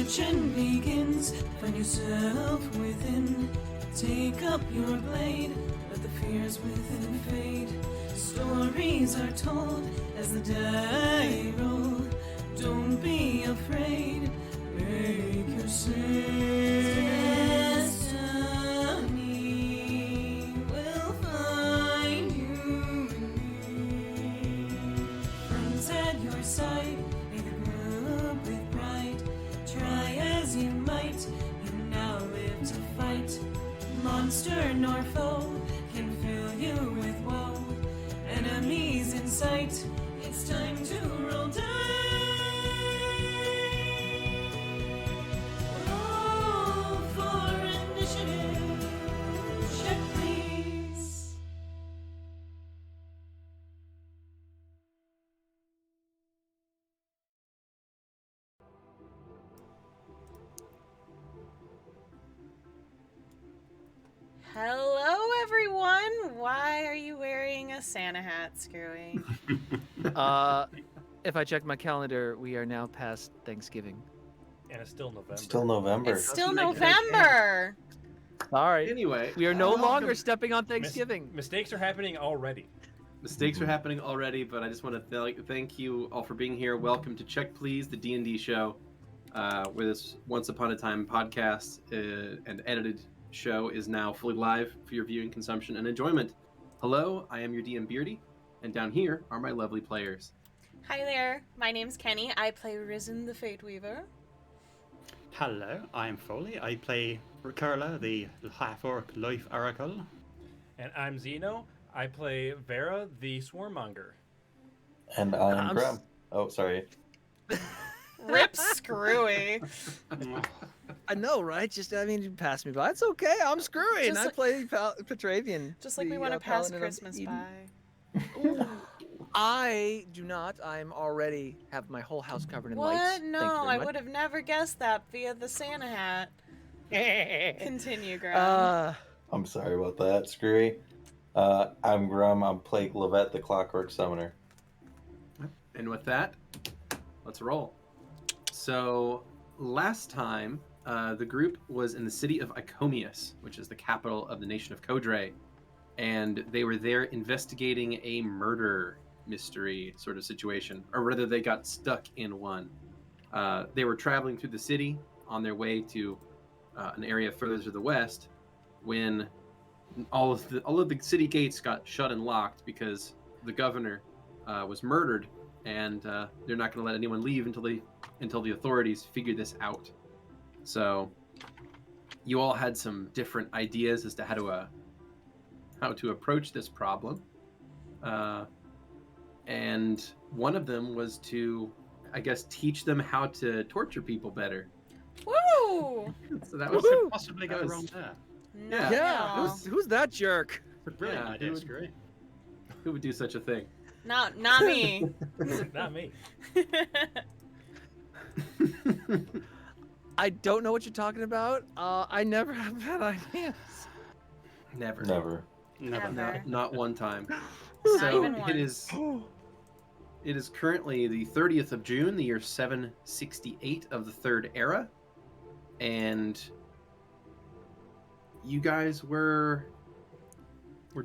Searching begins, find yourself within. Take up your blade, let the fears within fade. Stories are told as the die roll. Don't be afraid, make your destiny will find you in me. Friends at your side, may the group with pride. Try as you might, you now live to fight. Monster nor foe can fill you with woe. Enemies in sight, it's time to roll dice. Roll for initiative. Check, please. Hello, everyone. Why are you wearing a Santa hat, Skrewy? If I check my calendar, we are now past Thanksgiving. And it's still November. Still November. It's still November. Sorry. Anyway, We are no welcome. longer stepping on Thanksgiving. Mistakes are happening already. Mistakes are happening already, but I just want to thank you all for being here. Welcome to Check Please, the D&D show, where this Once Upon a Time podcast and edited show is now fully live for your viewing, consumption, and enjoyment. Hello, I am your DM Beardy, and down here are my lovely players. Hi there. My name's Keni. I play Risen the Fateweaver. Hello, I'm Foaly. I play Kurla, the Half-Orc Life Oracle. And I'm Xeno. I play Vera, the Swarmonger. And I'm Grem. Oh, sorry. Rip Skrewy. I know, right? You passed me by. It's okay. I'm Skrewy, and Just I like- play Petravian. Just like we the, want to pass Paladin of Christmas Eden. by. Ooh. I do not. I'm already have my whole house covered in lights. What? Thank you No, very I much. would have never guessed that via the Santa hat. Continue, Grem. I'm sorry about that, Skrewy. I'm Grem. I'm playing Lovette, the Clockwork Summoner. And with that, let's roll. So, last time, the group was in the city of Icomius, which is the capital of the nation of Kodre, and they were there investigating a murder mystery sort of situation, or rather they got stuck in one. They were traveling through the city on their way to an area further to the west when all of the city gates got shut and locked because the governor was murdered, and they're not going to let anyone leave until the authorities figure this out. So you all had some different ideas as to how to approach this problem. And one of them was to, I guess, teach them how to torture people better. Woo! So that was Woohoo! Possibly That go was- wrong there. No. Yeah. Who's that jerk? It's a brilliant Yeah, idea, dude. Skrewy. who would do such a thing. Not me. Not me. I don't know what you're talking about. I never have bad ideas. Never. Never. Never. Never. Not one time. Not So even it is currently the 30th of June, the year 768 of the Third Era, and you guys were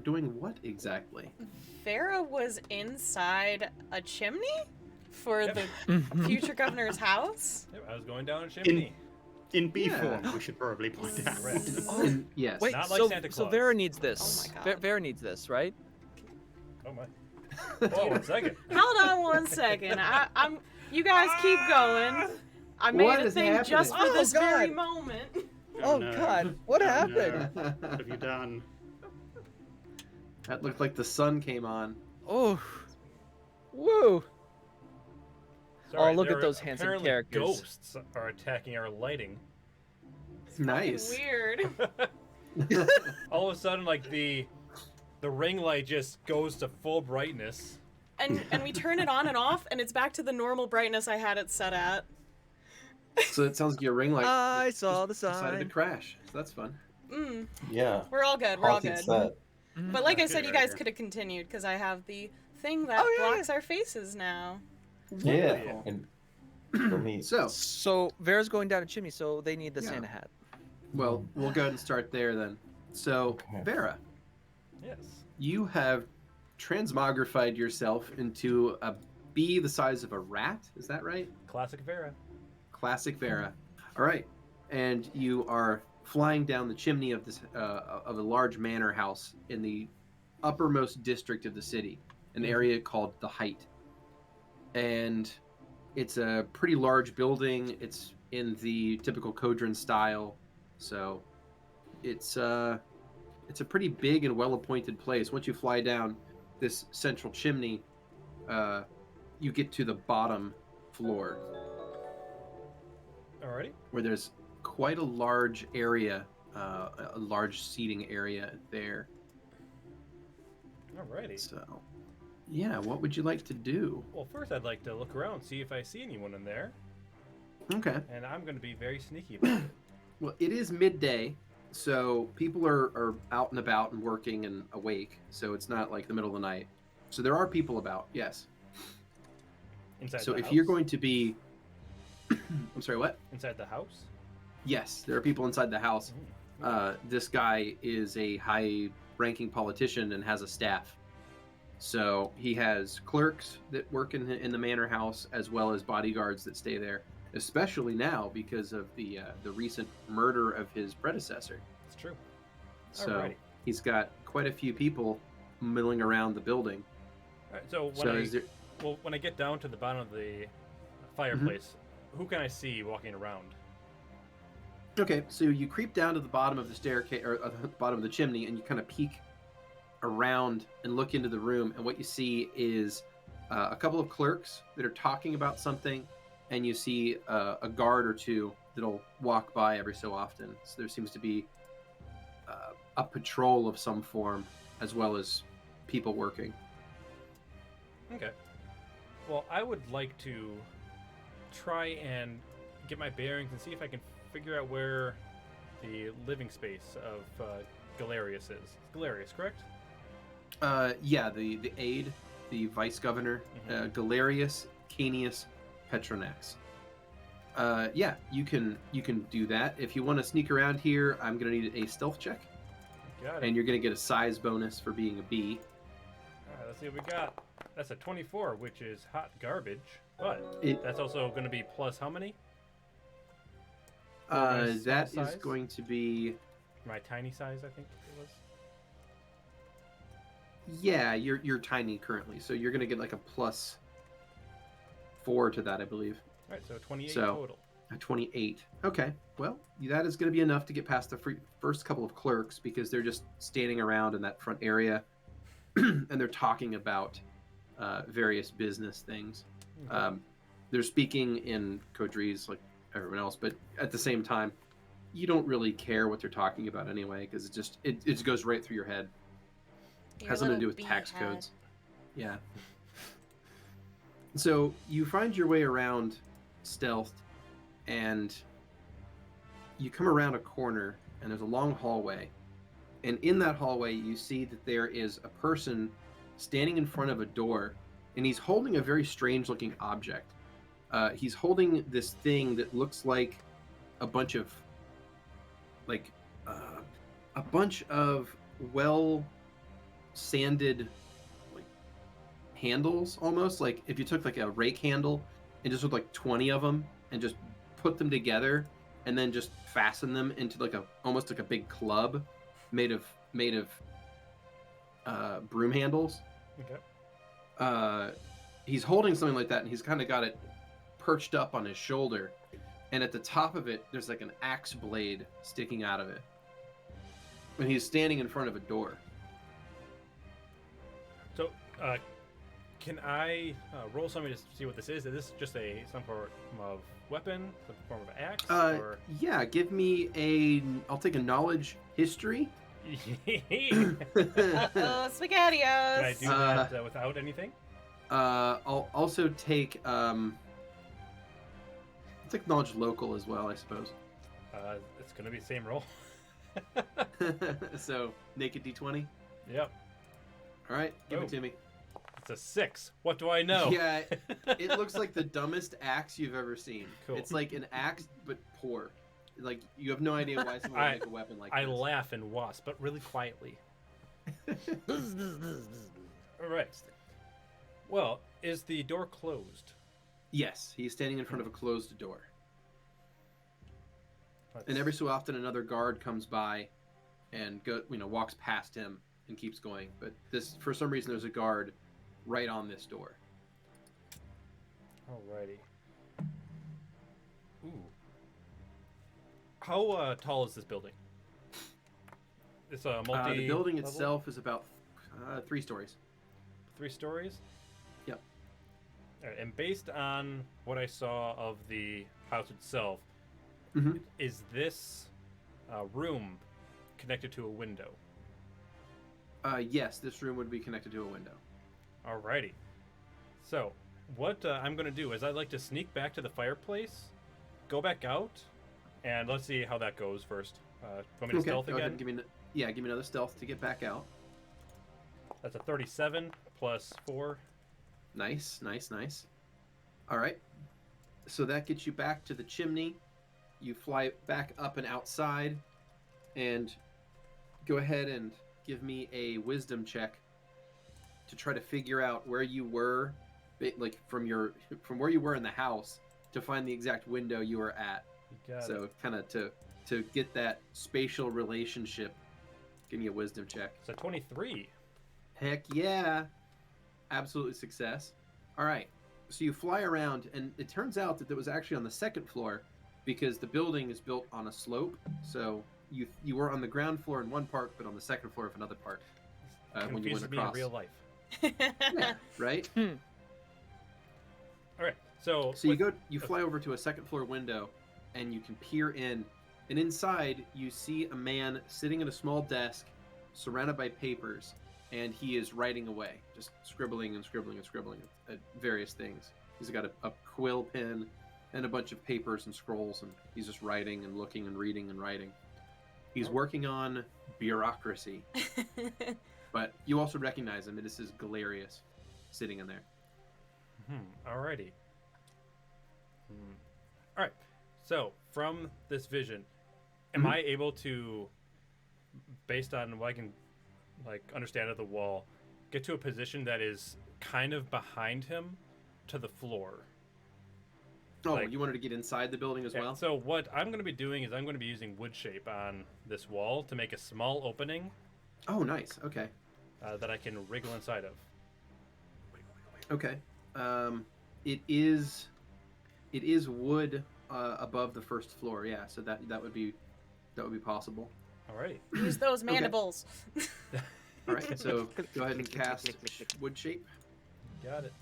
doing what exactly? Vera was inside a chimney for Yep. the future governor's house. Yep, I was going down a chimney. In B Yeah. form, we should probably point out. Correct. And yes. Wait, Not like so, Santa so Claus. Vera needs this. Oh my God. Vera needs this, right? Oh my. Whoa, 1 second. Hold on 1 second. I'm. You guys keep going. I made What a is thing just for happening? this Oh, very God. moment. Oh no. God, what Oh, happened? no. What have you done? That looked like the sun came on. Oh, woo! Sorry, look at there those are handsome apparently characters. Ghosts are attacking our lighting. Nice. Weird. All of a sudden, like the ring light just goes to full brightness. And we turn it on and off, and it's back to the normal brightness I had it set at. So it sounds like your ring light I saw the decided to sign. crash. So that's fun. Yeah. We're all good. We're all Haunted good. set. But like I Okay, said, you right guys here. could have continued because I have the thing that Oh, yeah, blocks our faces now. Yeah. Wonderful. And for me. So Vera's going down a chimney, so they need the Yeah. Santa hat. Well, we'll go ahead and start there then. So, Okay. Vera, Yes. you have transmogrified yourself into a bee the size of a rat. Is that right? Classic Vera. Classic Vera. All right, and you are flying down the chimney of this of a large manor house in the uppermost district of the city, an area called the Height, and it's a pretty large building. It's in the typical Kodran style, so it's a pretty big and well-appointed place. Once you fly down this central chimney, you get to the bottom floor, Alrighty. where there's quite a large area, a large seating area there. Alrighty. So, yeah, what would you like to do? Well, first I'd like to look around, see if I see anyone in there, Okay. and I'm going to be very sneaky about it. Well, it is midday, so people are out and about and working and awake, so it's not like the middle of the night. So there are people about, yes. Inside So the if house? you're going to be... I'm sorry, what? Inside the house? Yes, there are people inside the house. This guy is a high-ranking politician and has a staff. So he has clerks that work in the manor house, as well as bodyguards that stay there, especially now because of the recent murder of his predecessor. It's true. So Alrighty. he's got quite a few people milling around the building. Alright, so when So I is there... when I get down to the bottom of the fireplace, who can I see walking around? Okay, so you creep down to the bottom of the staircase, or the bottom of the chimney, and you kind of peek around and look into the room, and what you see is a couple of clerks that are talking about something, and you see a guard or two that'll walk by every so often. So there seems to be a patrol of some form, as well as people working. Okay. Well, I would like to try and get my bearings and see if I can figure out where the living space of Galerius is. Galerius, correct? Yeah, the aide, the vice governor, Galerius Canius Petronax. Yeah, you can do that. If you want to sneak around here, I'm gonna need a stealth check, Got it. and you're gonna get a size bonus for being a bee. Alright, let's see what we got. That's a 24, which is hot garbage, but It- that's also going to be plus how many? my small That is size? going to be, My tiny size, I think it was. yeah, you're tiny currently, so you're gonna get like a plus 4 to that, I believe. Alright, so 28 So- total. A 28. Okay, well, that is going to be enough to get past the first couple of clerks, because they're just standing around in that front area and they're talking about various business things. Okay. They're speaking in Kodris like everyone else, but at the same time, you don't really care what they're talking about anyway, because it goes right through your head. Your Has something to do little with tax bee head. codes. Yeah. So you find your way around stealthed, and you come around a corner, and there's a long hallway. And in that hallway, you see that there is a person standing in front of a door, and he's holding a very strange looking object. He's holding this thing that looks like a bunch of well sanded like handles, almost like if you took like a rake handle and just with like 20 of them and just put them together and then just fasten them into like almost like a big club made of broom handles. Okay. He's holding something like that, and he's kind of got it perched up on his shoulder, and at the top of it there's like an axe blade sticking out of it, and he's standing in front of a door. So, can I roll something to see what this is? Is this just some form of weapon, some form of axe? Or... Yeah, give me I'll take a knowledge history. Oh, SpaghettiOs! Can I do that without anything? I'll also take I'll take knowledge local as well, I suppose. It's gonna be the same roll. So naked d20. Yep. All right, give Oh. it to me. It's a 6. What do I know? Yeah, it looks like the dumbest axe you've ever seen. Cool. It's like an axe, but poor. Like, you have no idea why someone would make a weapon like I this. laugh and wasp, but really quietly. All right. Well, is the door closed? Yes, he's standing in front of a closed door. Let's- And every so often another guard comes by and walks past him and keeps going. But this, for some reason, there's a guard right on this door. Alrighty. Ooh. How tall is this building? It's a multi. The building itself is about 3 stories. 3 stories. Yep. Alright, and based on what I saw of the house itself, Mhm. is this room connected to a window? Yes, this room would be connected to a window. Alrighty. So, what I'm going to do is I'd like to sneak back to the fireplace, go back out, and let's see how that goes first. Want me to stealth go ahead again? and give me another stealth to get back out. That's a 37 plus 4. Nice. All right. So that gets you back to the chimney. You fly back up and outside, and go ahead and give me a wisdom check to try to figure out where you were, like from where you were in the house, to find the exact window you were at. You got So it. kind of to get that spatial relationship. Give me a wisdom check. It's a 23. Heck yeah. Absolute success. All right. So you fly around, and it turns out that it was actually on the 2nd floor because the building is built on a slope. So you were on the ground floor in one part, but on the 2nd floor of another part when you went Confuses me in across. real life. Yeah, right? All right. So You fly over to a 2nd floor window, and you can peer in. And inside, you see a man sitting at a small desk, surrounded by papers, and he is writing away, just scribbling and scribbling and scribbling at various things. He's got a quill pen and a bunch of papers and scrolls, and he's just writing and looking and reading and writing. He's working on bureaucracy, but you also recognize him. This is Galerius sitting in there. Alrighty. All right. So from this vision, am I able to, based on what I can understand of the wall, get to a position that is kind of behind him to the floor? Oh, you wanted to get inside the building as well? So what I'm going to be doing is I'm going to be using wood shape on this wall to make a small opening Oh, nice. Okay. that I can wriggle inside of. Okay. It is wood above the 1st floor. Yeah, so that would be possible. Alrighty. Use those mandibles. All right. So go ahead and cast wood shape. Got it.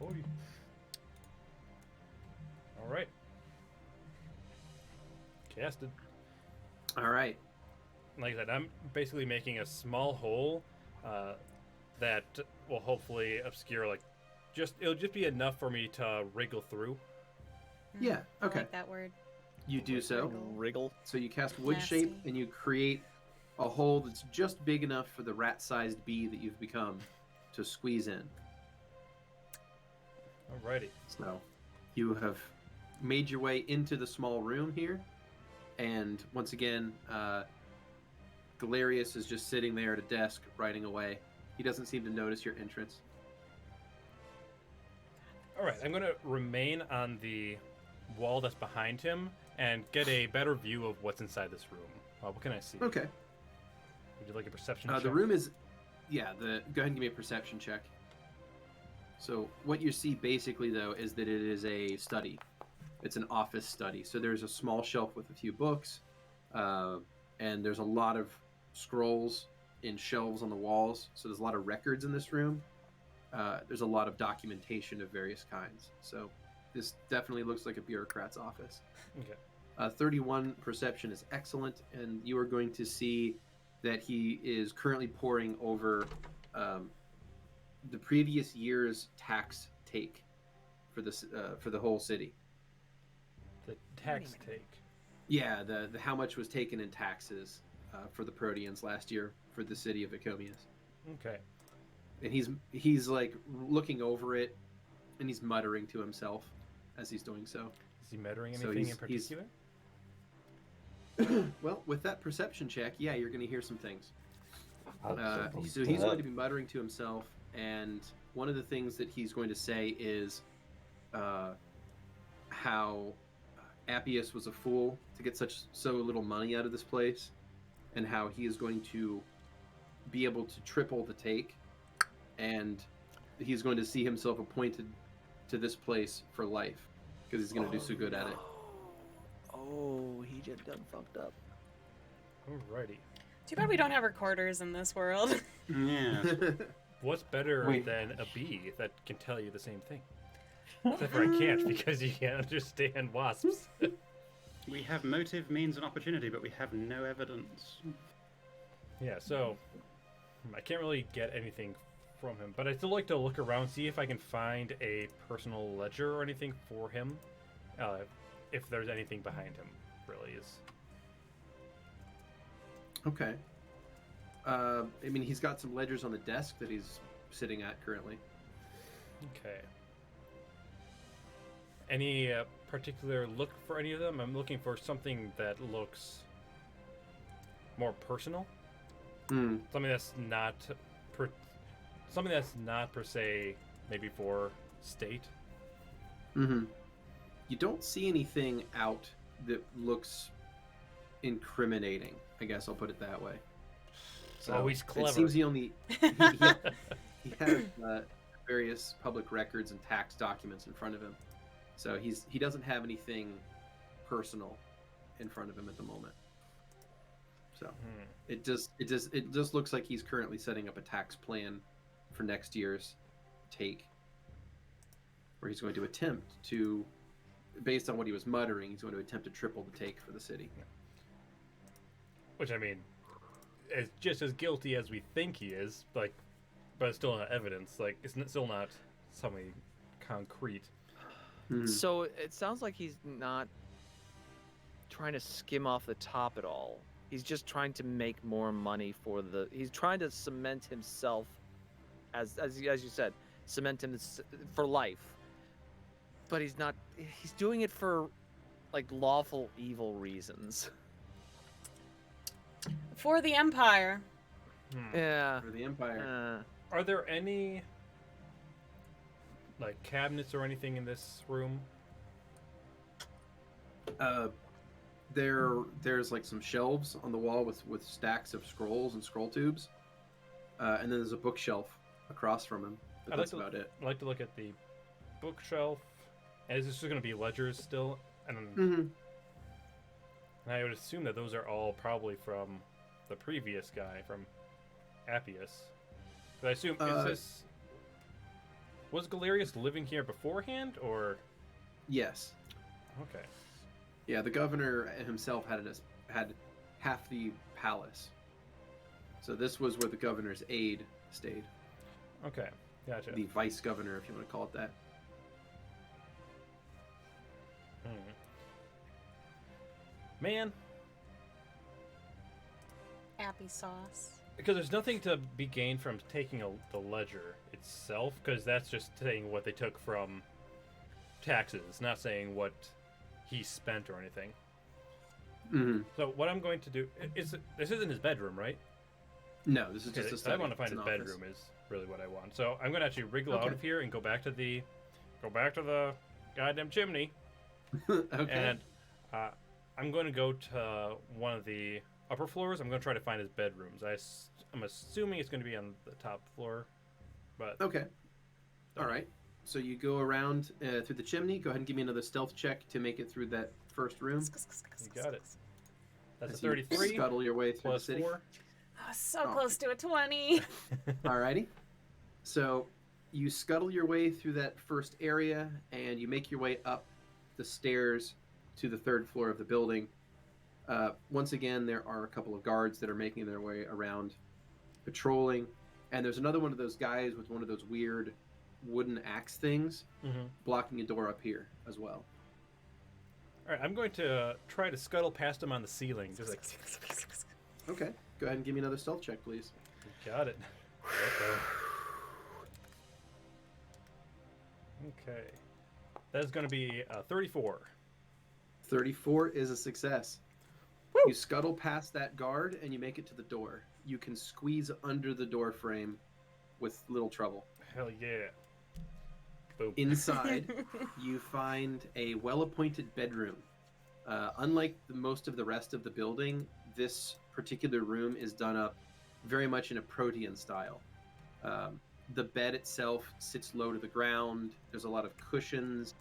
Boy. All right. Casted. All right. Like I said, I'm basically making a small hole that will hopefully obscure, it'll just be enough for me to wriggle through. Yeah. I Okay. like that word. You do so. Wriggle. So you cast wood shape, Nasty. and you create a hole that's just big enough for the rat-sized bee that you've become to squeeze in. Alrighty. So you have made your way into the small room here, and once again, Galerius is just sitting there at a desk writing away. He doesn't seem to notice your entrance. Alright, I'm going to remain on the wall that's behind him and get a better view of what's inside this room. What can I see? Okay. Would you like a perception check? The room is, go ahead and give me a perception check. So what you see basically, though, is that it is a study. It's an office study. So there's a small shelf with a few books, and there's a lot of scrolls in shelves on the walls. So there's a lot of records in this room. There's a lot of documentation of various kinds. So this definitely looks like a bureaucrat's office. Okay. 31 perception is excellent, and you are going to see that he is currently poring over the previous year's tax take for this for the whole city. The tax take. Yeah, the how much was taken in taxes for the Proteans last year for the city of Icomius. Okay. And he's like looking over it, and he's muttering to himself as he's doing so. Is he muttering So anything in he's- particular? Well, with that perception check, yeah, you're going to hear some things. I'll double So he's that. going to be muttering to himself, and one of the things that he's going to say is how Appius was a fool to get so little money out of this place, and how he is going to be able to triple the take, and he's going to see himself appointed to this place for life because he's going to do so good at it. Oh, he just done fucked up. Alrighty. Too bad we don't have recorders in this world. Yeah. What's better Wait. than a bee that can tell you the same thing? Except for I can't because you can't understand wasps. We have motive, means, and opportunity, but we have no evidence. Yeah, so I can't really get anything from him, but I'd still like to look around, see if I can find a personal ledger or anything for him. If there's anything behind him, really is. Okay. I mean, he's got some ledgers on the desk that he's sitting at currently. Okay. Any particular look for any of them? I'm looking for something that looks more personal. Hmm. Something that's not something that's not per se maybe for state. Mm-hmm. You don't see anything out that looks incriminating. I guess I'll put it that way. Oh, he's clever. It seems he only he has various public records and tax documents in front of him, so he doesn't have anything personal in front of him at the moment. So it just looks like he's currently setting up a tax plan for next year's take, where he's going to attempt to, based on what he was muttering, he's going to attempt to triple the take for the city. Which I mean, is just as guilty as we think he is, like, but it's still not evidence. Like, it's still not something concrete. Hmm. So it sounds like he's not trying to skim off the top at all. He's just trying to make more money for the. He's trying to cement himself, as you said, cement him for life. But he's not. He's doing it for, like, lawful evil reasons. For the Empire. Yeah. For the Empire. Are there any like cabinets or anything in this room? There's like some shelves on the wall with stacks of scrolls and scroll tubes, and then there's a bookshelf across from him. But that's about it. I'd like to look at the bookshelf. And is this just going to be ledgers still? And Mm-hmm. and I would assume that those are all probably from the previous guy, from Appius. But I assume, was Galerius living here beforehand, or? Yes. Okay. Yeah, the governor himself had half the palace. So this was where the governor's aide stayed. Okay, gotcha. The vice governor, if you want to call it that. Man, Appy sauce. because there's nothing to be gained from taking the ledger itself, because that's just saying what they took from taxes. It's not saying what he spent or anything. Mm-hmm. So what I'm going to do is this isn't his bedroom, right? No, this is Okay, just a I study. want to find It's his an office. bedroom is really what I want. So I'm going to actually wriggle out Okay. of here and go back to the goddamn chimney, Okay. and I'm going to go to one of the upper floors. I'm going to try to find his bedrooms. I'm assuming it's going to be on the top floor, but Okay. All right. So you go around through the chimney. Go ahead and give me another stealth check to make it through that first room. You got it. That's a As you 33 Scuttle your way through plus the city. 4. Oh, so close to a 20. Alrighty. So you scuttle your way through that first area, and you make your way up the stairs to the third floor of the building. Once again, there are a couple of guards that are making their way around, patrolling, and there's another one of those guys with one of those weird wooden axe things Mm-hmm. blocking a door up here as well. All right, I'm going to try to scuttle past him on the ceiling, just like Okay. Go ahead and give me another stealth check, please. Got it. Okay. That is going to be 34. 34 is a success. You scuttle past that guard and you make it to the door. You can squeeze under the door frame with little trouble. Hell yeah. Boom. Inside, you find a well-appointed bedroom. Unlike most of the rest of the building, this particular room is done up very much in a Protean style. The bed itself sits low to the ground. There's a lot of cushions.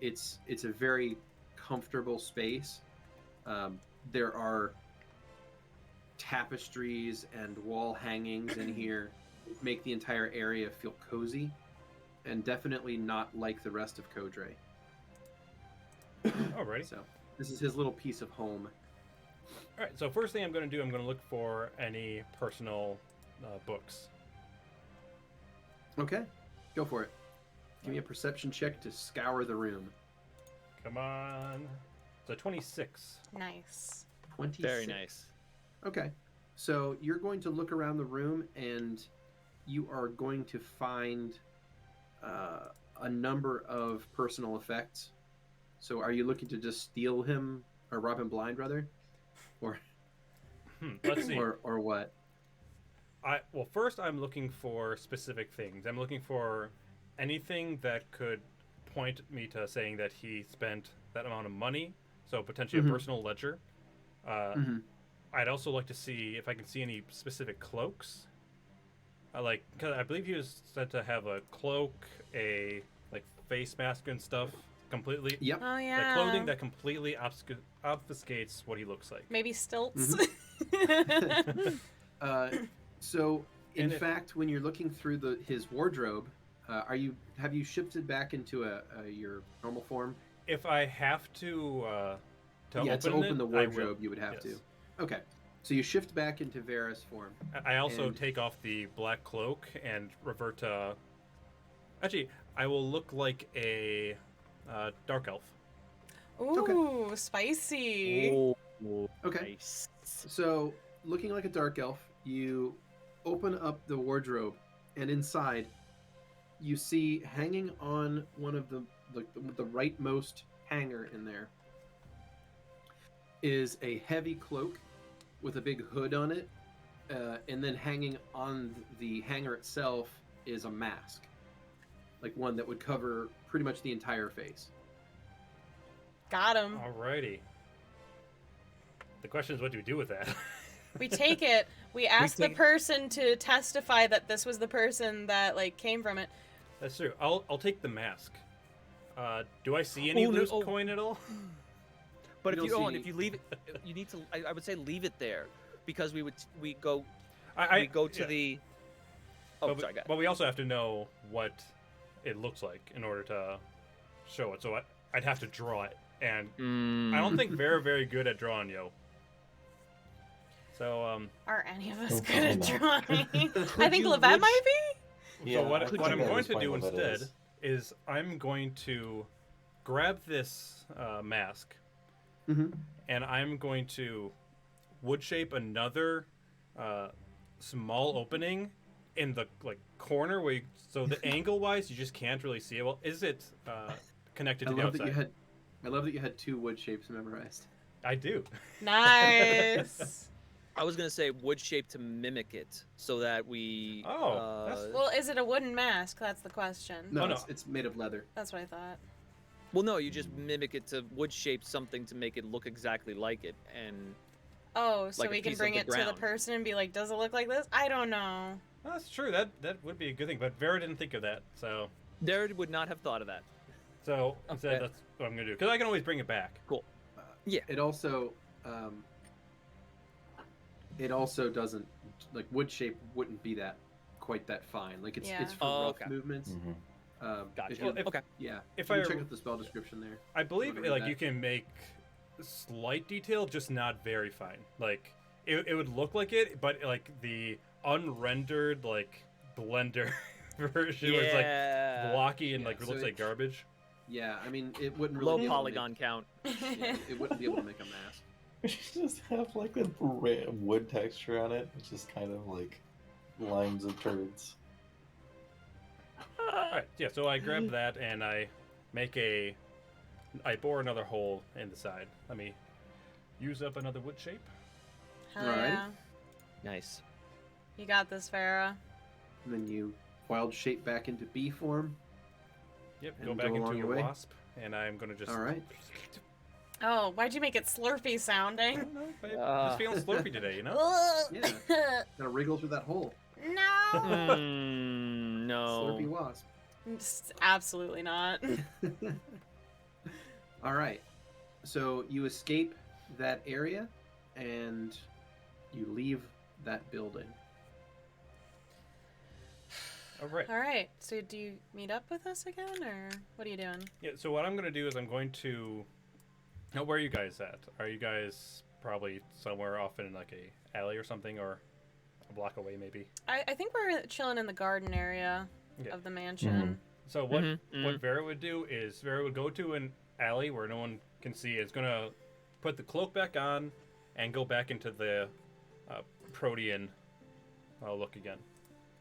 It's a very comfortable space. There are tapestries and wall hangings in here, make the entire area feel cozy, and definitely not like the rest of Kodre. Alrighty. So this is his little piece of home. Alright, so first thing I'm going to do, I'm going to look for any personal books. Okay, go for it. Give me a perception check to scour the room. Come on. So 26. Nice. 26. Very nice. Okay, so you're going to look around the room and you are going to find a number of personal effects. So are you looking to just steal him or rob him blind, rather? Or Let's see. or what? Well, first I'm looking for specific things. I'm looking for anything that could point me to saying that he spent that amount of money, so potentially a personal ledger. I'd also like to see if I can see any specific cloaks. Cause I believe he was said to have a cloak, a face mask and stuff, completely. Yep. Oh The yeah. clothing that completely obfuscates what he looks like. Maybe stilts. So in And if- fact, when you're looking through his wardrobe, have you shifted back into your normal form? If I have to to open the I will. wardrobe, you would have Yes. to. Okay, so you shift back into Vera's form. I also And- take off the black cloak and revert to. Actually, I will look like a dark elf. Ooh, spicy. Okay. Nice. So, looking like a dark elf, you open up the wardrobe, and inside, you see hanging on one of the rightmost hanger in there is a heavy cloak with a big hood on it, and then hanging on the hanger itself is a mask, like one that would cover pretty much the entire face. Got him. Alrighty. The question is, what do we do with that? We take it. We ask the take- person to testify that this was the person that came from it. That's true. I'll take the mask. Do I see any Oh, no, loose oh. coin at all? But You if don't you see if you leave it, you need to. I would say leave it there, because we go I to yeah. the. Oh, but, sorry, guys. but we also have to know what it looks like in order to show it. So I'd have to draw it, and I don't think Vera very good at drawing, yo. So Are any of us Oh, good at probably drawing? not. I think you Lovette would- might be. So what I think I'm at going this to point do what it instead is I'm going to grab this mask, Mhm. and I'm going to wood shape another small opening in the corner where so the angle wise you just can't really see it. Well, is it connected I to the love that outside? you had 2 wood shapes memorized. I do. Nice. I was gonna say wood shape to mimic it, so that we. Oh, that's- Well, is it a wooden mask? That's the question. No, Oh, no. it's made of leather. That's what I thought. Well, no, you just mimic it to wood shape something to make it look exactly like it, and Oh, so Like a we can piece of bring the it to the ground. person and be like, does it look like this? I don't know. That's true. That would be a good thing, but Vera didn't think of that. So Jared would not have thought of that. instead, Okay. that's what I'm gonna do because I can always bring it back. Yeah. It also doesn't wood shape wouldn't be quite that fine. Like it's Yeah. for Oh, rough okay. movements. Mhm. Gotcha. If you- Okay. Yeah. If you I can check out the spell description there. I believe Wanna read that? you can make slight detail, just not very fine. Like it would look like it, but the unrendered Blender version was blocky and Yeah, it so looks like garbage. Yeah, I mean it wouldn't really Low be able to polygon count. Make, yeah, it wouldn't be able to make a mask. We should just have like a wood texture on it. It's just kind of like lines of turds. Alright, yeah, so I grab that and I bore another hole in the side. Let me use up another wood shape. Hell Alright. yeah. Nice. You got this, Vera. And then you wild shape back into bee form. Yep, And go back go along into your a way. wasp, and I'm gonna just. Alright. Oh, why'd you make it slurpy I sounding? don't know, I'm just feeling slurpy today, you know? Yeah. Gotta wriggle through that hole. No! No. Slurpy wasp. Absolutely not. Alright. So you escape that area and you leave that building. Alright. All right. So do you meet up with us again, or what are you doing? Yeah, so what I'm gonna do is I'm going to. Now, where are you guys at? Are you guys probably somewhere off in like a alley or something, or a block away maybe? I think we're chilling in the garden area Okay. of the mansion. So what Vera would do is Vera would go to an alley where no one can see. It's gonna put the cloak back on and go back into the Protean look again.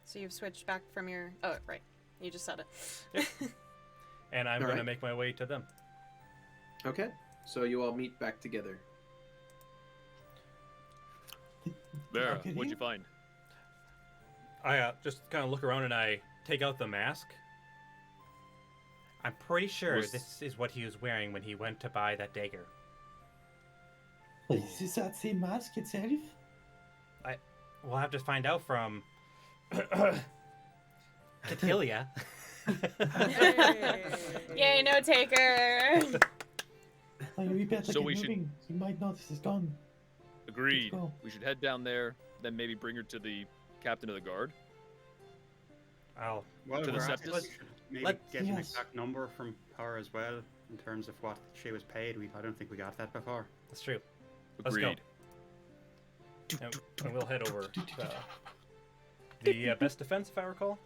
So you've switched back from your. Oh, right. You just said it. And I'm All gonna right. make my way to them. Okay. So you all meet back together. Vera, Okay. what'd you find? I just kind of look around and I take out the mask. I'm pretty sure Was- this is what he was wearing when he went to buy that dagger. Is this that same mask itself? We'll have to find out from Catilia. Yay, no taker. We better So get we should- moving. He might notice it's gone. Agreed. go. We should head down there, then maybe bring her to the captain of the guard. I'll Well, To the we're at Septus? it, we should maybe Let- get an Yes. exact number from her as well in terms of what she was paid. I don't think we got that before. That's true. Let's go. Agreed. And we'll head over the best defense, if I recall.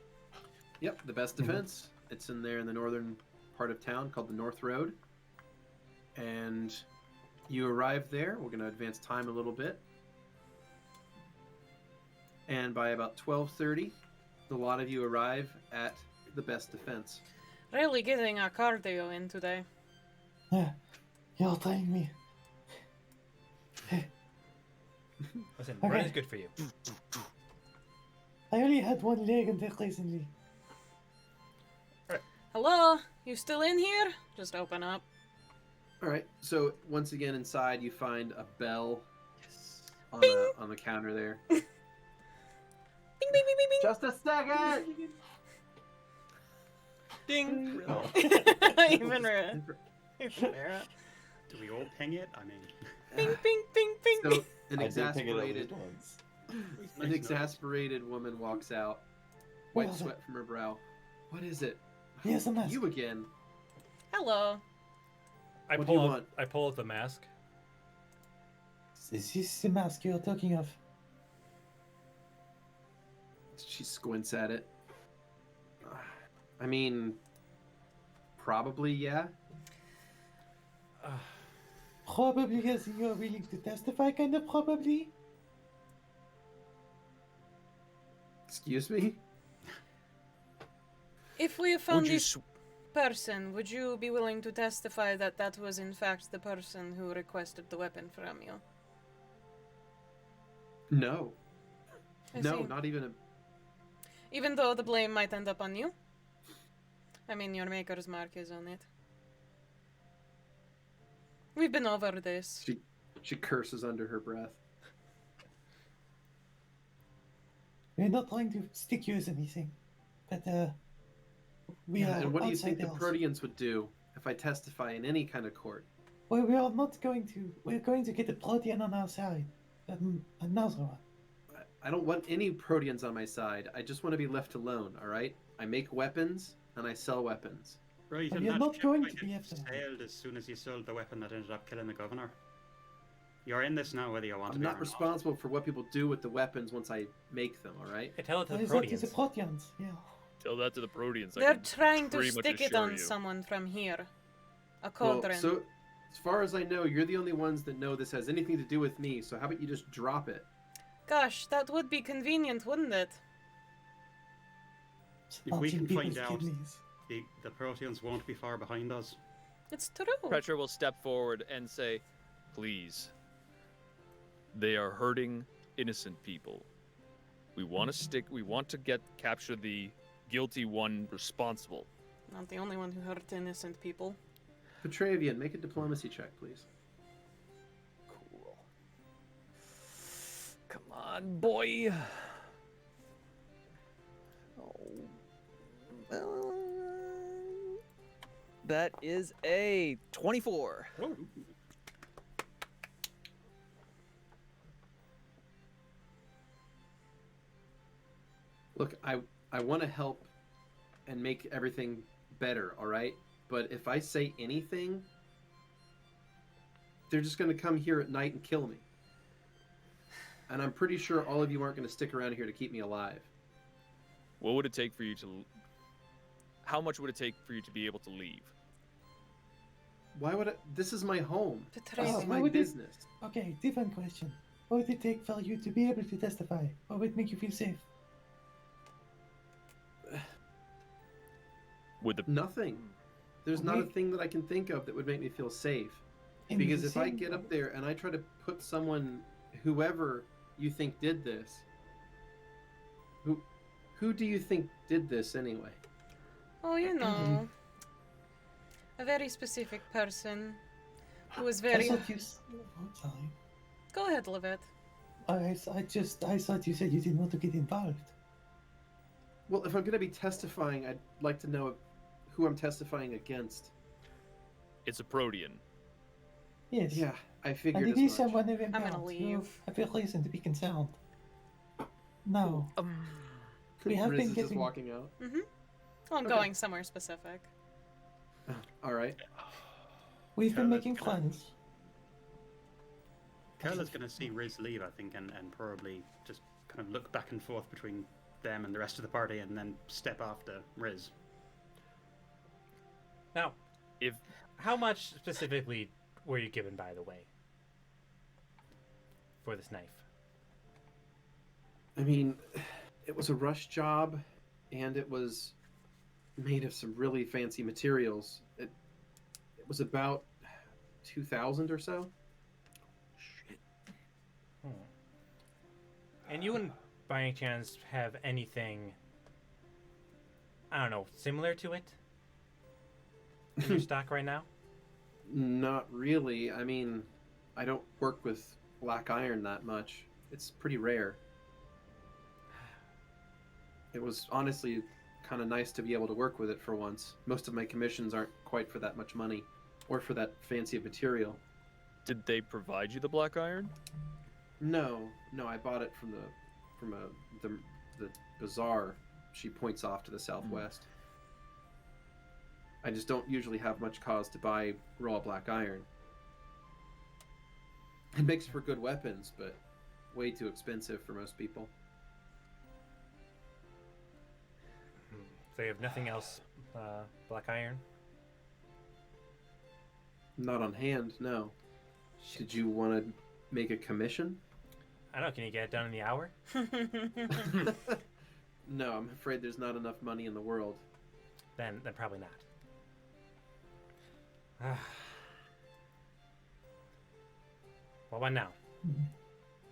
Yep, the best defense. It's in there in the northern part of town called the North Road. And you arrive there. We're going to advance time a little bit. And by about 12:30, the lot of you arrive at the best defense. Really getting our cardio in today. You're telling me. Listen, Okay. running is good for you. I only had one leg until recently. Hello? You still in here? Just open up. All right. So once again, inside you find a bell on the counter there. Bing, bing, bing, bing, Just a second. Ding! bing. Even Vera. Vera. Do we all ping it? I mean, Bing, bing, bing, bing, So bing. an I did pick it up exasperated, once. an exasperated woman walks out, What wipes is it? sweat from her brow. What is it? Here's the mask. You again? Hello. I What do you pull out. want? I pull out the mask. Is this the mask you're talking of? She squints at it. I mean, probably yeah. Probably as you're willing to testify, kind of probably. Excuse me? If we found Would you this person, would you be willing to testify that that was in fact the person who requested the weapon from you? No. I No, see. not even a. Even though the blame might end up on you? I mean, your maker's mark is on it. We've been over this. She curses under her breath. We're not trying to stick you as anything, but we are And what do you think the outsiders. Proteans would do if I testify in any kind of court? Well, we are not going to. We're going to get the Protean on our side. Another one. I don't want any Proteans on my side. I just want to be left alone, alright? I make weapons and I sell weapons. right, But and you're that not ship going might to be get after that. sailed as soon as you sold the weapon that ended up killing the governor. You're in this now, whether you want to I'm be not or responsible for what people do with the weapons once I make them, alright? Hey, tell it to Why the is that to the Proteans. Proteans? Yeah. Tell that to the Proteans. I They're can trying to pretty much stick it assure on you. someone from here. A Well, cauldron. As far as I know, you're the only ones that know this has anything to do with me, so how about you just drop it? Gosh, that would be convenient, wouldn't it? If we can People's find out, kidneys. the Proteans won't be far behind us. It's true. Petra will step forward and say, "Please. They are hurting innocent people. We want to capture the guilty one responsible." Not the only one who hurt innocent people. Petravian, make a diplomacy check, please. Cool. Come on, boy. Oh. That is a 24. Oh. Look, I want to help and make everything better, all right? But if I say anything, they're just going to come here at night and kill me. And I'm pretty sure all of you aren't going to stick around here to keep me alive. What would it take for you to... How much would it take for you to be able to leave? Why would I... This is my home. This is Petravian. my would it- business. Okay, different question. What would it take for you to be able to testify? What would make you feel safe? Would the... Nothing. There's not a Okay. thing that I can think of that would make me feel safe. In Because the if I same- get up there and I try to put someone, whoever you think did this, who do you think did this anyway? Oh, you know. A very specific person who was very... I thought you... Oh, sorry. Go ahead, Lovette. I thought you said you didn't want to get involved. Well, if I'm going to be testifying, I'd like to know who I'm testifying against. It's a Protean. Yes. Yeah, I figured And it as is much. someone of gonna import. leave. I feel reason to be concerned. No. We have Riz been is just getting... walking out. I'm Okay. going somewhere specific. All right. We've been Kurla, making can I- plans. Kurla's going to see Riz leave, I think, and probably just kind of look back and forth between them and the rest of the party and then step after Riz. Now, If... how much specifically were you given, by the way, for this knife? I mean, it was a rush job, and it was made of some really fancy materials. It was about 2,000 or so. And you wouldn't, by any chance, have anything, I don't know, similar to it in your stock right now? Not really. I mean, I don't work with black iron that much. It's pretty rare. It was honestly kind of nice to be able to work with it for once. Most of my commissions aren't quite for that much money or for that fancy of material. Did they provide you the black iron? No, I bought it from the bazaar. She points off to the southwest. I just don't usually have much cause to buy raw black iron. It makes for good weapons, but way too expensive for most people. So you have nothing else, black iron? Not on hand, no. Did you want to make a commission? I don't know, can you get it done in the hour? No, I'm afraid there's not enough money in the world. Then probably not. Well, what now?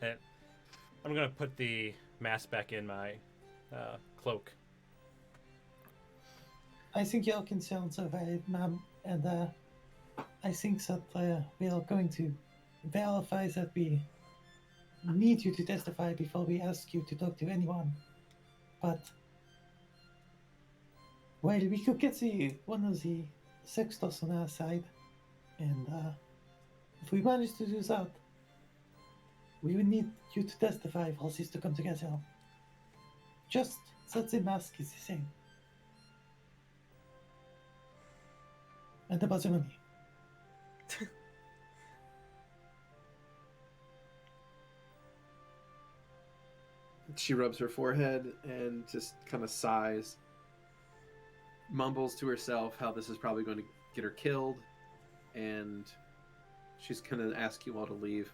I'm gonna put the mask back in my cloak. I think your concerns are valid, ma'am, and I think that we are going to verify that we need you to testify before we ask you to talk to anyone. But, well, we could get one of the sextos on our side, and if we manage to do that, we will need you to testify for this to come together. Just that the mask is the same. And about the money. She rubs her forehead and just kind of sighs. Mumbles to herself how this is probably going to get her killed. And she's gonna ask you all to leave.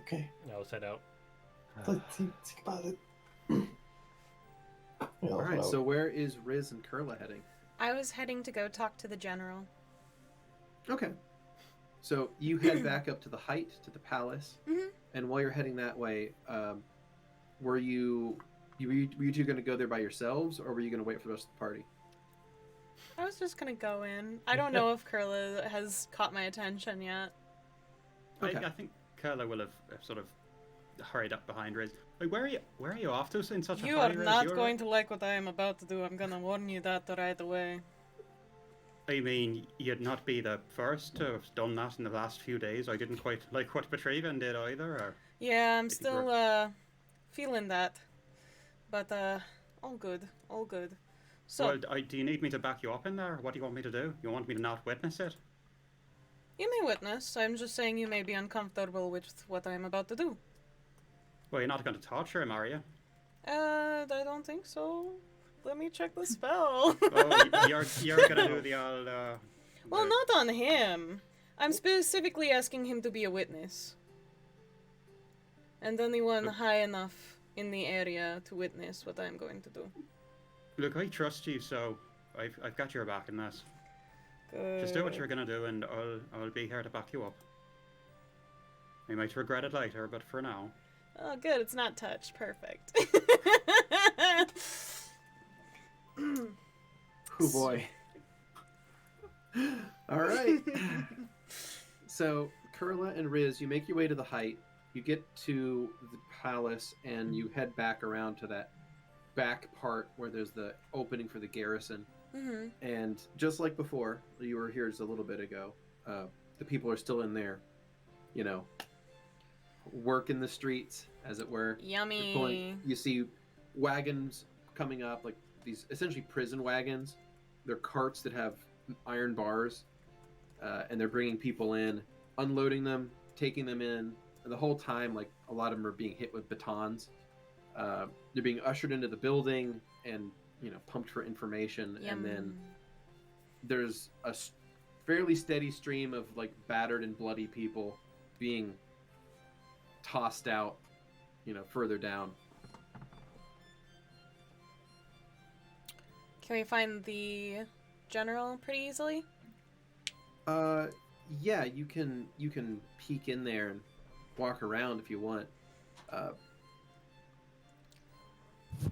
Okay, I'll set out. let's think about it. Yeah, All right. So where is Riz and Kurla heading? I was heading to go talk to the general. Okay. So you head back up to the height, to the palace, Mhm. and while you're heading that way, were you two going to go there by yourselves, or were you going to wait for the rest of the party? I was just gonna go in. I don't know if Kurla has caught my attention yet. Okay. I think Kurla will have sort of hurried up behind Riz. Wait, where are you off to in such a You hurry, are Riz? not You're- going to like what I am about to do. I'm gonna warn you that right away. I mean, you'd not be the first to have done that in the last few days. I didn't quite like what Petravian did either. Or... Yeah, I'm If you still feeling that. But all good, all good. So Well, do you need me to back you up in there? What do you want me to do? You want me to not witness it? you may witness. I'm just saying you may be uncomfortable with what I'm about to do. Well, you're not going to torture him, are you? I don't think so. Let me check the spell. Oh, you're going to do the old... Well, the- not on him. I'm specifically asking him to be a witness. And anyone high enough in the area to witness what I'm going to do. Look, I trust you, so I've got your back in this. Just do what you're going to do, and I'll be here to back you up. You might regret it later, but for now... Oh, good. It's not touched. Perfect. Oh boy. All right. So, Kurla and Riz, you make your way to the height. You get to the palace, and you head back around to that back part where there's the opening for the garrison. Mm-hmm. And just like before, you were here just a little bit ago. The people are still in there, you know, working the streets, as it were. Yummy. You see wagons coming up, like these essentially prison wagons. They're carts that have iron bars, and they're bringing people in, unloading them, taking them in. And the whole time, like, a lot of them are being hit with batons. They're being ushered into the building and, you know, pumped for information. Yum. And then there's a fairly steady stream of, like, battered and bloody people being tossed out, you know, further down. Can we find the general pretty easily? Yeah, you can peek in there and walk around if you want.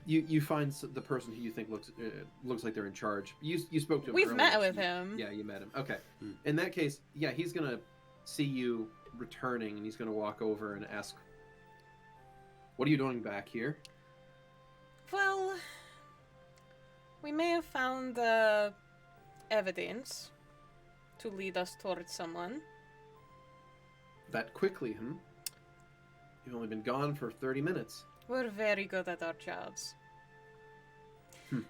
You find the person who you think looks like they're in charge. You spoke to him. We've earlier. met with him. Yeah, you met him. Okay. Hmm. In that case, yeah, he's gonna see you returning, and he's gonna walk over and ask, "What are you doing back here?" Well, we may have found evidence to lead us towards someone. That quickly, hmm? You've only been gone for 30 minutes. We're very good at our jobs. Hmm.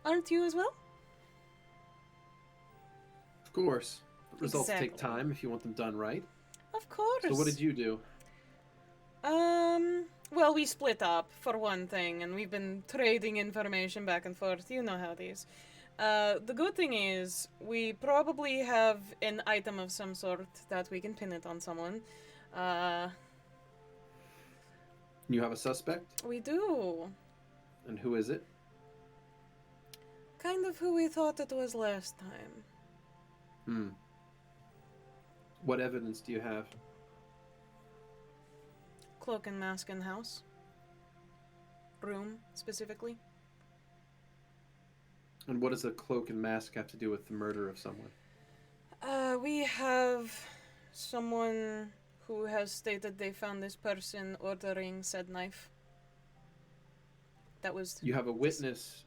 Aren't you as well? Of course. Results take Exactly. time if you want them done right. Of course. So what did you do? Well, we split up, for one thing, and we've been trading information back and forth. You know how it is. The good thing is, we probably have an item of some sort that we can pin it on someone. You have a suspect? We do. And who is it? Kind of who we thought it was last time. Hmm. What evidence do you have? Cloak and mask in house. Room, specifically. And what does a cloak and mask have to do with the murder of someone? We have someone who has stated they found this person ordering said knife. That was... You have a witness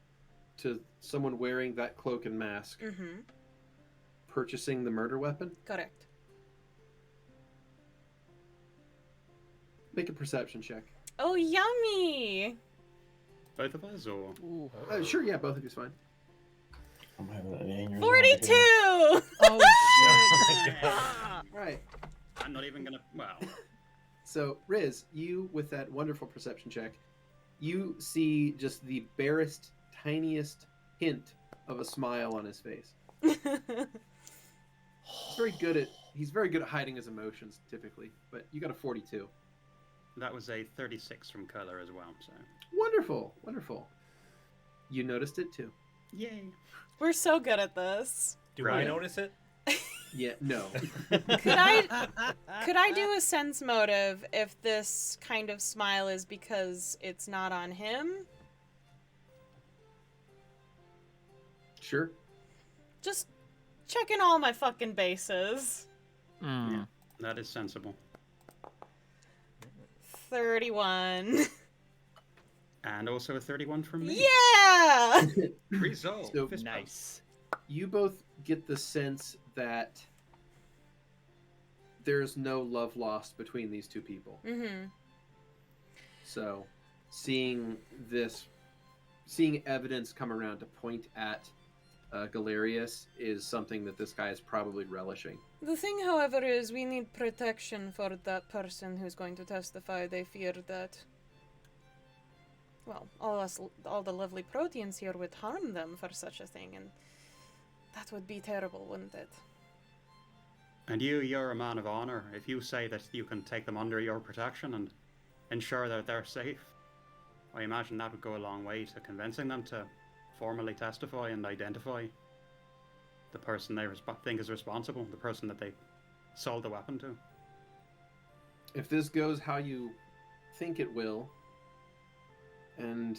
to someone wearing that cloak and mask Mm-hmm. purchasing the murder weapon? Correct. Make a perception check. Oh, yummy! Both of us, or Sure, yeah, both of you's fine. I'm having an aneurysm 42! over here. Ah. Right. I'm not even gonna. Well, So, Riz, you, with that wonderful perception check, you see just the barest, tiniest hint of a smile on his face. He's very good at hiding his emotions typically, but you got a 42. That was a 36 from Kurla as well, so. Wonderful, wonderful. You noticed it too. Yay. We're so good at this. Do Right. I notice it? Yeah, no. Could I do a sense motive if this kind of smile is because it's not on him? Sure. Just checking all my fucking bases. Yeah, that is sensible. 31. And also a 31 from me. Yeah! Result. So Fist bump. Nice. You both get the sense that there's no love lost between these two people. Mm-hmm. So, seeing evidence come around to point at Galerius is something that this guy is probably relishing. The thing, however, is we need protection for that person who's going to testify. They fear that, well, all the lovely proteins here would harm them for such a thing, and that would be terrible, wouldn't it? And you're a man of honor. If you say that you can take them under your protection and ensure that they're safe, I imagine that would go a long way to convincing them to formally testify and identify the person they think is responsible, the person that they sold the weapon to. If this goes how you think it will, and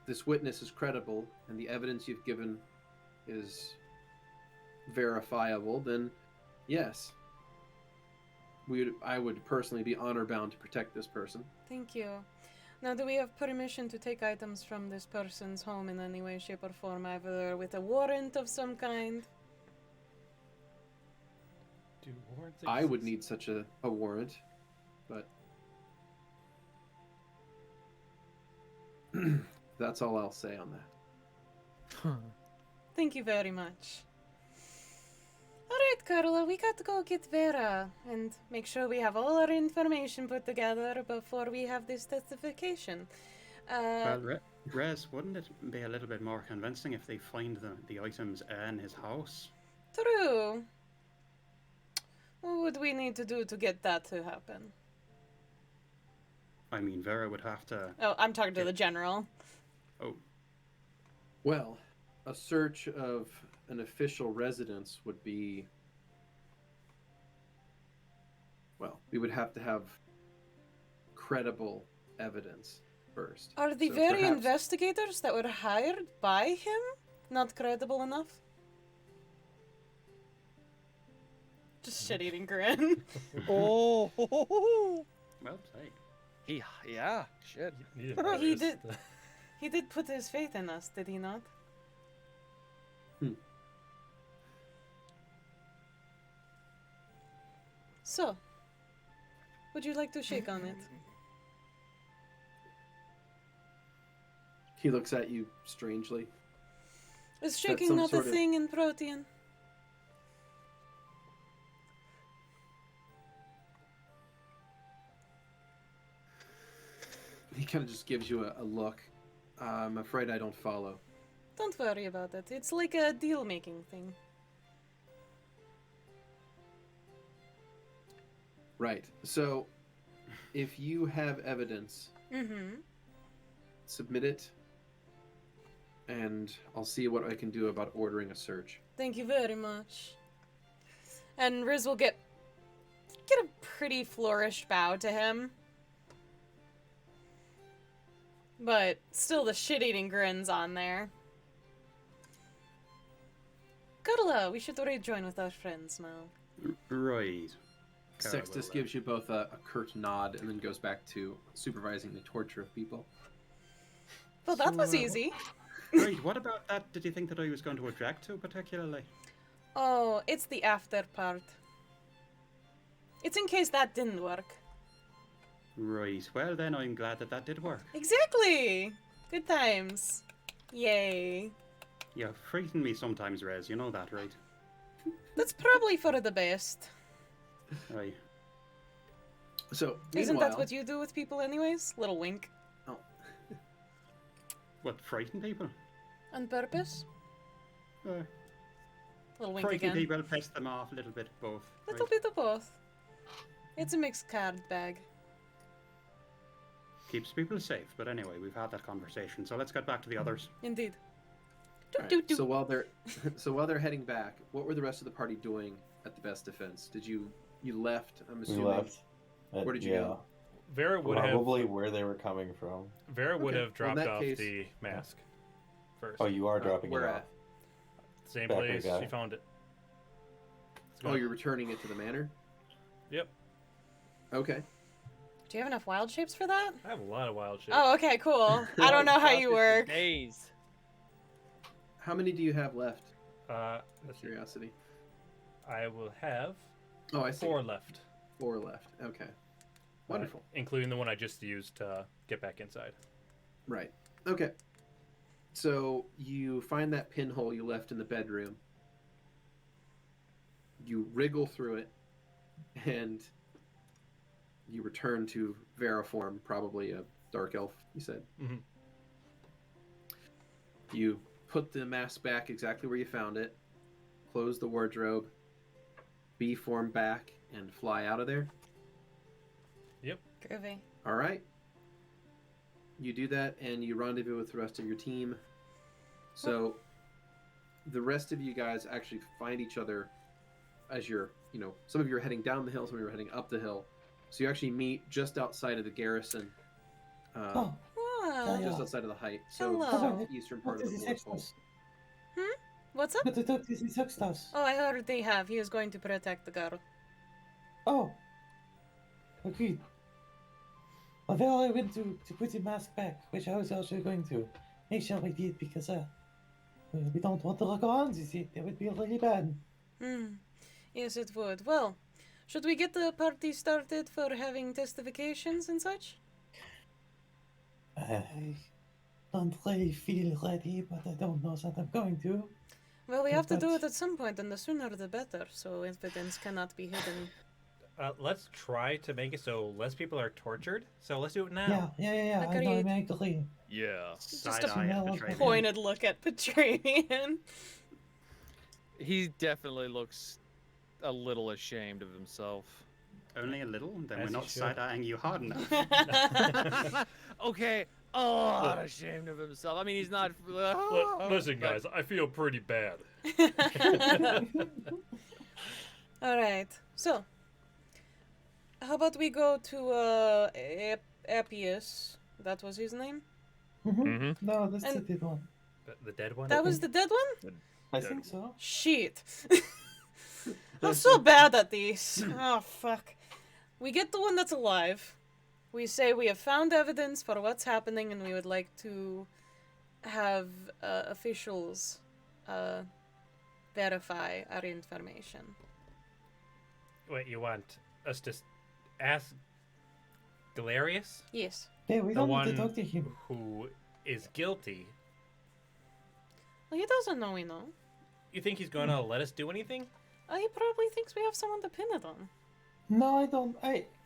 this witness is credible, and the evidence you've given is verifiable, then yes, I would personally be honor-bound to protect this person. Thank you. Now, do we have permission to take items from this person's home in any way, shape, or form, either with a warrant of some kind? Do warrants I would exist? need such a warrant, but that's all I'll say on that. Thank you very much. Alright, Kurla, we got to go get Vera and make sure we have all our information put together before we have this testification. Well, Rez, wouldn't it be a little bit more convincing if they find the items in his house? True. What would we need to do to get that to happen? I mean, Vera would have to... Oh, I'm talking to the general. Oh, Well, a search of an official residence would be... Well, we would have to have credible evidence first. Are the So very perhaps- investigators that were hired by him not credible enough? Just shit-eating grin. Oh, well played. yeah, shit. Needed He notice did- the- He did put his faith in us, did he not? So, would you like to shake on it? He looks at you strangely. Is that shaking some not a sort of- thing in Protean? He kind of just gives you a look. I'm afraid I don't follow. Don't worry about it. It's like a deal-making thing. Right. So, if you have evidence, Mm-hmm. submit it, and I'll see what I can do about ordering a search. Thank you very much. And Riz will get a pretty flourished bow to him. But still the shit-eating grin's on there. Kurla, we should rejoin with our friends now. Right. Sextus gives you both a curt nod and then goes back to supervising the torture of people. Well, that So, was easy. Right, what about that did you think that I was going to object to particularly? Oh, it's the after part. It's in case that didn't work. Right, well then I'm glad that did work. Exactly! Good times. Yay. You frighten me sometimes, Rez, you know that, right? That's probably for the best. Right. So, Isn't that meanwhile- what you do with people anyways? Little wink. Oh, What, frighten people? On purpose? Little wink Frighten again. people, piss them off, a little bit of both. Little right? bit of both. It's a mixed card bag. Keeps people safe. But anyway, we've had that conversation, so let's get back to the others. Indeed. Alright, so while they're heading back, what were the rest of the party doing at the best defense? Did you left? I'm We assuming. left. Where did you go? Vera would Probably have where they were coming from. Vera would Okay, have well, in dropped that off case- the mask first. Oh, you are dropping where it off. at? Same back where place we got she it. found it. It's Oh, gone. you're returning it to the manor? Yep. Okay. Do you have enough wild shapes for that? I have a lot of wild shit. Oh, okay, cool. I don't know how you work. Days. How many do you have left? Out of Let's see. curiosity. I will have Oh, I see. 4 left. 4 left. Okay. Wonderful. Including the one I just used to get back inside. Right. Okay. So you find that pinhole you left in the bedroom. You wriggle through it, and you return to Vera form, probably a dark elf, you said. Mhm. You put the mask back exactly where you found it, close the wardrobe, B form back, and fly out of there. Groovy. All right. You do that, and you rendezvous with the rest of your team. So, the rest of you guys actually find each other as you're, some of you are heading down the hill, some of you are heading up the hill. So you actually meet just outside of the garrison, Oh, Ah, yeah. just outside of the height. So Hello. southeastern part what of does the he say? waterfall. what's up? Good to talk to the Sextas. Oh, I heard they have. He is going to protect the girl. Oh, agreed. Well, I went to put the mask back, which I was also going to make sure we did because we don't want to look around, you see. That would be really bad. Hmm. Yes, it would. Well, should we get the party started for having testifications and such? I don't really feel ready, but I don't know that I'm going to. Well, we have to do But- it at some point, and the sooner the better, so evidence cannot be hidden. Let's try to make it so less people are tortured. So let's do it now. Yeah. I know, Agreed. I agree. Yeah. Side a eye at smell of Petravian. Pointed look at Petravian. He definitely looks a little ashamed of himself. Only a little, then As we're he not should. side eyeing you hard enough. Okay, a lot ashamed of himself. I mean, he's not. Listen, but- guys, I feel pretty bad. Alright, so. How about we go to, Appius? That was his name? Mhm. No, that's And- the dead one. The dead one? That was the dead one? I think so. Shit. I'm so bad at these. Oh, fuck. We get the one that's alive. We say we have found evidence for what's happening and we would like to have officials verify our information. Wait, you want us to ask Galerius, Yes. Yeah, we the don't one need to talk to him. who is guilty? Well, he doesn't know we know. You think he's going to let us do anything? He probably thinks we have someone to pin it on. No, I don't.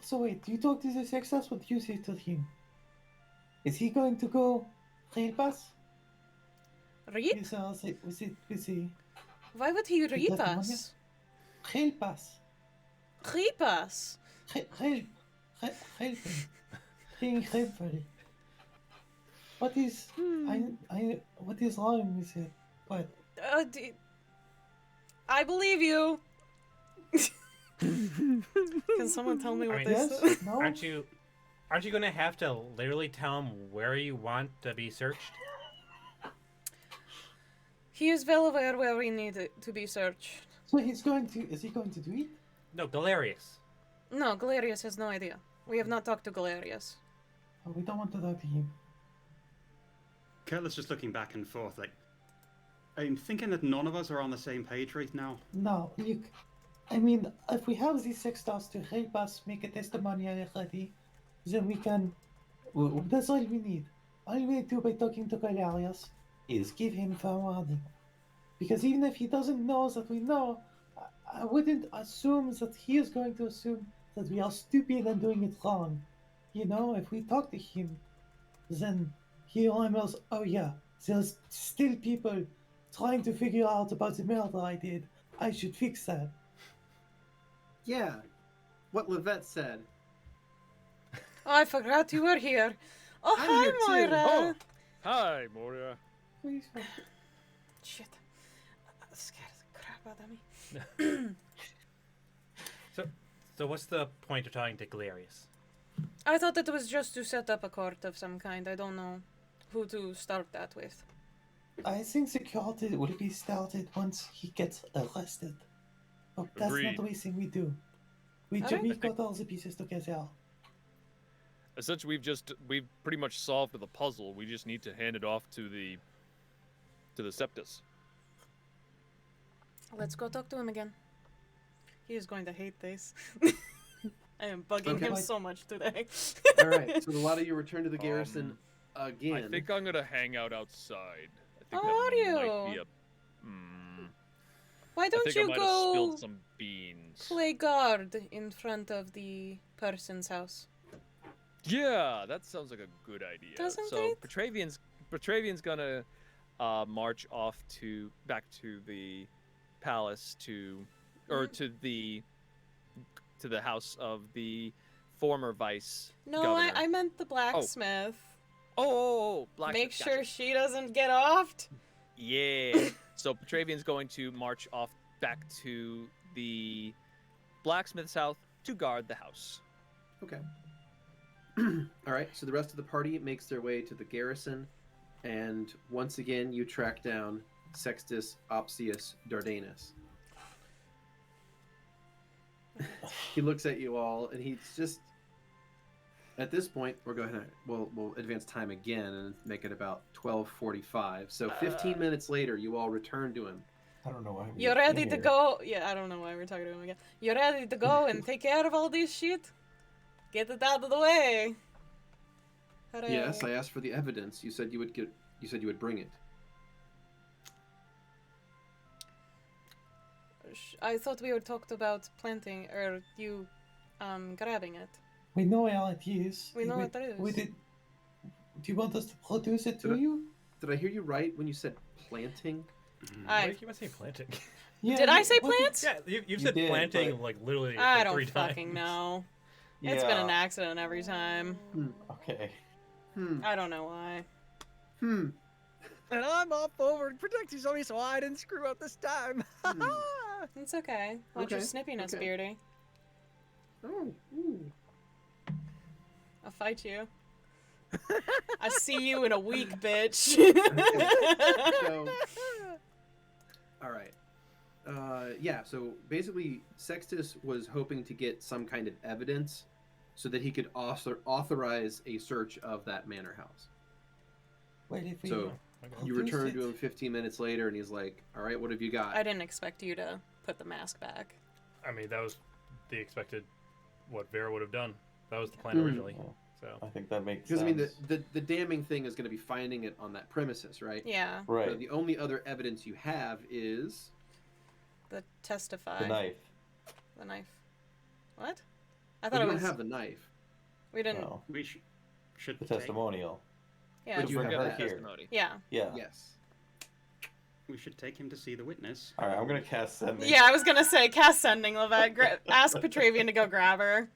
So wait, you talk to the Sextas, what do you say to him? Is he going to go help us? Reap? Is he Why would he reap that the us? help us? Reap us? Help him. Being helpful. What is what is wrong with it? What? I believe you. Can someone tell me what I mean, they Yes? said? No? Aren't you going to have to literally tell him where you want to be searched? He is well aware where we need it to be searched. So is he going to do it? No, Galerius. No, Galerius has no idea. We have not talked to Galerius. Oh, we don't want to talk to him. Kurla's just looking back and forth, like, I'm thinking that none of us are on the same page right now. No, look. I mean, if we have these Sextas to help us make a testimonial ready, then we can. Well, that's all we need. All we do by talking to Galerius is give him fair warning. Because even if he doesn't know that we know, I wouldn't assume that he is going to assume that we are stupid and doing it wrong. You know, if we talk to him, then he remembers, oh yeah, there's still people trying to figure out about the murder I did. I should fix that. Yeah. What Lovette said. Oh, I forgot you were here. Oh, I'm hi, here too. Moira. Oh, hi, Moria. Please. Shit. That scared the crap out of me. So what's the point of talking to Galerius? I thought it was just to set up a court of some kind. I don't know who to start that with. I think security will be started once he gets arrested. But that's Agreed. not the way thing we do. We Alright. got all the pieces together. Essentially, we've pretty much solved the puzzle. We just need to hand it off to the Septus. Let's go talk to him again. He is going to hate this. I am bugging Okay. him so much today. All right. So a lot of you return to the garrison again. I think I'm gonna hang out outside. I think Oh, that are you? might be a. Why I don't think I you might have go spilled some beans. play guard in front of the person's house? Yeah, that sounds like a good idea. Doesn't so it? Petravian's gonna march off back to the palace to the house of the former vice No, governor. I meant the blacksmith. Blacksmith, Make sure gotcha. she doesn't get offed. Yeah. So Petravian's going to march off back to the blacksmith's house to guard the house. Okay. All right. So the rest of the party makes their way to the garrison, and once again, you track down Sextus Opsius Dardanus. He looks at you all, and he's just. At this point, we'll go ahead and we'll advance time again and make it about 12:45. So 15 minutes later, you all return to him. I don't know why. we You're ready came to here. go. Yeah, I don't know why we're talking to him again. You're ready to go and take care of all this shit? Get it out of the way. Hooray. Yes, I asked for the evidence. You said you would get. You said you would bring it. I thought we were talked about planting, or you, grabbing it. We know where it is. We know what it is. We did. Do you want us to produce it to Did I- you? Did I hear you right when you said planting? Why do I you keep on saying planting? Yeah, Did I you- say what did- plants? Yeah, you've You said did, planting but- like literally I like don't 3 fucking times. know. It's been an accident every time. Okay. I don't know why. And I'm up over protecting somebody so I didn't screw up this time. It's okay. Watch your Okay, snippiness, okay. Beardy. Oh. Ooh. I'll fight you. I see you in a week, bitch. So, all right. Yeah. So basically, Sextus was hoping to get some kind of evidence so that he could authorize a search of that manor house. Wait, if we. So Okay. you Produce return to it. him 15 minutes later, and he's like, "All right, what have you got?" I didn't expect you to put the mask back. I mean, that was the expected, what Vera would have done. That was the plan originally. So I think that makes Because I sense. mean, the damning thing is going to be finding it on that premises, right? Yeah, So right. the only other evidence you have is the testify. The knife. The knife. What? I but thought you it don't was. have the knife. We didn't. No. We should The take, testimonial. Yeah. But you Bring have her that. here. Testimony. Yeah. Yeah. Yes. we should take him to see the witness. All right. I'm gonna cast sending. Yeah, I was gonna say cast sending, Lovette. Ask Petravian to go grab her.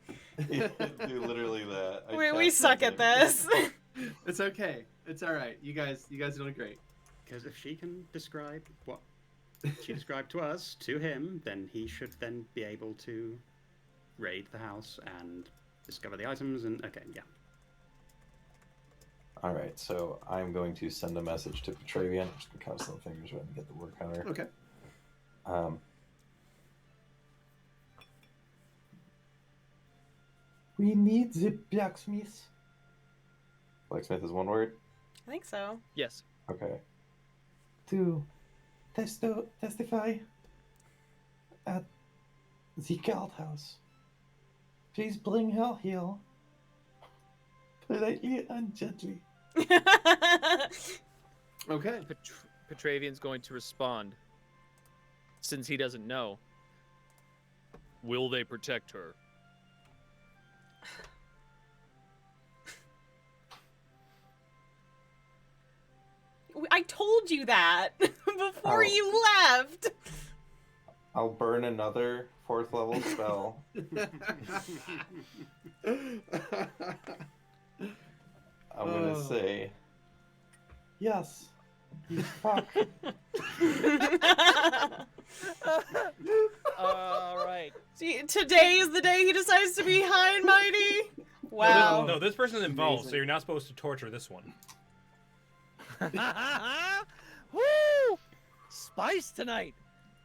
Do literally that. I We cast suck at sending. this. It's okay. It's all right. You guys are doing great. Because if she can describe what she described to us to him, then he should then be able to raid the house and discover the items. And okay, yeah. All right. So I'm going to send a message to Petravian. I'm just gonna cross some fingers right and get the word counter. Okay. We need the blacksmith. Blacksmith is one word. I think so. Yes. Okay. To testify at the guardhouse. Please bring her here. Politely and gently. Okay. Petravian's going to respond. Since he doesn't know. Will they protect her? I told you that before Oh. you left. I'll burn another 4th level spell. I'm gonna say, Yes. You fuck. All right. See, today is the day he decides to be high and mighty. Wow. No, this person's involved, so Amazing. you're not supposed to torture this one. Woo! Spice tonight.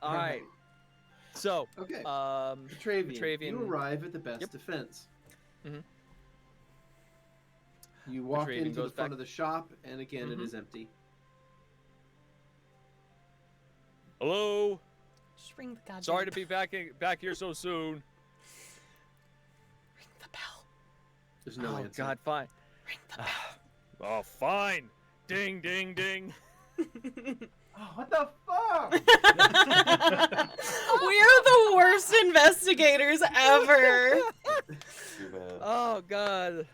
All right. So, Okay. Petravian. Petravian, you arrive at the best Yep. defense. Mhm. You walk Petravian into the goes front back. of the shop, and again, it Mhm. is empty. Hello. Just ring the goddamn Sorry to be back here so soon. Ring the bell. There's no Oh answer. God, fine. Ring the bell. Oh, fine. Ding, ding, ding. Oh, what the fuck? We are the worst investigators ever. too bad. Oh God.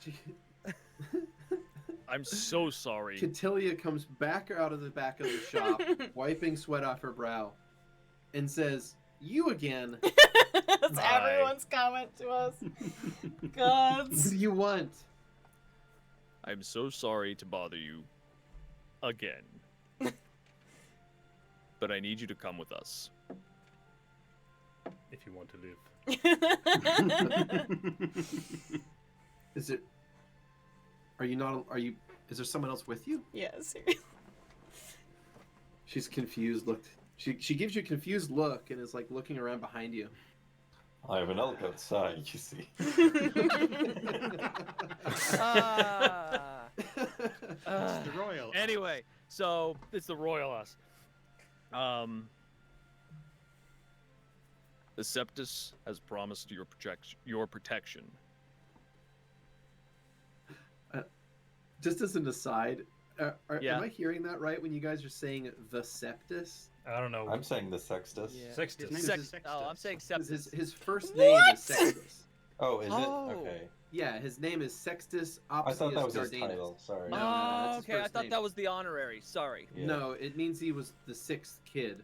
I'm so sorry. Catilia comes back out of the back of the shop, wiping sweat off her brow, and says, "You again? That's everyone's comment to us. God. What do you want?" I'm so sorry to bother you again. But I need you to come with us. If you want to live. Is it? Are you not? Are you? Is there someone else with you? Yeah, seriously. She's confused. She gives you a confused look and is like looking around behind you. I have an elk outside, you see. It's the royal. Anyway, so it's the royal us. The Septus has promised your protection. Just as an aside, Yeah. am I hearing that right when you guys are saying the Septus? I don't know. I'm saying the Sextus. Sextus. His name is Sextus. Oh, I'm saying 'Cause Septus. his first name is Sextus. Oh, is Oh. it? Okay. Yeah, his name is Sextus I Opsius thought that was his Dardanus. title. Sorry. No, Oh, that's his okay. I first thought name. that was the honorary. Sorry. Yeah. No, it means he was the 6th kid.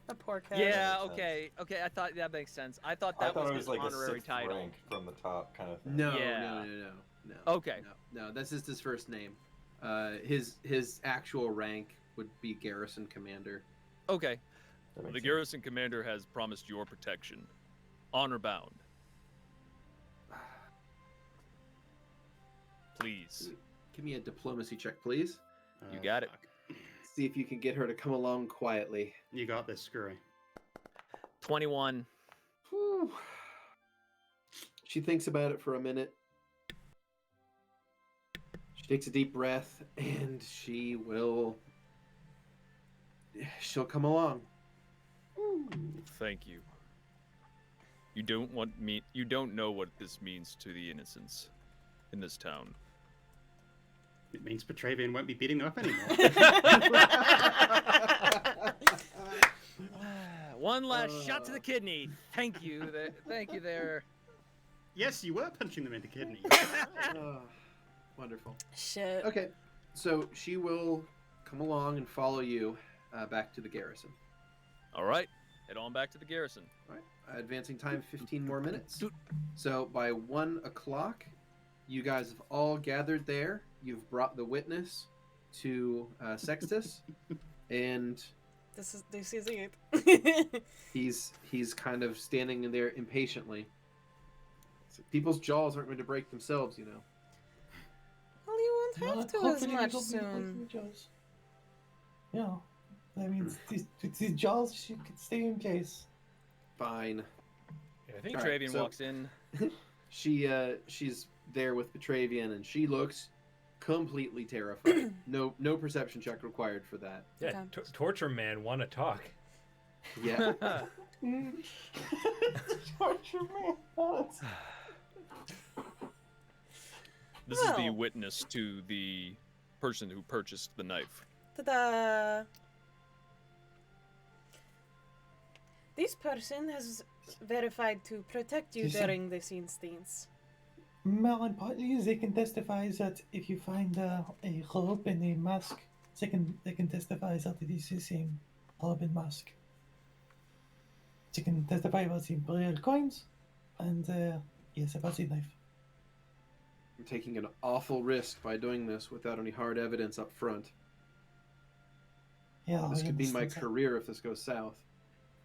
The poor cat. Yeah. makes Okay. Okay. I thought that makes sense. I thought I that thought was it his was like a honorary 6th title. rank from the top kind of thing. No, Yeah. no. Okay. No, that's just his first name. His actual rank would be garrison commander. Okay. That makes The sense. garrison commander has promised your protection, honor bound. Please. Give me a diplomacy check, please. You got it. Fuck. See if you can get her to come along quietly. You got this, Skrewy. 21. Whew. She thinks about it for a minute. She takes a deep breath and she'll come along. Thank you. You don't know what this means to the innocents in this town. It means Petravian won't be beating them up anymore. One last shot to the kidney. Thank you. Thank you there. Yes, you were punching them in the kidney. Wonderful. Shit. Okay, so she will come along and follow you back to the garrison. All right. Head on back to the garrison. All right, advancing time 15 more minutes. So by 1 o'clock, you guys have all gathered there. You've brought the witness to Sextus, and This is it. he's kind of standing in there impatiently. So people's jaws aren't going to break themselves, you know. Well, you won't have to as Hopefully we much don't be breaking soon. the jaws. Yeah. I mean, these jaws should stay in place. Fine. Yeah, I think All right, Petravian so- walks in. She's there with Petravian, and she looks completely terrified. No perception check required for that. yeah, Okay. torture man want to talk. Yeah. Torture me. This is the Well. witness to the person who purchased the knife. Ta-da! This person has verified to protect you You see- during this instance. More importantly, they can testify that if you find a robe and a mask, they can testify that it is the same robe and mask. She can testify about the imperial coins, and yes, about the knife. I'm taking an awful risk by doing this without any hard evidence up front. Yeah, This I could be my understand that. career if this goes south.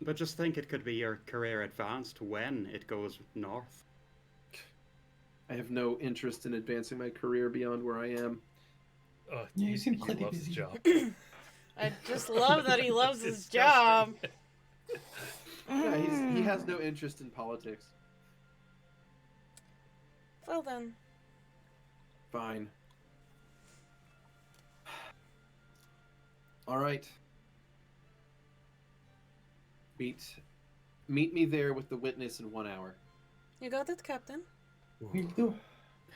But just think it could be your career advanced when it goes north. I have no interest in advancing my career beyond where I am. Yeah, you seem he pretty loves his busy. job. I just love that he loves It's his job. Yeah, he has no interest in politics. Well then. Fine. All right. Meet me there with the witness in 1 hour. You got it, Captain. Will do.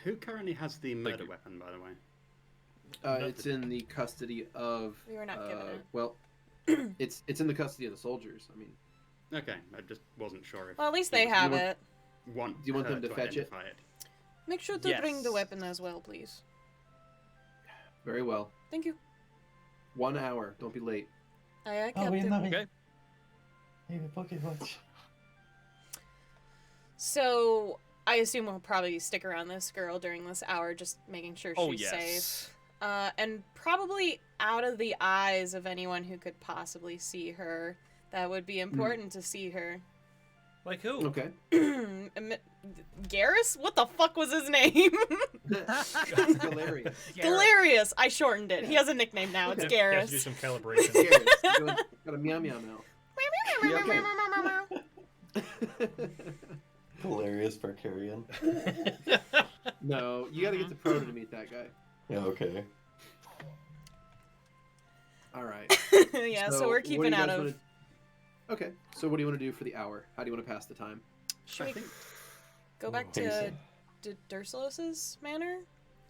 Who currently has the murder weapon, by the way? It's in the custody of. We were not given it. Well, it's in the custody of the soldiers. I mean, Okay, I just wasn't sure if Well, at least you they would have want- it. want Do you want them to fetch it? identify Make sure to bring the Yes. weapon as well, please. very well. Thank you. 1 hour. Don't be late. Aye, aye, Oh, we're Captain. not. Okay. I have a pocket watch. So, I assume we'll probably stick around this girl during this hour, just making sure Oh, she's yes. safe. And probably out of the eyes of anyone who could possibly see her. That would be important to see her. Like who? Okay. Garrus? What the fuck was his name? Hilarious. Galerius. I shortened it. He has a nickname now. It's Okay. You have to do Garrus. some calibration. Hilarious. Got a meow meow mouth. Hilarious Barcarian. No, you got to get to Proto to meet that guy. Yeah, okay. All right. Yeah, so we're what do you keeping guys out of... wanna- Okay, so what do you want to do for the hour? How do you want to pass the time? Should I we think go back to Pacing. Durslos's manor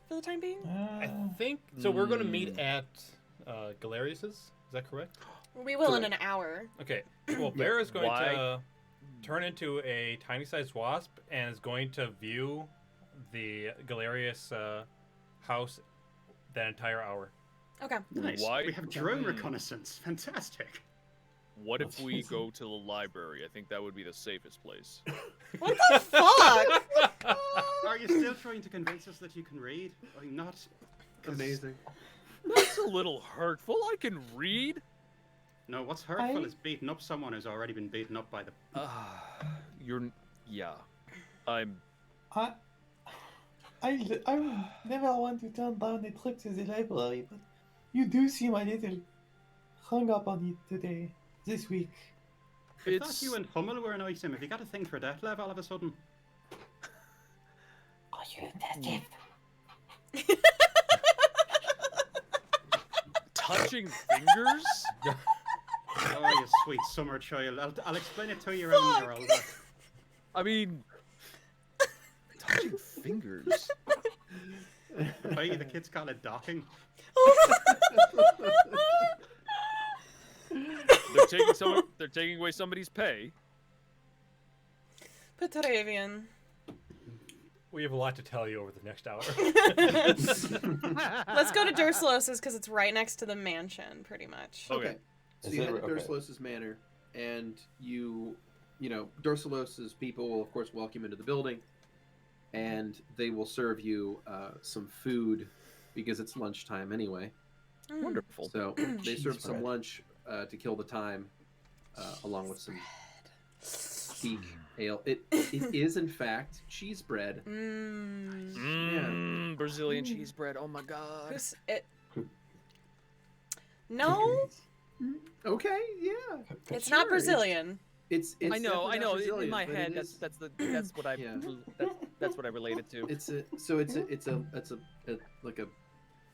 for the time being? I think so. We're going to meet at Galerius's. Is that correct? We will in an hour. Okay. Well, Vera's going Why? to turn into a tiny-sized wasp and is going to view the Galerius house that entire hour. Okay. nice. Why- We have drone Hmm. reconnaissance. Fantastic. What if we go to the library? I think that would be the safest place. What the fuck? Are you still trying to convince us that you can read? I'm not. 'cause- Amazing. That's a little hurtful. I can read. No, what's hurtful I- is beating up someone who's already been beaten up by the. You're. Yeah. I'm. I never want to turn down a trip to the library, but you do seem a little hung up on it this week. I thought you and Hummel were an item. Have you got a thing for that level all of a sudden? Are you detective? touching fingers. Oh, you sweet summer child. I'll explain it to you when you're older. I mean, touching fingers. Why the kids call it docking? They're taking away somebody's pay. Petravian. We have a lot to tell you over the next hour. Let's go to Durslos's because it's right next to the mansion, pretty much. Okay. So Is you it- head to okay. Durslos's manor, and you know, Durslos's people will, of course, welcome you into the building, and they will serve you some food because it's lunchtime anyway. Mm. Wonderful. So they serve Cheese some bread. lunch to kill the time, along with some speak ale. It is, in fact, cheese bread. Mm. Brazilian cheese bread. Oh my god. Who's it? No, Okay, yeah. it's Sure, not Brazilian. It's I know. definitely not In Brazilian, my but head, it is- that's what I Yeah. that's what I related to. It's a like a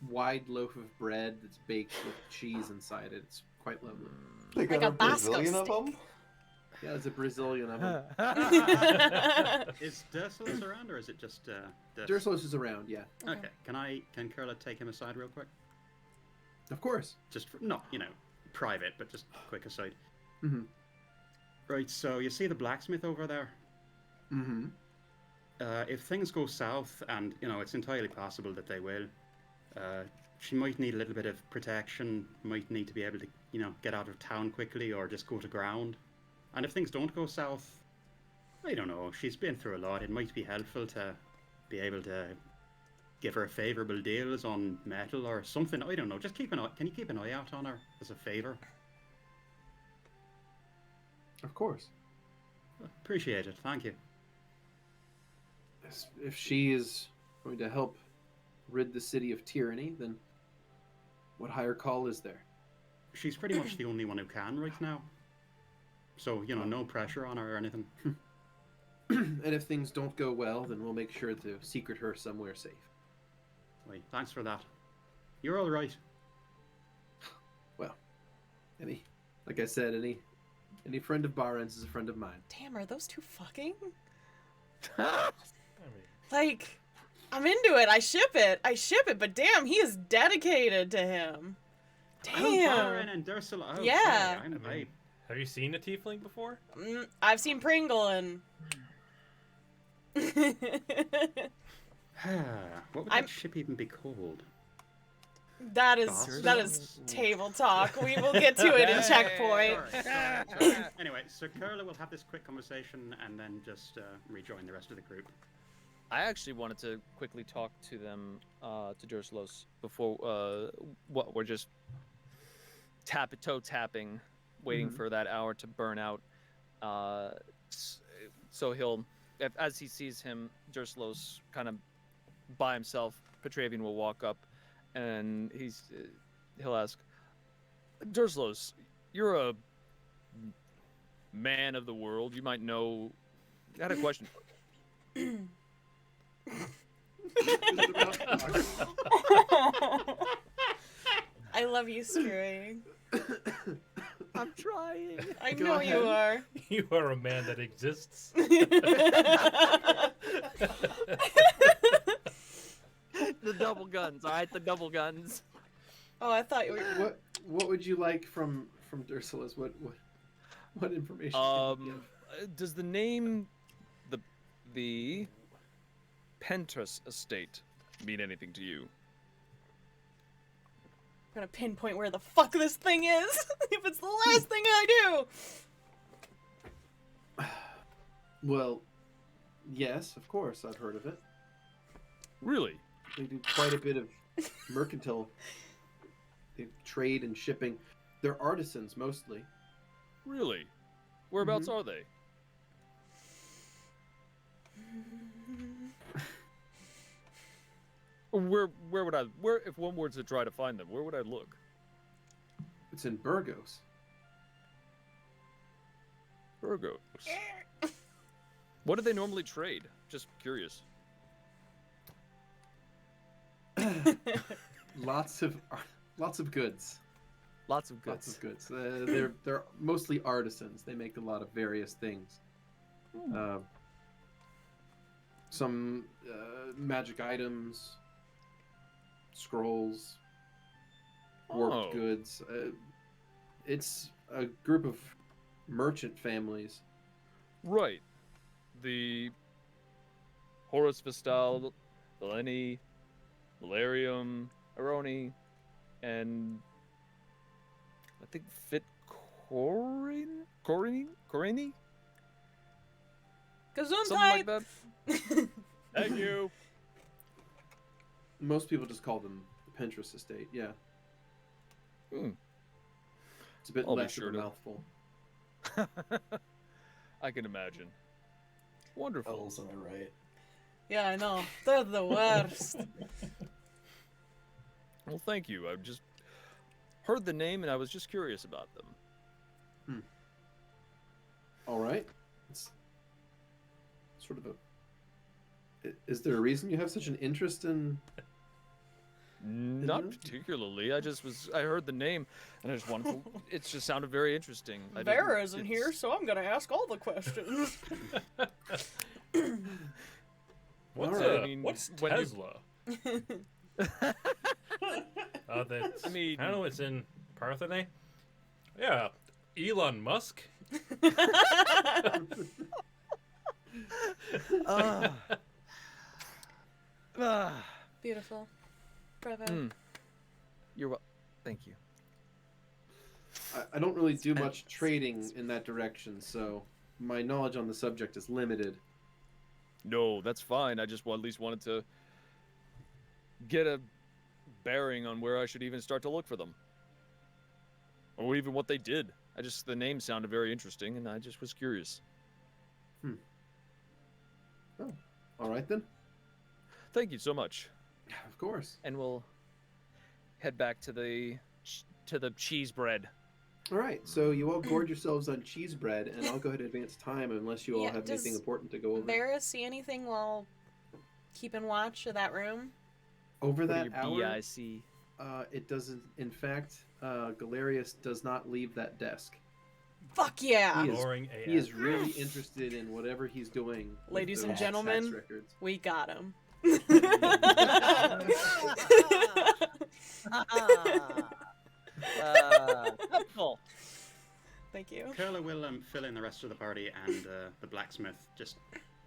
wide loaf of bread that's baked with cheese inside it. It's quite lovely. They Like got a Basco Brazilian of stick. them? Yeah, it's a Brazilian oven. Is Durslus around, or is it just Durs? Durslus is around, yeah. Okay. Can Kurla take him aside real quick? Of course. Just for, not private, but just quick aside. Mm-hmm. Right. So you see the blacksmith over there. Mm-hmm. If things go south, and it's entirely possible that they will, she might need a little bit of protection. Might need to be able to get out of town quickly, or just go to ground. And if things don't go south, I don't know. She's been through a lot. It might be helpful to be able to give her favorable deals on metal or something. I don't know. Just keep an eye. Can you keep an eye out on her as a favor? Of course. Appreciate it. Thank you. If she is going to help rid the city of tyranny, then what higher call is there? She's pretty much the only one who can right now. So, you know, no pressure on her or anything. And if things don't go well, then we'll make sure to secret her somewhere safe. Wait, thanks for that. You're all right. Well, like I said, any friend of Baren's is a friend of mine. Damn, are those two fucking? I mean, Like, I'm into it. I ship it. But damn, he is dedicated to him. Oh, Byron Damn. and Ursula. Oh, Yeah. sorry, I mean, have you seen a tiefling before? I've seen Pringle and. what would that ship even be called? That is table talk. We will get to it in checkpoint. Sorry. Anyway, so Kurla will have this quick conversation and then just rejoin the rest of the group. I actually wanted to quickly talk to them, to Durslow's, before, what, we're just toe tapping, waiting for that hour to burn out. So he'll, as he sees him, Durslow's kind of by himself, Petravian will walk up and he'll ask, Durslow's, you're a man of the world, you might know, I had a question for you. I love you, Skrewy. I'm trying. I know you are. You are a man that exists. The double guns, all right, the double guns. Oh, I thought you were. What would you like from Ursula's? What information? Can you give? Does the name the Pentras estate mean anything to you? I'm gonna pinpoint where the fuck this thing is. If it's the last thing I do. Well, yes, of course, I've heard of it. Really? They do quite a bit of mercantile trade and shipping. They're artisans mostly. Really? Whereabouts are they? Where would I if one were to try to find them, where would I look? It's in Burgos. Burgos. What do they normally trade? Just curious. Lots of goods. Lots of goods. Lots of goods. They're mostly artisans. They make a lot of various things. Some magic items, scrolls, warped goods. It's a group of merchant families. Right. The Horus Vestal, Eleni, Valerium, Aroni, and I think Corini? Something like that. Thank you. Most people just call them the Pinterest estate. Yeah. It's a bit I'll be less sure of a to- mouthful. I can imagine. Wonderful. Elves, am I right? Yeah, I know. They're the worst. Well, thank you. I just heard the name and I was just curious about them. All right. It's sort of a. Is there a reason you have such an interest in? Not particularly. I heard the name and I just wanted to. It just sounded very interesting. Vera isn't here, so I'm gonna ask all the questions. What's Alright. I mean, what's when you- Tesla? That's, I mean- I don't know. It's in Parthene. Yeah, Elon Musk. Beautiful. Bravo. You're well. Thank you. I don't really do much trading in that direction, so my knowledge on the subject is limited. No, that's fine. I just at least wanted to get a bearing on where I should even start to look for them. Or even what they did. The name sounded very interesting, and I just was curious. Oh, all right then. Thank you so much. Of course. And we'll head back to the cheese bread. All right, so you all gorge yourselves on cheese bread, and I'll go ahead and advance time unless you all Yeah, have anything does important to go over. Vera see anything while keeping watch of that room? Over What are that your hour, BIC? it doesn't. In fact, Galerius does not leave that desk. Fuck yeah! He is- Boring AF. He is really interested in whatever he's doing. with Ladies and those gentlemen, tax records. We got him. Helpful. Thank you. Kurla will fill in the rest of the party and the blacksmith just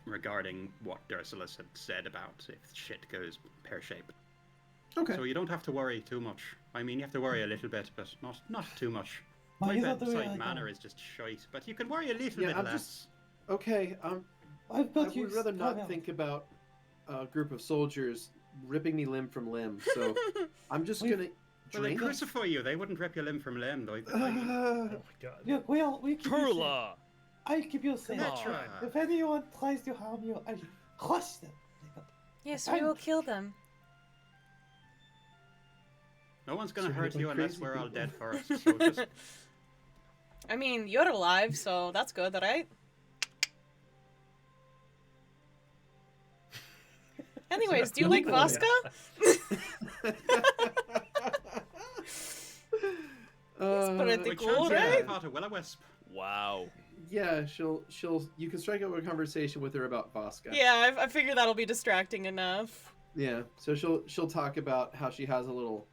regarding what Dursulus had said about if shit goes pear-shaped. Okay. So you don't have to worry too much. I mean, you have to worry a little bit, but not too much. No, My you don't do it bedside like manner that. is just shite, but you can worry a little Yeah, bit I'm less. just- Okay. I've I got you. would rather not covered. think about a group of soldiers ripping me limb from limb. So I'm just We've- gonna Well, they drink. crucify you. They wouldn't rip your limb from limb, though. Oh my god. Look, we keep you safe. Kurla! I'll keep you safe. Come Petra. on. If anyone tries to harm you, I'll crush them. Yes, we will kill them. No one's gonna Surrounded hurt by you unless crazy we're all people. dead first. So just I mean, you're alive, so that's good, right? Anyways, do you like Yeah. Vasca? pretty which cool, turns out right? I caught a will-o-wisp. Wow. Yeah, she'll. You can strike up a conversation with her about Vasca. Yeah, I figure that'll be distracting enough. Yeah. So she'll talk about how she has a little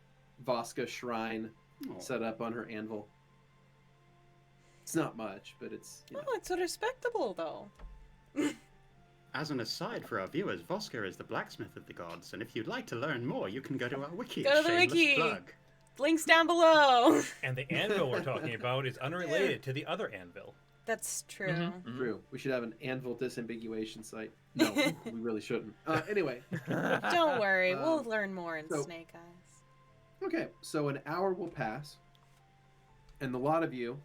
Vasca shrine Oh. set up on her anvil. It's not much, but it's. You know. Oh, it's respectable though. As an aside for our viewers, Voska is the blacksmith of the gods, and if you'd like to learn more, you can go to our wiki. Go to the Shameless wiki. plug. Links down below. And the anvil we're talking about is unrelated to the other anvil. That's true. Mm-hmm. True. We should have an anvil disambiguation site. No, we really shouldn't. Anyway. Don't worry, we'll Um, learn more in so- Snake Eyes. Okay, so an hour will pass, and the lot of you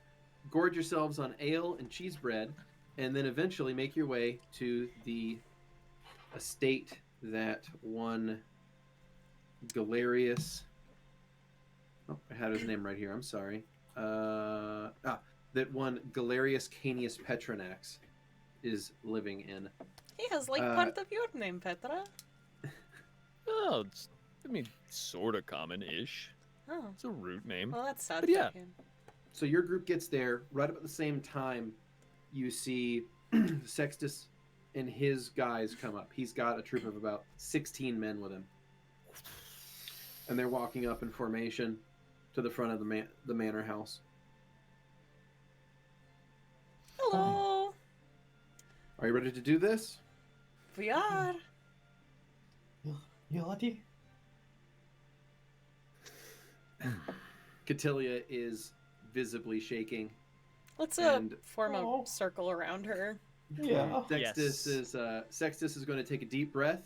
gorge yourselves on ale and cheese bread, and then eventually make your way to the estate that one Galerius. Oh, I had his name right here. I'm sorry. That one Galerius Canius Petronax is living in. He has like part of your name, Petra. Oh, sort of common-ish. Oh, It's a root name. well, that's sad. But yeah. for him. So your group gets there right about the same time. You see Sextus and his guys come up. He's got a troop of about 16 men with him, and they're walking up in formation to the front of the manor house. Hello. Are you ready to do this? We are. You ready? Catilia is visibly shaking. Let's And- form Oh. a circle around her. Yeah. Sextus is going to take a deep breath,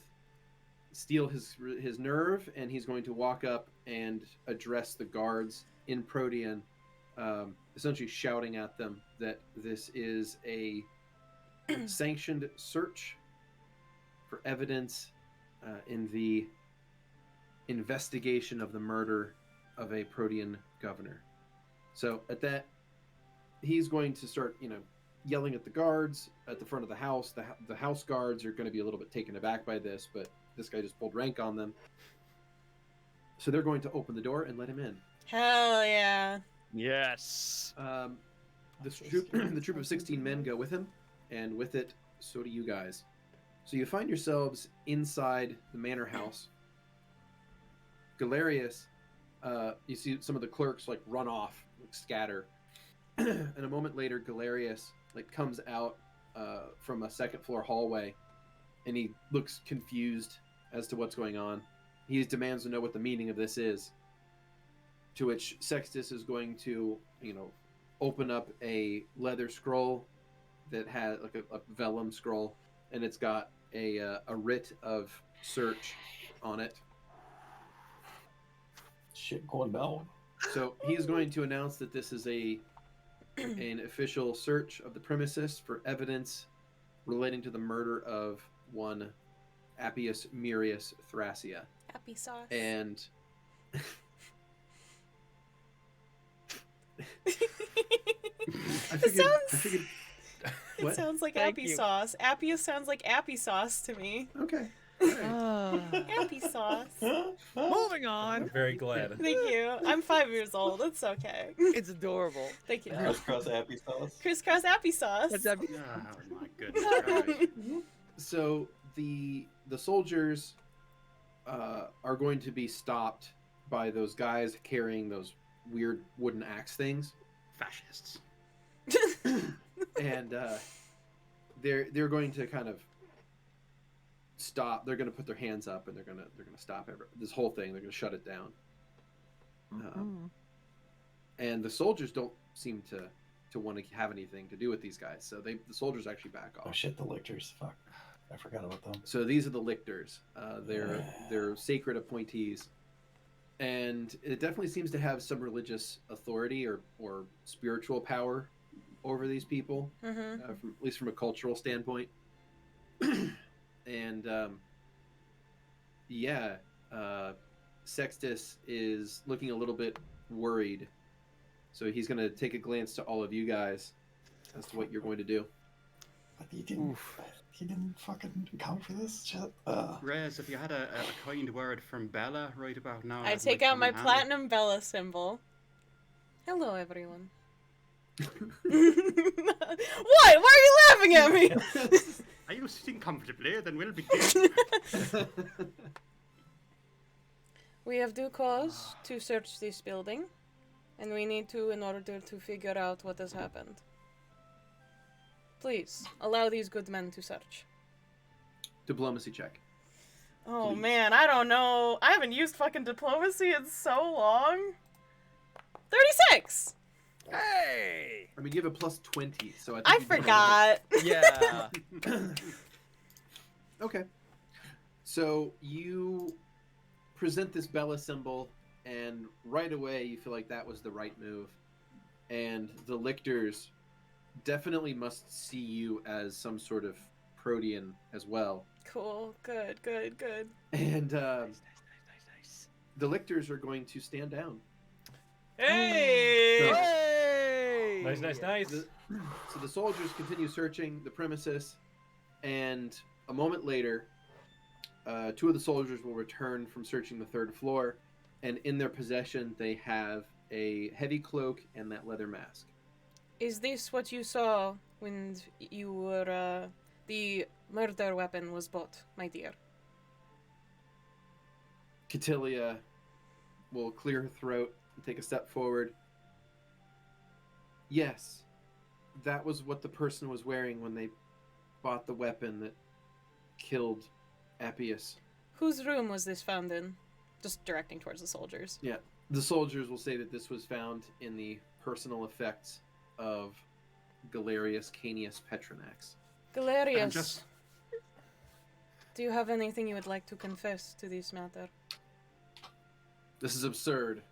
steal his nerve, and he's going to walk up and address the guards in Protean, essentially shouting at them that this is a sanctioned search for evidence in the investigation of the murder of a Protean governor. So at that, he's going to start, yelling at the guards at the front of the house. The house guards are going to be a little bit taken aback by this, but this guy just pulled rank on them. So they're going to open the door and let him in. Hell yeah. Yes. The troop of 16 men go with him, and with it, so do you guys. So you find yourselves inside the manor house. Galerius, you see some of the clerks run off, scatter, and a moment later, Galerius comes out from a second floor hallway, and he looks confused as to what's going on. He demands to know what the meaning of this is. To which Sextus is going to, open up a leather scroll that has like a vellum scroll, and it's got a writ of search on it. Shit going down. So he is going to announce that this is an official search of the premises for evidence relating to the murder of one Appius Murius Thracia. Happy sauce. And I figured It sounds like Thank appy you. sauce. Appius sounds like appy sauce to me. okay. Appy sauce. Moving on. I'm very glad. Thank you. I'm 5 years old. It's okay. It's adorable. Thank you. Crisscross happy sauce. Crisscross appy sauce. That's happy. Oh my goodness. So the soldiers are going to be stopped by those guys carrying those weird wooden axe things, Fascists. and they're going to kind of stop. They're going to put their hands up and they're going to stop this whole thing. They're going to shut it down. And the soldiers don't seem to want to have anything to do with these guys, so the soldiers actually back off. Oh shit, the lictors. Fuck. I forgot about them. So these are the lictors. They're sacred appointees, and it definitely seems to have some religious authority or spiritual power over these people, Mm-hmm. at least from a cultural standpoint. And Sextus is looking a little bit worried, so he's going to take a glance to all of you guys as to what you're going to do. But he didn't fucking account for this shit. Rez, if you had a kind word from Bella right about now, I that take might out come my in handy. platinum Bella symbol. Hello, everyone. What? Why are you laughing at me? Are you sitting comfortably? Then we'll begin. We have due cause to search this building, and we need to in order to figure out what has happened. Please, allow these good men to search. Diplomacy check. Oh Please. man, I don't know. I haven't used fucking diplomacy in so long. 36! Hey! I mean, you have a plus 20, so I think I you can forgot. Yeah. Okay. So you present this Bella symbol, and right away you feel like that was the right move. And the lictors definitely must see you as some sort of Protean as well. Cool. Good. And the lictors are going to stand down. Hey! So- Hey! Nice. So the soldiers continue searching the premises, and a moment later, two of the soldiers will return from searching the third floor, and in their possession they have a heavy cloak and that leather mask. Is this what you saw when you were, the murder weapon was bought, my dear? Catilia will clear her throat and take a step forward. Yes, that was what the person was wearing when they bought the weapon that killed Appius. Whose room was this found in? Just directing towards the soldiers. Yeah, the soldiers will say that this was found in the personal effects of Galerius Canius Petronax. Galerius, just- do you have anything you would like to confess to this matter? This is absurd.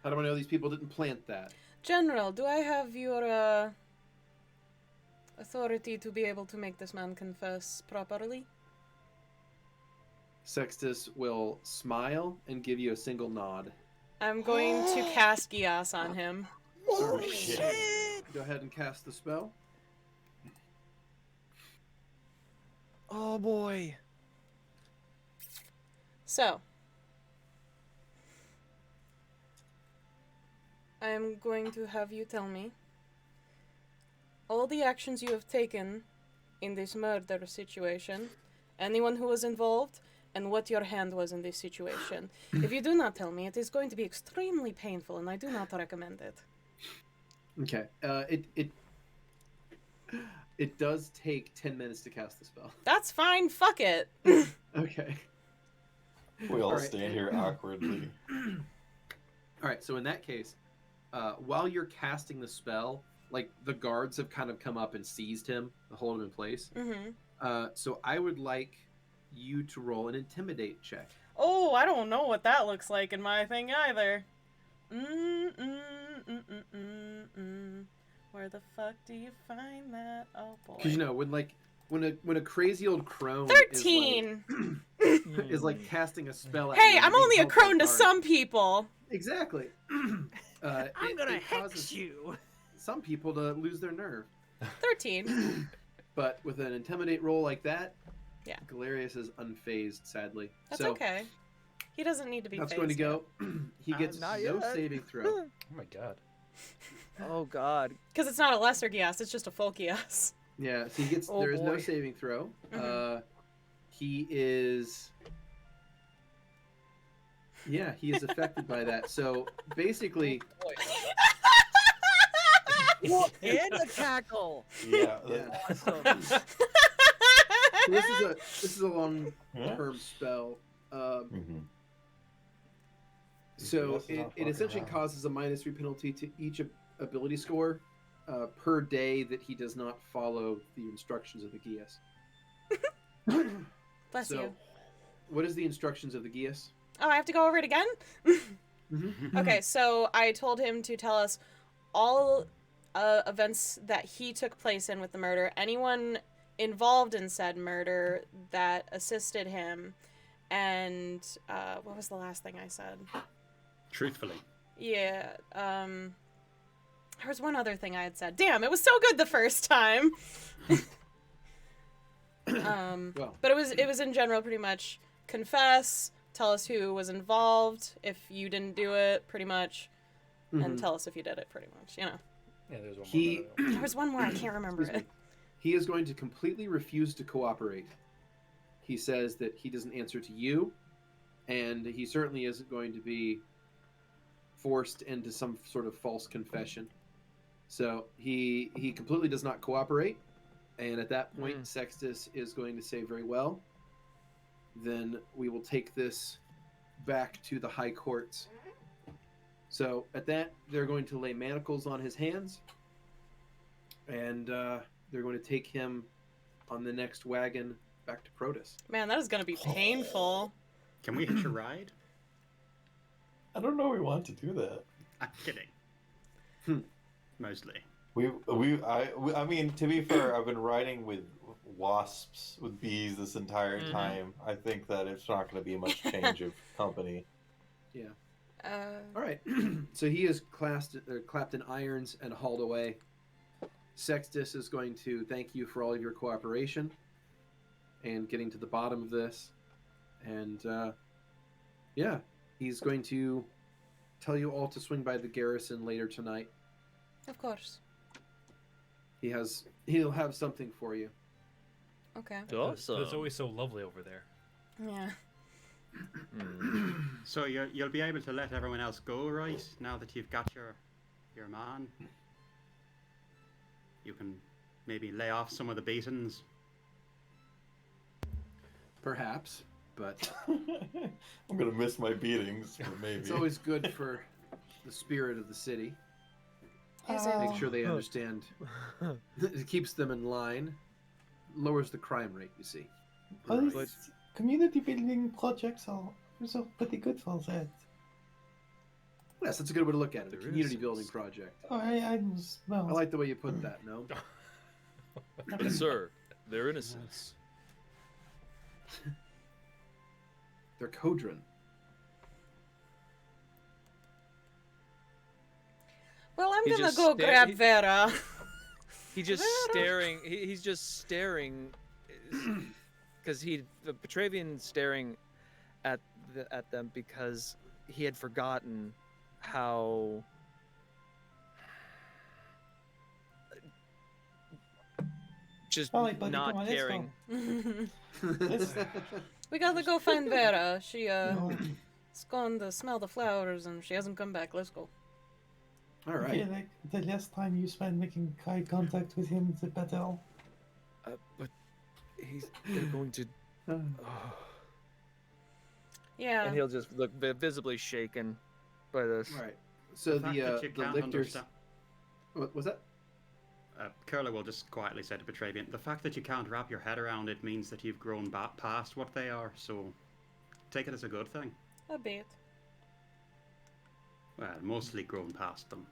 How do I know these people didn't plant that? General, do I have your, authority to be able to make this man confess properly? Sextus will smile and give you a single nod. I'm going to cast Gias on him. Oh shit. Go ahead and cast the spell. Oh boy. So, I am going to have you tell me all the actions you have taken in this murder situation, anyone who was involved, and what your hand was in this situation. If you do not tell me, it is going to be extremely painful, and I do not recommend it. Okay. It does take 10 minutes to cast the spell. That's fine, fuck it. Okay. We all Alright. stand here awkwardly. All right, so in that case, while you're casting the spell, like the guards have kind of come up and seized him, hold him in place. So I would like you to roll an intimidate check. Oh, I don't know what that looks like in my thing either. Where the fuck do you find that? Oh boy. Because you know when a crazy old crone 13. is like casting a spell. At Hey, you, I'm being only a held by crone to guards. some people. Exactly. I'm gonna it hex causes you. some people to lose their nerve. 13. But with an intimidate roll like that, Yeah. Galerius is unfazed, sadly. That's so okay. He doesn't need to be that's phased going to yet. go. He gets Not no yet. saving throw. Oh my god. Oh God. Because it's not a lesser Gias, it's just a full Gias. Yeah, so he gets. Oh, there is no boy. saving throw. Mhm. He is. Yeah, he is affected by that. So basically, And a cackle. Yeah. Yeah. Awesome. this is a long term spell. Mhm. So Yes, it's not it essentially fucking around. causes a -3 penalty to each ability score per day that he does not follow the instructions of the Gias. Bless So, you. what is the instructions of the Gias? Oh, I have to go over it again? Mm-hmm. Okay, so I told him to tell us all events that he took place in with the murder, anyone involved in said murder that assisted him, and what was the last thing I said? Truthfully. Yeah, there was one other thing I had said. Damn, it was so good the first time. Well, But it was in general pretty much confess, tell us who was involved if you didn't do it, pretty much, and mhm. tell us if you did it, pretty much. You know. Yeah, there's one He- more. There was one more I can't remember Excuse it. me. He is going to completely refuse to cooperate. He says that he doesn't answer to you, and he certainly isn't going to be forced into some sort of false confession. So he completely does not cooperate, and at that point, Sextus is going to say, very well, then we will take this back to the high courts. So at that, they're going to lay manacles on his hands, and they're going to take him on the next wagon back to Protus. Man, that is gonna be painful. Can we hitch a ride? I don't know we want to do that. I'm kidding. Hmm. Mostly. I mean, to be fair, I've been riding with wasps, with bees this entire Mhm. time. I think that it's not going to be much change of company. All right. So he is clapped in irons and hauled away. Sextus is going to thank you for all of your cooperation and getting to the bottom of this. And yeah, he's going to tell you all to swing by the garrison later tonight. Of course. He'll have something for you. Okay. Awesome. It's always so lovely over there. Yeah. So you'll be able to let everyone else go, right? Now that you've got your man. You can maybe lay off some of the beatings. Perhaps, but I'm going to miss my beatings, but maybe. it's always good for the spirit of the city. Is it? Make sure they understand. It keeps them in line. Lowers the crime rate, you see. All But- these community building projects are also pretty good for that. Yes, that's a good way to look at it. A There community is- building project. Oh, well. I like the way you put that, no? Sir, they're innocents. They're Kodran. Well, I'm He gonna just go sta- grab he- Vera. He just Vera. staring. He's just staring, because the Petravian staring at them because he had forgotten how just All right, buddy, not come on, let's caring. We gotta go find Vera. She No, has gone to smell the flowers and she hasn't come back. Let's go. All I right. feel like the less time you spend making eye contact with him, the better. But they're going to. Yeah. And he'll just look visibly shaken. by this. All right. So fact that you the can't lictors. understand- What was that? Kurla will just quietly say to Petravian, the fact that you can't wrap your head around it means that you've grown past what they are, so take it as a good thing. A bit. Well, mostly grown past them.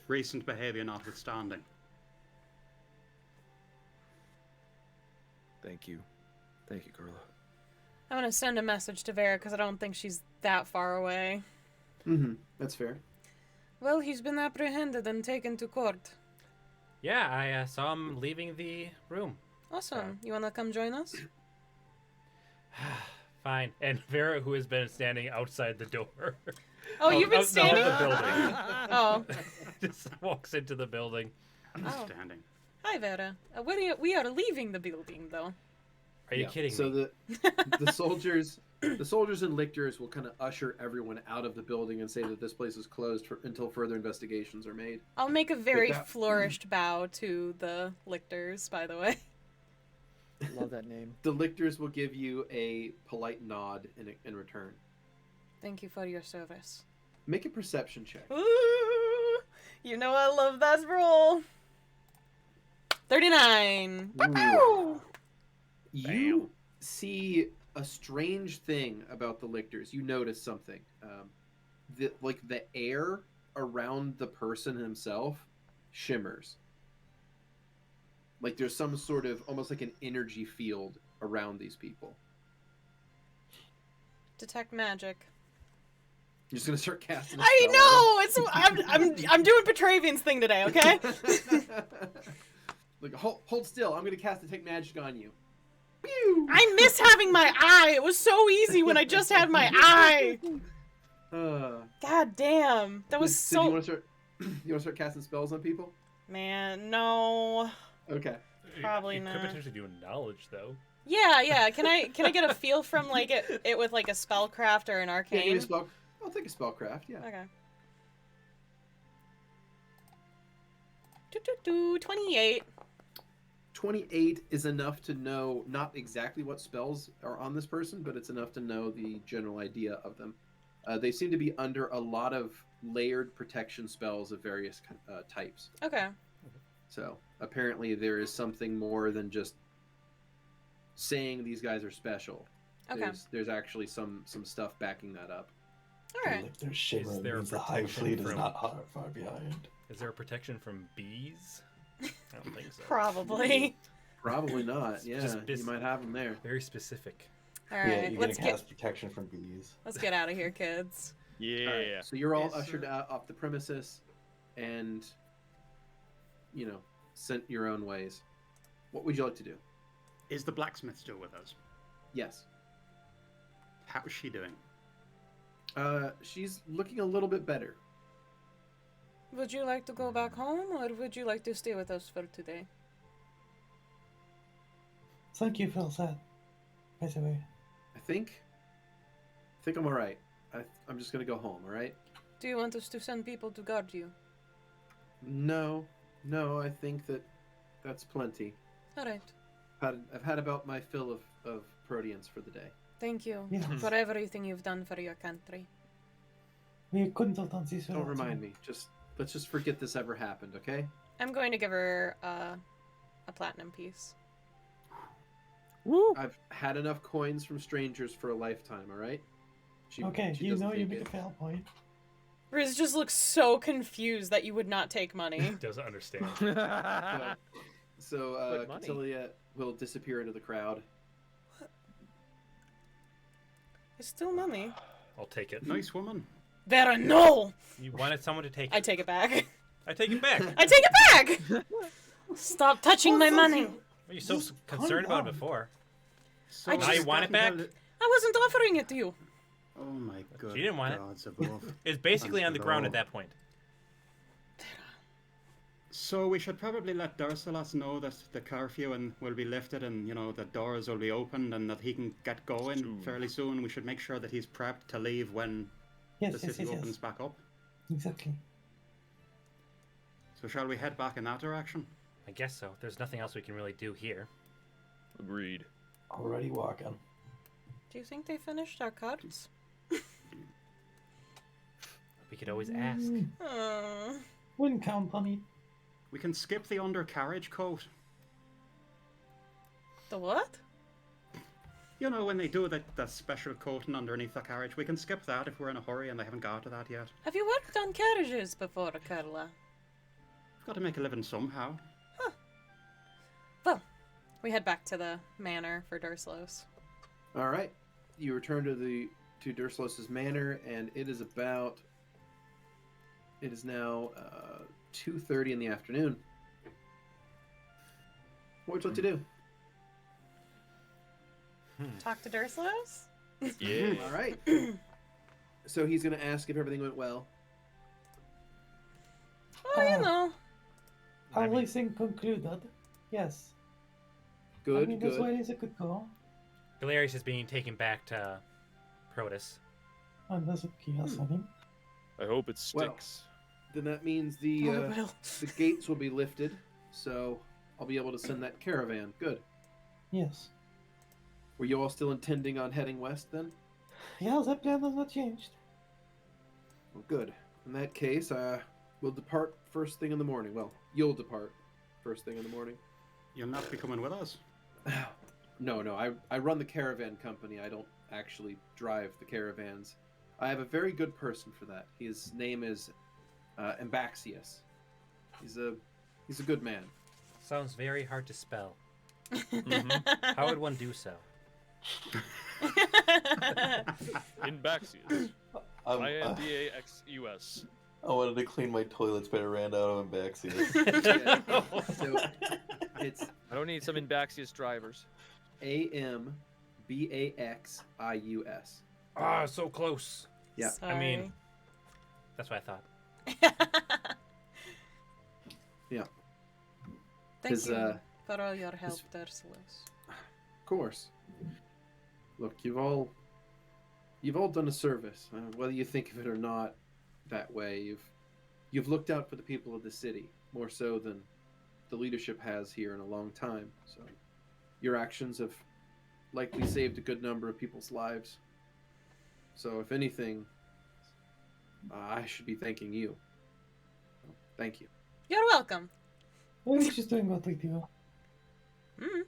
Recent behaviour notwithstanding. Thank you. Thank you, Kurla. I'm gonna send a message to Vera because I don't think she's that far away. Mm-hmm. That's fair. Well, he's been apprehended and taken to court. Yeah, I saw him leaving the room. Awesome. You wanna come join us? Fine. And Vera, who has been standing outside the door. Oh, you've been Of standing? the building. Oh. Just walks into the building. Oh. Standing. Hi, Vera. We are leaving the building, though. Are you kidding so me? the soldiers and lictors will kind of usher everyone out of the building and say that this place is closed until further investigations are made. I'll make a very that- flourished bow to the lictors, by the way. Love that name. The lictors will give you a polite nod in return. Thank you for your service. Make a perception check. Ooh, you know I love that roll. 39. Ooh. You see a strange thing about the lictors. You notice something. The air around the person himself shimmers. Like there's some sort of almost like an energy field around these people. Detect magic. You're just gonna start casting. I know. I'm doing Petravian's thing today. Okay. Like hold still. I'm gonna cast detect magic on you. Pew! I miss having my eye. It was so easy when I just had my eye. God damn. That was so. so. You want to start casting spells on people? Man, no. Okay. Probably you not. Could potentially do knowledge though. Yeah. Can I get a feel from like it with like a spellcraft or an Yeah, arcane? give me a spell. I'll take a spellcraft. Yeah. Okay. 28. 28 is enough to know not exactly what spells are on this person, but it's enough to know the general idea of them. They seem to be under a lot of layered protection spells of various types. Okay. So apparently there is something more than just saying these guys are special. Okay. There's actually some stuff backing that up. All right. Like they're shimmering there a means the Hive protection Fleet is from- not far behind. Is there a protection from bees? I don't think so. Probably. Probably not. Yeah, Just you might have them there. Very specific. All Yeah, right. you Let's get cast protection from bees. get out of here, kids. Yeah. All right, so you're all Yes, ushered sir. out off the premises, and sent your own ways. What would you like to do? Is the blacksmith still with us? Yes. How's she doing? She's looking a little bit better. Would you like to go back home, or would you like to stay with us for today? Thank you for that, by the way. I think I'm all right. I'm just gonna go home. All right. Do you want us to send people to guard you? No. I think that's plenty. All right. I've had about my fill of Proteans for the day. Thank you Yes. for everything you've done for your country. We couldn't have done this Don't without remind you. me. Let's just forget this ever happened. Okay. I'm going to give her a platinum piece. Woo! I've had enough coins from strangers for a lifetime. All right. Okay, she you doesn't know you take make it. a fail point. Riz just looks so confused that you would not take money. Doesn't understand. So But money. Cotilia will disappear into the crowd. It's still money. I'll take it. Nice woman. Vera, no! You wanted someone to take I it. take it back. I take it back. I take it back! Stop touching my money. Were you so concerned about it before? So I Now you just want it back? I wasn't offering it to you. Oh my god. She didn't want it. gods above. It's basically on the ground at Hello. that point. So we should probably let Dursalas know that the curfew will be lifted and, the doors will be opened and that he can get going Soon. fairly soon. We should make sure that he's prepped to leave when Yes, the yes, city yes, opens yes. back up. Exactly. So shall we head back in that direction? I guess so. There's nothing else we can really do here. Agreed. Already walking. Do you think they finished our cards? could always ask. Oh. Wouldn't count on it. We can skip the undercarriage coat. The what? You know, when they do that special coating underneath the carriage, we can skip that if we're in a hurry and they haven't got to that yet. Have you worked on carriages before, Kurla? We've got to make a living somehow. Well, we head back to the manor for Durslos. All right, you return to Durslos's manor, and it is now 2:30 in the afternoon. What would you like to do? Talk to Durslos? Yeah. All right. So he's going to ask if everything went well. Well, you know. I mean- Everything concluded. Yes. Good, I mean, as good. well as it could go. Galerius is being taken back to Protus. And there's a kiosk, I mean. I hope it Well, sticks. Then that means Oh, the gates will be lifted, so I'll be able to send that caravan. Good. Yes. Were you all still intending on heading west then? Yeah, that plan has not changed. Well, good. In that case, we'll depart first thing in the morning. Well, you'll depart first thing in the morning. You'll not be coming with us. No, I run the caravan company. I don't actually drive the caravans. I have a very good person for that. His name is Ambaxius. He's a good man. Sounds very hard to spell. Mhm. How would one do so? In Baxius. I'm, INDAXUS. I wanted to clean my toilets, but I ran out of Ambaxius. Yeah. So it's I don't need some Imbaxius drivers. Ambaxius. Ah, so close. Yeah. I mean, that's what I thought. Yeah. Thank His, you for all your help, Durslos. Of course. Look, you've all done a service, whether you think of it or not. That way, you've looked out for the people of the city more so than the leadership has here in a long time. So, your actions have likely saved a good number of people's lives. So, if anything, I should be thanking you. Thank you. You're welcome. We're just doing what we do. Mm.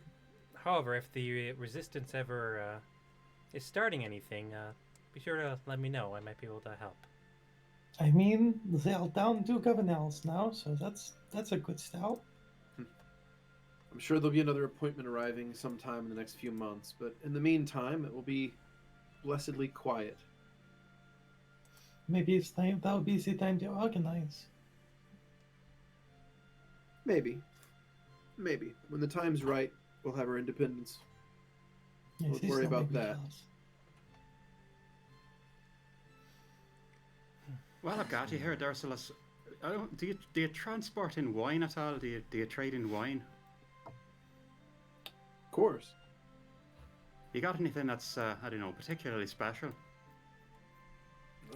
However, if the resistance ever is starting anything, be sure to let me know. I might be able to help. I mean, they are down 2 governors now, so that's a good start. I'm sure there'll be another appointment arriving sometime in the next few months, but in the meantime, it will be blessedly quiet. Maybe it's time, that'll be the time to organize. Maybe. When the time's right, we'll have our independence. Yes, Don't it's worry not about maybe that. ours. Well, I've got you here, Dursulus. Do you transport in wine at all? Do you trade in wine? Of course. You got anything that's I don't know, particularly special?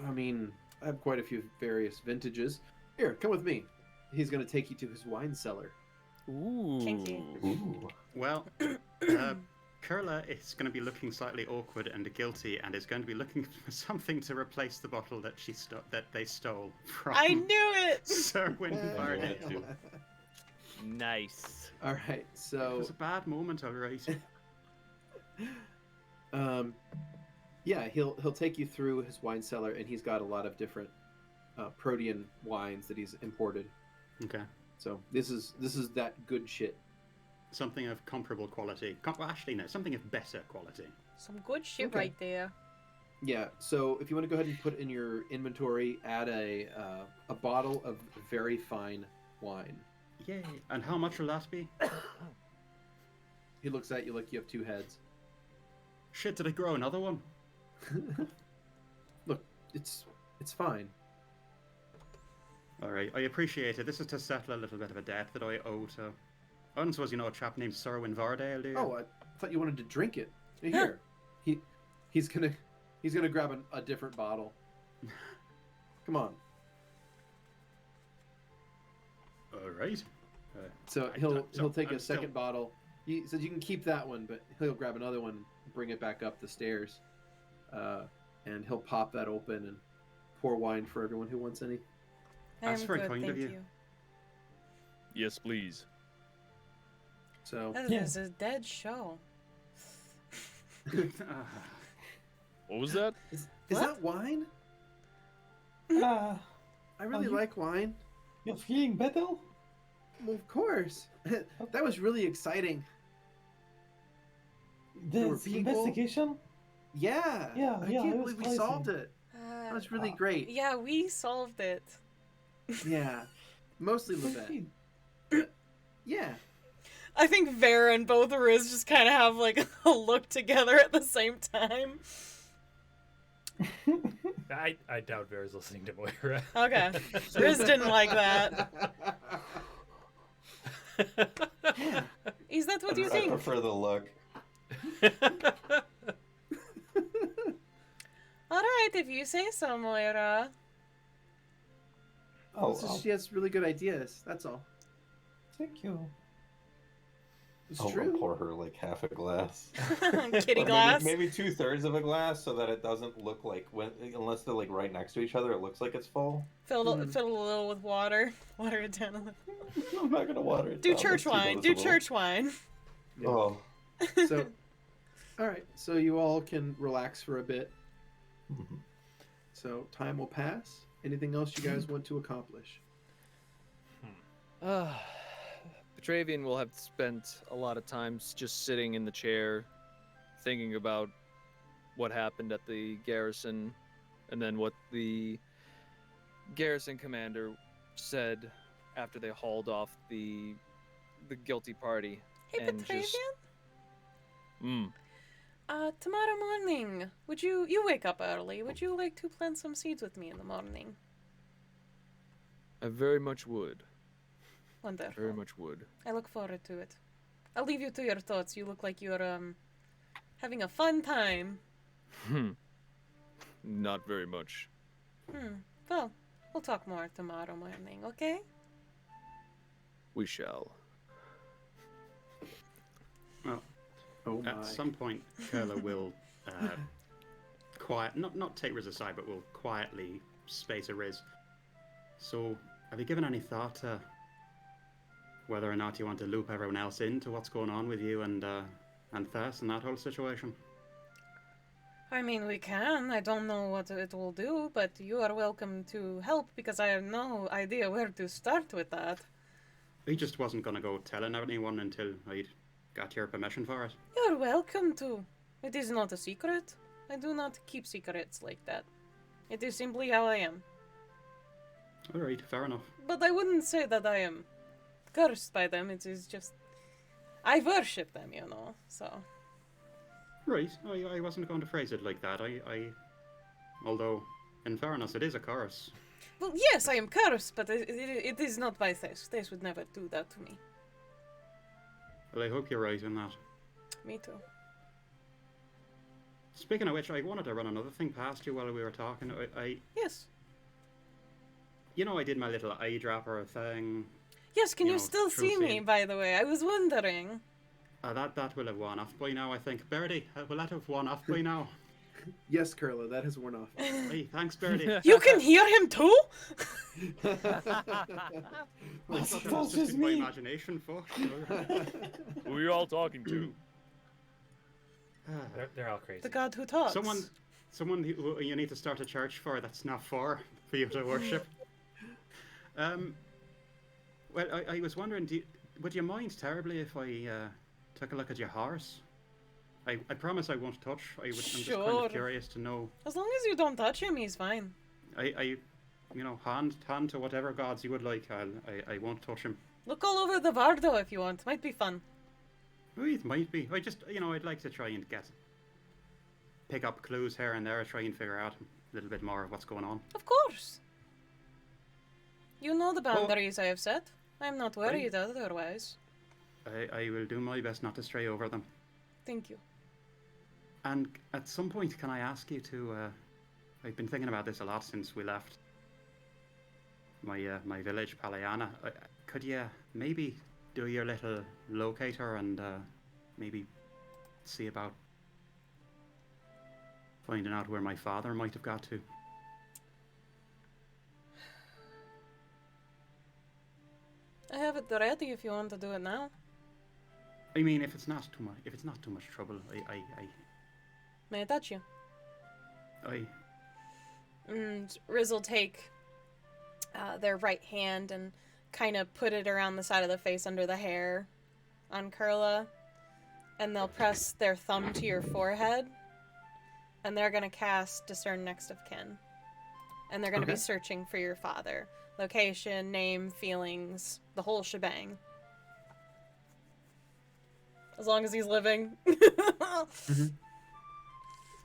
I mean, I have quite a few various vintages. Here, come with me. He's going to take you to his wine cellar. Ooh. Kinky. Ooh. Well, Kurla is going to be looking slightly awkward and guilty, and is going to be looking for something to replace the bottle that they stole from I knew it! Sir I Winvardy. wanted to. Nice. All right, It so was a bad moment, all right. yeah, he'll take you through his wine cellar, and he's got a lot of different Protean wines that he's imported. Okay. So this is that good shit. Something of comparable quality. Well, actually, no, something of better quality. Some good shit Okay. right there. Yeah. So if you want to go ahead and put in your inventory, add a bottle of very fine wine. Yay. And how much will that be? He looks at you like you have 2 heads. Shit, did I grow another one? Look, it's fine. All right, I appreciate it. This is to settle a little bit of a debt that I owe to... I don't suppose you know a chap named Sir Winvardale, do you? Oh, I thought you wanted to drink it. Here, he's gonna grab a different bottle. Come on. All right. So I he'll don't- take I'm a second still- bottle. He says you can keep that one, but he'll grab another one, and bring it back up the stairs, and he'll pop that open and pour wine for everyone who wants any. That's I'm very good, kind thank of you. Yes, please. So That Yeah. is a dead show. What was that? is What? that wine? Ah, I really you- like wine. you're feeling better? Well, of course. That was really exciting. There were This people? investigation? Yeah. Yeah, I yeah, can't it was believe we solved crazy. it. That was really great. Yeah, we solved it. Yeah. Mostly Lovette. Yeah. I think Vera and both Riz just kind of have like a look together at the same time. I doubt Vera's listening to Moira. Okay. Riz didn't like that. Is that what you I think? prefer the look. Alright, if you say so, Moira. Oh, It's just she has really good ideas. That's all. Thank you. It's I'll true. pour her like half a glass. Kitty Or glass. Maybe 2/3 of a glass, so that it doesn't look like unless they're like right next to each other, it looks like it's full. Fill Mhm. it a little with water. Water it down a little. I'm not gonna water it. Do down, church that's too wine. Do noticeable. church wine. Oh. So, all right. So you all can relax for a bit. Mhm. So time will pass. Anything else you guys want to accomplish? Petravian will have spent a lot of times just sitting in the chair, thinking about what happened at the garrison, and then what the garrison commander said after they hauled off the guilty party. Hey, And just- Petravian. Tomorrow morning, would you wake up early? Would you like to plant some seeds with me in the morning? I very much would. Wonderful. Very much would. I look forward to it. I'll leave you to your thoughts. You look like you're having a fun time. Not very much. Well, we'll talk more tomorrow morning, okay? We shall. Well, Oh my. at some point, Kurla will not take Riz aside, but will quietly space a Riz. So, have you given any thought to whether or not you want to loop everyone else into what's going on with you and Thess and that whole situation? I mean, we can. I don't know what it will do, but you are welcome to help because I have no idea where to start with that. He just wasn't going to go telling anyone until I'd got your permission for it. You're welcome to. It is not a secret. I do not keep secrets like that. It is simply how I am. Alright, fair enough. But I wouldn't say that I am cursed by them. It is just... I worship them, you know, so... Right, I wasn't going to phrase it like that. Although, in fairness, it is a curse. Well, yes, I am cursed, but it is not by Thess. Thess would never do that to me. Well, I hope you're right in that. Me too. Speaking of which, I wanted to run another thing past you while we were talking. Yes. You know, I did my little eyedropper thing. Yes, can You you know, still see me, truthing. by the way? I was wondering. That will have worn off by now, I think. Beardy, will that have worn off by now? Yes, Kurla, that has worn off. Hey, thanks, Beardy. You can hear him too? I thought that was just in my imagination, folks. Who are you all talking to? They're all crazy. The god who talks. Someone who you need to start a church for that's not for you to worship. Well, I was wondering, would you mind terribly if I took a look at your horse? I promise I won't touch. I'm just kind Sure. of curious to know. As long as you don't touch him, he's fine. Hand to whatever gods you would like. I won't touch him. Look all over the Vardo if you want. Might be fun. Oh, it might be. I'd like to try and pick up clues here and there, try and figure out a little bit more of what's going on. Of course. You know the boundaries I have set. I'm not worried otherwise. I will do my best not to stray over them. Thank you. And at some point, can I ask you to? I've been thinking about this a lot since we left my village, Palayana. Could you maybe do your little locator and maybe see about finding out where my father might have got to? I have it ready if you want to do it now. I mean, if it's not too much trouble, May I touch you? I And Riz will take their right hand and kind of put it around the side of the face under the hair on Kurla. And they'll press their thumb to your forehead. And they're going to cast Discern Next of Kin. And they're going to be Okay. searching for your father. Location, name, feelings, the whole shebang. As long as he's living.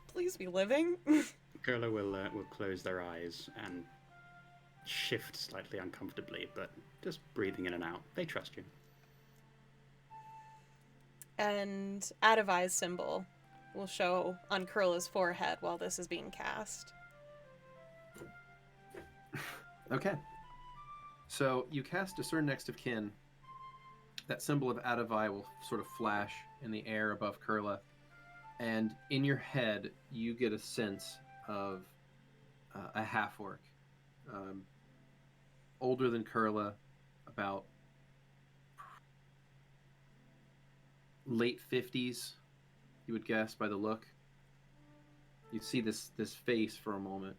Please be living. Kurla will close their eyes and shift slightly uncomfortably, but just breathing in and out. They trust you. And Adavai's symbol will show on Kurla's forehead while this is being cast. Okay. So you cast Discern Next of Kin. That symbol of Adavai will sort of flash in the air above Kurla. And in your head, you get a sense of a half-orc. Older than Kurla, about late 50s, you would guess by the look. You'd see this face for a moment.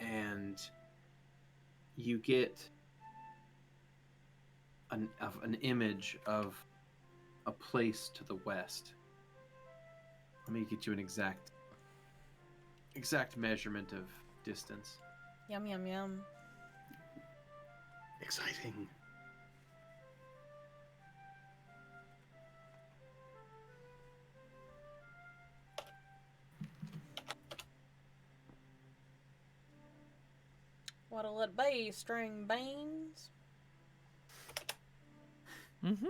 And you get an image of a place to the west. Let me get you an exact measurement of distance. Yum, yum, yum. Exciting. What'll it be, string beans?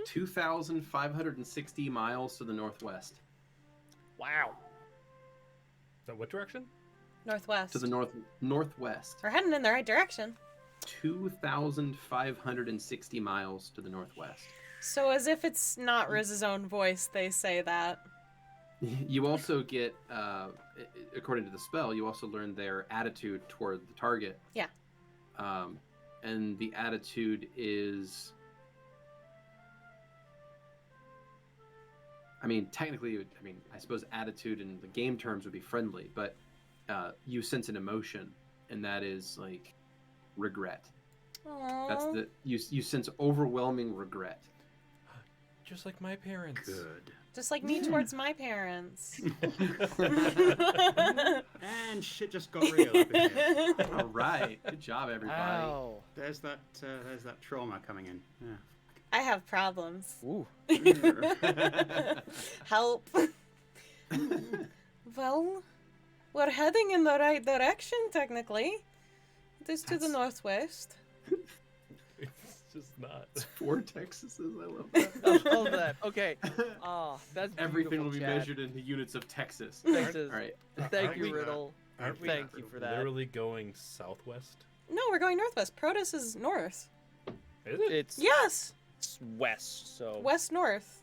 2,560 miles to the northwest. Wow. So what direction? Northwest. To the northwest. We're heading in the right direction. 2,560 miles to the northwest. So as if it's not Riz's own voice, they say that. You also get, according to the spell, you also learn their attitude toward the target. Yeah. And the attitude is... I mean, technically, I suppose attitude in the game terms would be friendly, but you sense an emotion, and that is, like, regret. Aww. That's you sense overwhelming regret. Just like my parents. Good. Just like me towards my parents. And shit just got real up in here. All right, good job, everybody. Wow. There's that trauma coming in. Yeah. I have problems. Ooh. Help. Well, we're heading in the right direction, technically. It is to the northwest. It's just not. It's 4 Texases. I love that. I love that. Okay. That's Everything will be beautiful, Chad. measured in the units of Texas. Texas. All right. Thank Aren't you, we- Riddle. Aren't we Thank you for that. literally going southwest? No, we're going northwest. Protus is north. Is it? It's Yes! west, so West-north.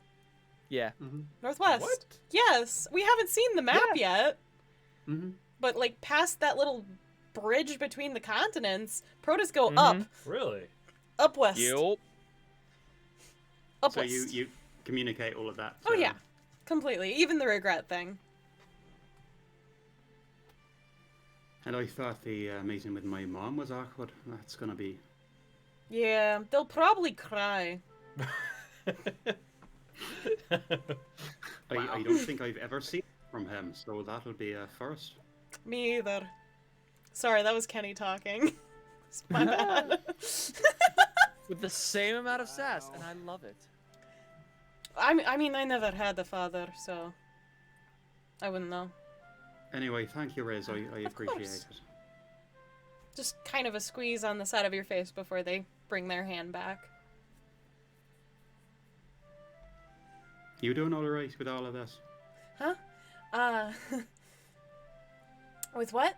yeah. Mm-hmm. Northwest. What? Yes. We haven't seen the map yet. Mm-hmm. But, like, past that little bridge between the continents, Protus go Mhm. up. Really? Up west. Yup. Up So west. you communicate all of that. Oh, yeah. Completely. Even the regret thing. And I thought the meeting with my mom was awkward. That's gonna be. Yeah, they'll probably cry. I don't think I've ever seen from him, so that'll be a first. Me either. Sorry, that was Keni talking. It's my bad. With the same amount of sass, and I love it. I mean, I never had a father, so I wouldn't know. Anyway, thank you, Riz. I Of appreciate course. it. Just kind of a squeeze on the side of your face before they bring their hand back. You doing all right with all of this? Huh? With what?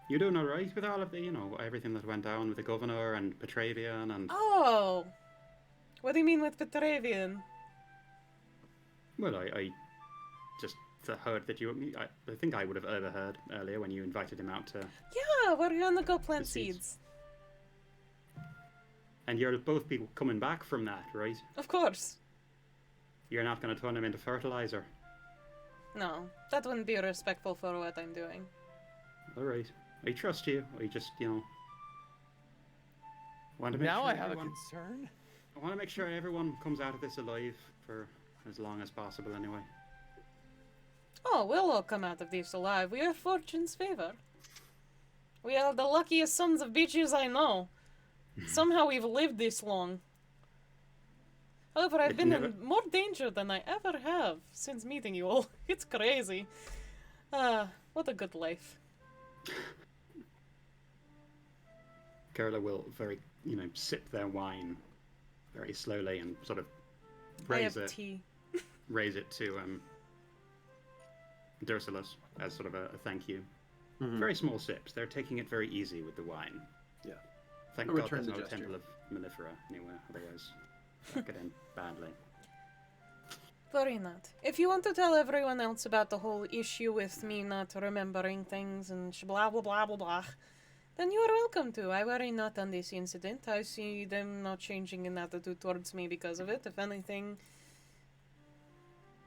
You doing all right with all of the, everything that went down with the governor and Petravian and... Oh! What do you mean with Petravian? Well, I just heard that you... I think I would have overheard earlier when you invited him out to... Yeah, we're gonna go plant The seeds. seeds. And you'll both be coming back from that, right? Of course. You're not going to turn them into fertilizer. No, that wouldn't be respectful for what I'm doing. All right. I trust you. I just, want to make Now sure I have a everyone... concern. I want to make sure everyone comes out of this alive for as long as possible anyway. Oh, we'll all come out of this alive. We are fortune's favor. We are the luckiest sons of bitches I know. Somehow we've lived this long. However, I've been in more danger than I ever have since meeting you all. It's crazy. What a good life. Kurla will very, sip their wine very slowly and sort of I raise have it, tea. raise it to Dursulus as sort of a thank you. Mhm. Very small sips. They're taking it very easy with the wine. Yeah. Thank A God return there's the no gesture. Temple of Mellifera anywhere, otherwise that could end badly. Worry not. If you want to tell everyone else about the whole issue with me not remembering things and blah blah blah blah blah, then you are welcome to. I worry not on this incident. I see them not changing in attitude towards me because of it. If anything,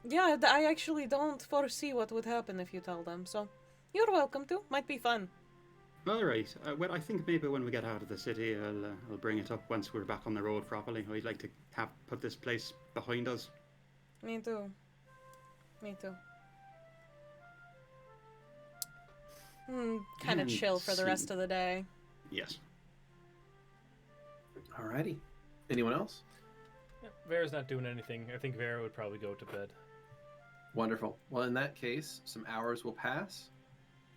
yeah, I actually don't foresee what would happen if you tell them. So, you're welcome to. Might be fun. All right. Well, I think maybe when we get out of the city, I'll bring it up once we're back on the road properly. I'd like to put this place behind us. Me too. Me too. Kind of And chill for the rest see. of the day. Yes. Alrighty. Anyone else? Yeah, Vera's not doing anything. I think Vera would probably go to bed. Wonderful. Well, in that case, some hours will pass.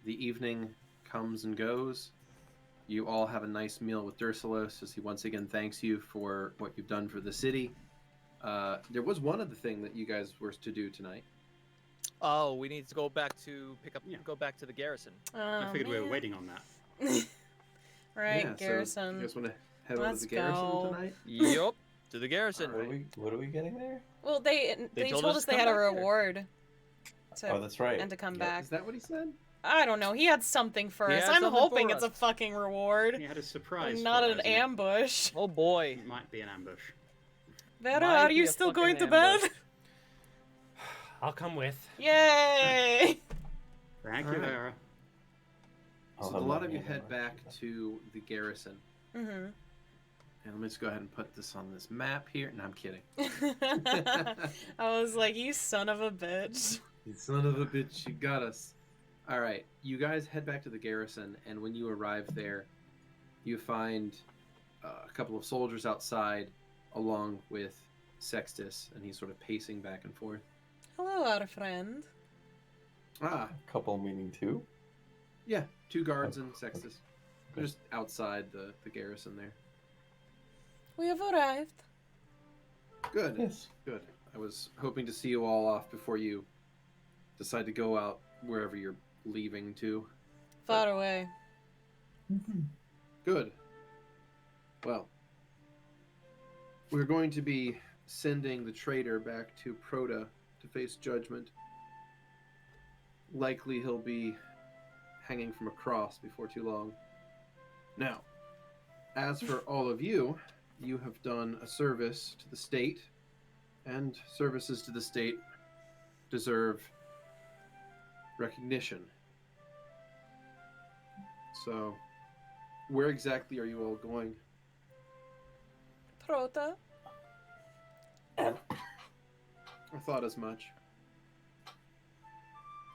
The evening comes and goes. You all have a nice meal with Dursulus as he once again thanks you for what you've done for the city. There was one other thing that you guys were to do tonight. Oh, we need to go back to go back to the garrison. I figured we were man. waiting on that. Right, Yeah, so garrison. you guys want to head over to Let's the garrison go. tonight? Yup, to the garrison. What are we getting there? Well, they told told us us to they come had a back here. reward. Oh, that's right. And to come Yep. back. Is that what he said? I don't know. He had something for He us. had I'm something hoping for it's a us. fucking reward, He had a surprise. not for an us, and ambush. Oh boy. It might be an ambush. Vera, Might are be you a still fucking going to ambush. bed? I'll come with. Yay! Thank you, Alright. Vera. I'll So have a lot my of you hand head on back to the garrison. Mm-hmm. And let me just go ahead and put this on this map here. No, I'm kidding. I was like, you son of a bitch. You son of a bitch, you got us. All right, you guys head back to the garrison, and when you arrive there, you find a couple of soldiers outside, along with Sextus, and he's sort of pacing back and forth. Hello, our friend. Ah, Couple meaning two? yeah, 2 guards and Okay. Sextus. They're just outside the garrison there. We have arrived. Good, Yes. good. I was hoping to see you all off before you decide to go out wherever you're leaving to. Far away. Mm-hmm. Good. Well, we're going to be sending the traitor back to Proto to face judgment. Likely he'll be hanging from a cross before too long. Now, as for all of you, you have done a service to the state, and services to the state deserve recognition. So, where exactly are you all going? Prota. I thought as much.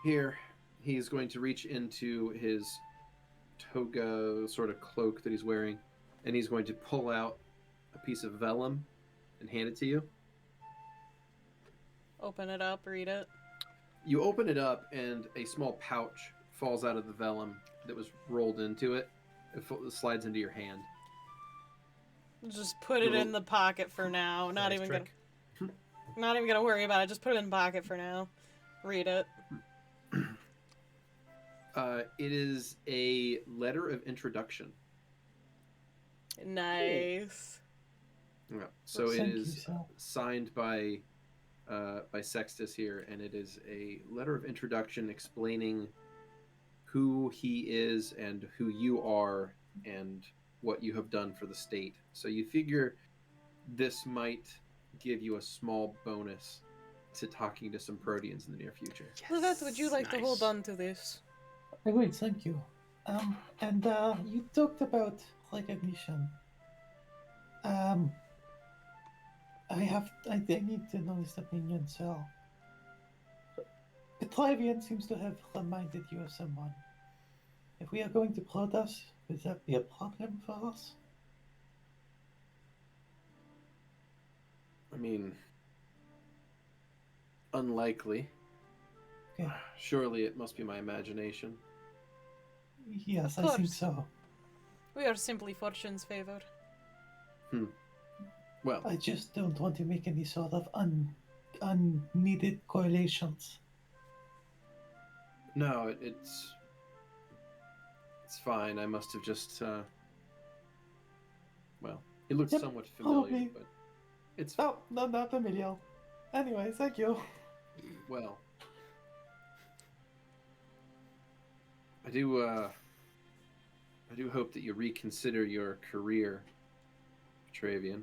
Here, he's going to reach into his toga sort of cloak that he's wearing, and he's going to pull out a piece of vellum and hand it to you. Open it up, read it. You open it up, and a small pouch falls out of the vellum that was rolled into it. It slides into your hand. Just put it in the pocket for now. Not Nice even trick. not even gonna worry about it. Just put it in the pocket for now. Read it. It is a letter of introduction. Nice. Yeah. So it Thank you, is Sal. signed by Sextus here, and it is a letter of introduction explaining who he is and who you are, and what you have done for the state. So you figure this might give you a small bonus to talking to some Proteans in the near future. Lovette, would you like to hold Nice. on to this? I would, thank you. And you talked about recognition. I need to know his opinion, so Petravian seems to have reminded you of someone. If we are going to Protoss, would that be a problem for us? I mean, unlikely. Okay. Surely it must be my imagination. Yes, Of I think course. so. We are simply fortune's favor. Well, I just don't want to make any sort of unneeded correlations. no, it's fine. I must have just well, it looks Yep, somewhat familiar, probably. but it's Oh, no, not familiar. Anyway, thank you. well. I do hope that you reconsider your career, Petravian.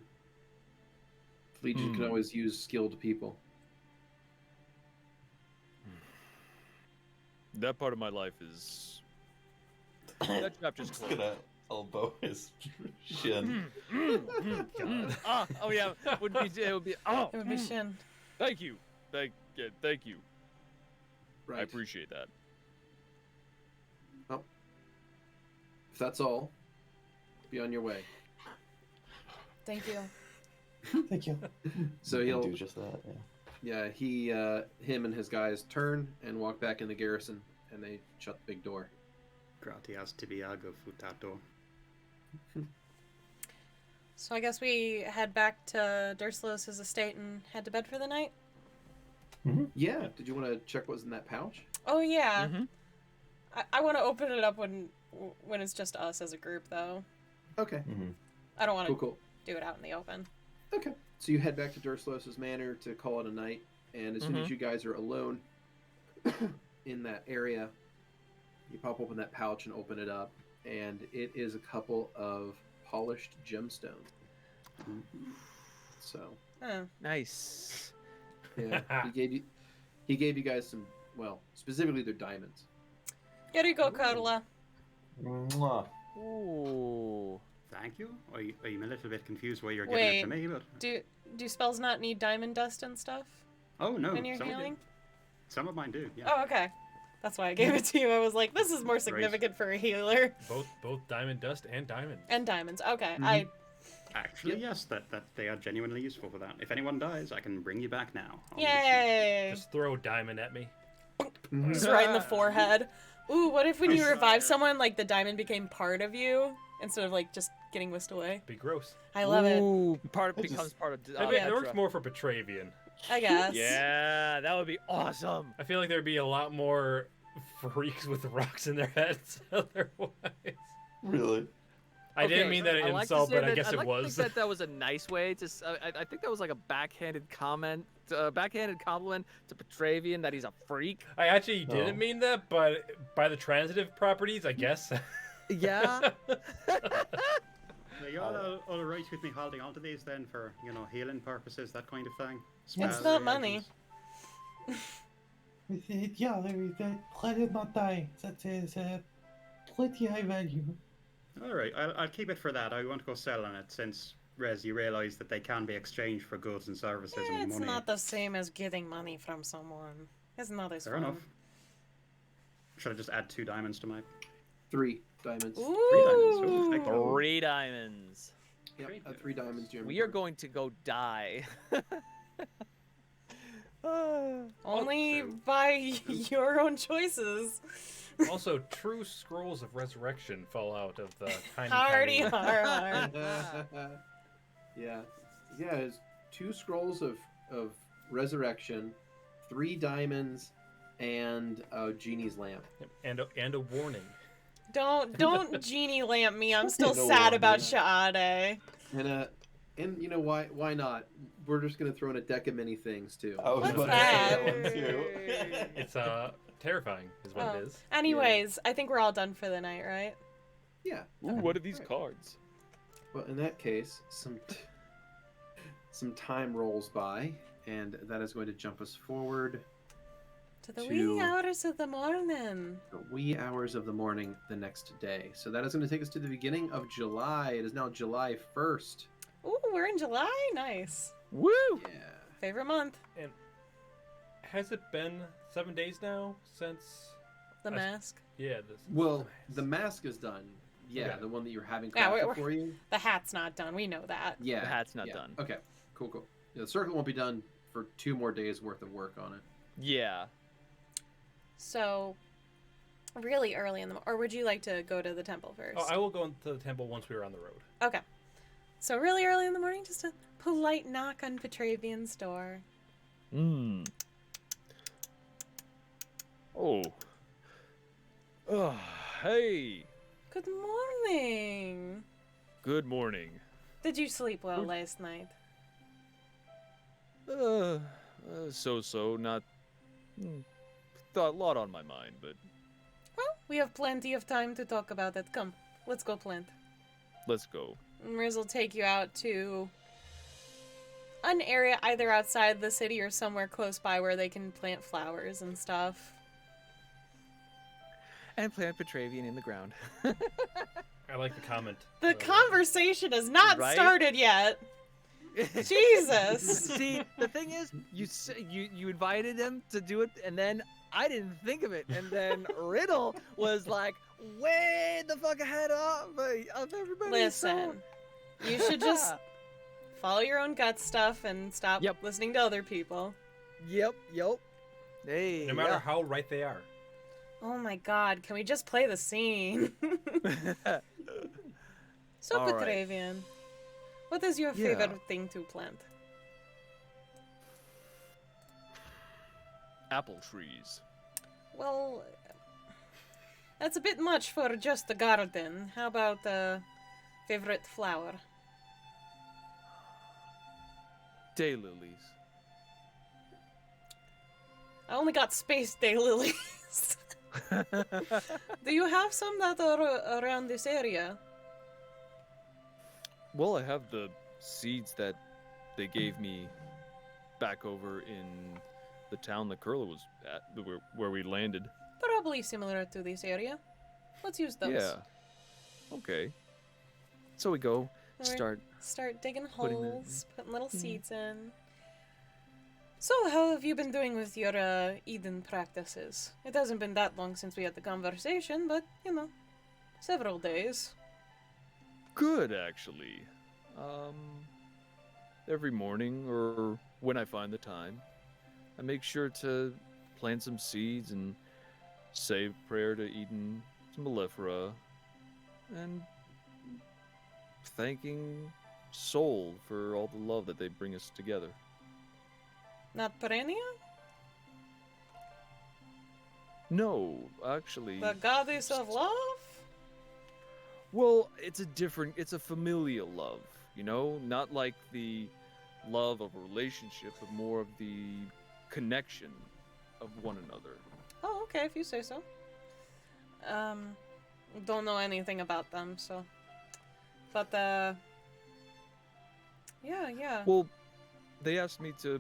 Legion can always use skilled people. That part of my life is. That chapter's I'm just closed. gonna elbow his shin. Oh yeah, it would be. Oh, It would be Shin. thank you, thank you. Right. I appreciate that. If that's all, be on your way. Thank you. Thank you. So You he'll can do just that. Yeah. Yeah, him and his guys turn and walk back in the garrison, and they shut the big door. Gratias tibiago futato. So I guess we head back to Durslow's estate and head to bed for the night? Yeah. Did you want to check what was in that pouch? Oh yeah. Mhm. I want to open it up when it's just us as a group, though. Okay. I don't want to Cool. do it out in the open. Okay. So you head back to Durslow's manor to call it a night, and as soon as you guys are alone in that area, you pop open that pouch and open it up, and it is a couple of polished gemstones. So Oh. Nice. yeah, he gave you guys some, well, specifically their diamonds. Here you go, Kurla. Mwah. Ooh. Thank you. I'm a little bit confused why you're giving it to Wait. me, but Do spells not need diamond dust and stuff oh no, when you're some healing? Some of mine do. Yeah. Oh, okay. That's why I gave it to you. I was like, this is more significant for a healer. Both diamond dust and diamond. And diamonds. Okay. Mhm. Actually, yes, that they are genuinely useful for that. If anyone dies, I can bring you back now. I'll Yay! Just throw a diamond at me. Just right in the forehead. Ooh, what if when you revive someone, like the diamond became part of you instead of like just getting whisked away? Be gross. I love it. Ooh, I becomes just- part of. It works more for Petravian. I guess. Yeah, that would be awesome. I feel like there'd be a lot more freaks with rocks in their heads otherwise. Really? I didn't Okay, mean that I'd an like to insult, say but I that- guess I'd it like was. To think that was a nice way to. I think that was like a backhanded comment, backhanded compliment to Petravian that he's a freak. I actually didn't Oh. mean that, but by the transitive properties, I guess. Yeah. Are you all right with me holding onto these then for healing purposes, that kind of thing? It's Spell not money. reactions? Yeah, let it not die. That is pretty high value. All right, I'll keep it for that. I want to go sell on it since Rez, you realise that they can be exchanged for goods and services and It's money. not the same as getting money from someone. It's not as Fair fun. enough. Should I just add 2 diamonds to my 3 diamonds. Ooh. Perfect. 3 diamonds. Yep, Great. 3 diamonds. To your We are inventory. going to go die. Only Also- by your own choices. Also, true scrolls of resurrection fall out of the tiny, Hardy tiny... har har. yeah. It's 2 scrolls of resurrection, 3 diamonds, and a genie's lamp. and a warning. Don't genie lamp me. I'm still No sad wonder. about Shaade. And you know why not? We're just gonna throw in a deck of many things too. I was What's about to say that that? one too. It's terrifying, is what Oh. it is. Anyways, I think we're all done for the night, right? Yeah. Ooh, what are these cards? Well, in that case, some time rolls by, and that is going to jump us forward To the To- wee hours of the morning. the wee hours of the morning the next day. So that is going to take us to the beginning of July. It is now July 1st. Ooh, we're in July. Nice. Woo! Yeah. Favorite month. And has it been 7 days now since? The I- mask. Yeah. Well, the mask is done. Yeah, Okay. the one that you're having Yeah, crafted we're- for you. The hat's not done. We know that. Yeah. The hat's not yeah. done. Okay, cool. Yeah, the circle won't be done for 2 more days worth of work on it. Yeah. So, really early in the or would you like to go to the temple first? Oh, I will go into the temple once we are on the road. Okay. So really early in the morning, just a polite knock on Petravian's door. Hmm. Oh. Oh, hey. Good morning. Good morning. Did you sleep well Good- last night? So-so, not... Thought a lot on my mind, but Well, we have plenty of time to talk about it. Come, let's go plant. let's go. Riz will take you out to an area either outside the city or somewhere close by where they can plant flowers and stuff. And plant Petravian in the ground. I like the comment. The conversation has not Right? started yet. Jesus. See, the thing is, you invited them to do it, and then I didn't think of it, and then Riddle was like way the fuck ahead of everybody. Listen, you should just follow your own gut stuff and stop Yep. listening to other people. Yep. Hey. No matter how right they are. Oh my god, can we just play the scene? So, All right. Petravian, what is your Yeah. favorite thing to plant? Apple trees. Well, that's a bit much for just a garden. How about a favorite flower? Daylilies. I only got space daylilies. Do you have some that are around this area? Well, I have the seeds that they gave me back over in the town that Kurla was at, where we landed. Probably similar to this area. Let's use those. Yeah. Okay. So we go, Alright. start. Digging putting them holes, putting little seeds in. So, how have you been doing with your Eden practices? It hasn't been that long since we had the conversation, but, several days. Good, actually. Every morning, or when I find the time, I make sure to plant some seeds and say a prayer to Eden, to Malefera, and thanking Soul for all the love that they bring us together. Not Perennia? No, actually. The goddess of love? Well, it's a familial love, not like the love of a relationship, but more of the connection of one another. Oh, okay, if you say so. Don't know anything about them, so. But, yeah. Well, they asked me to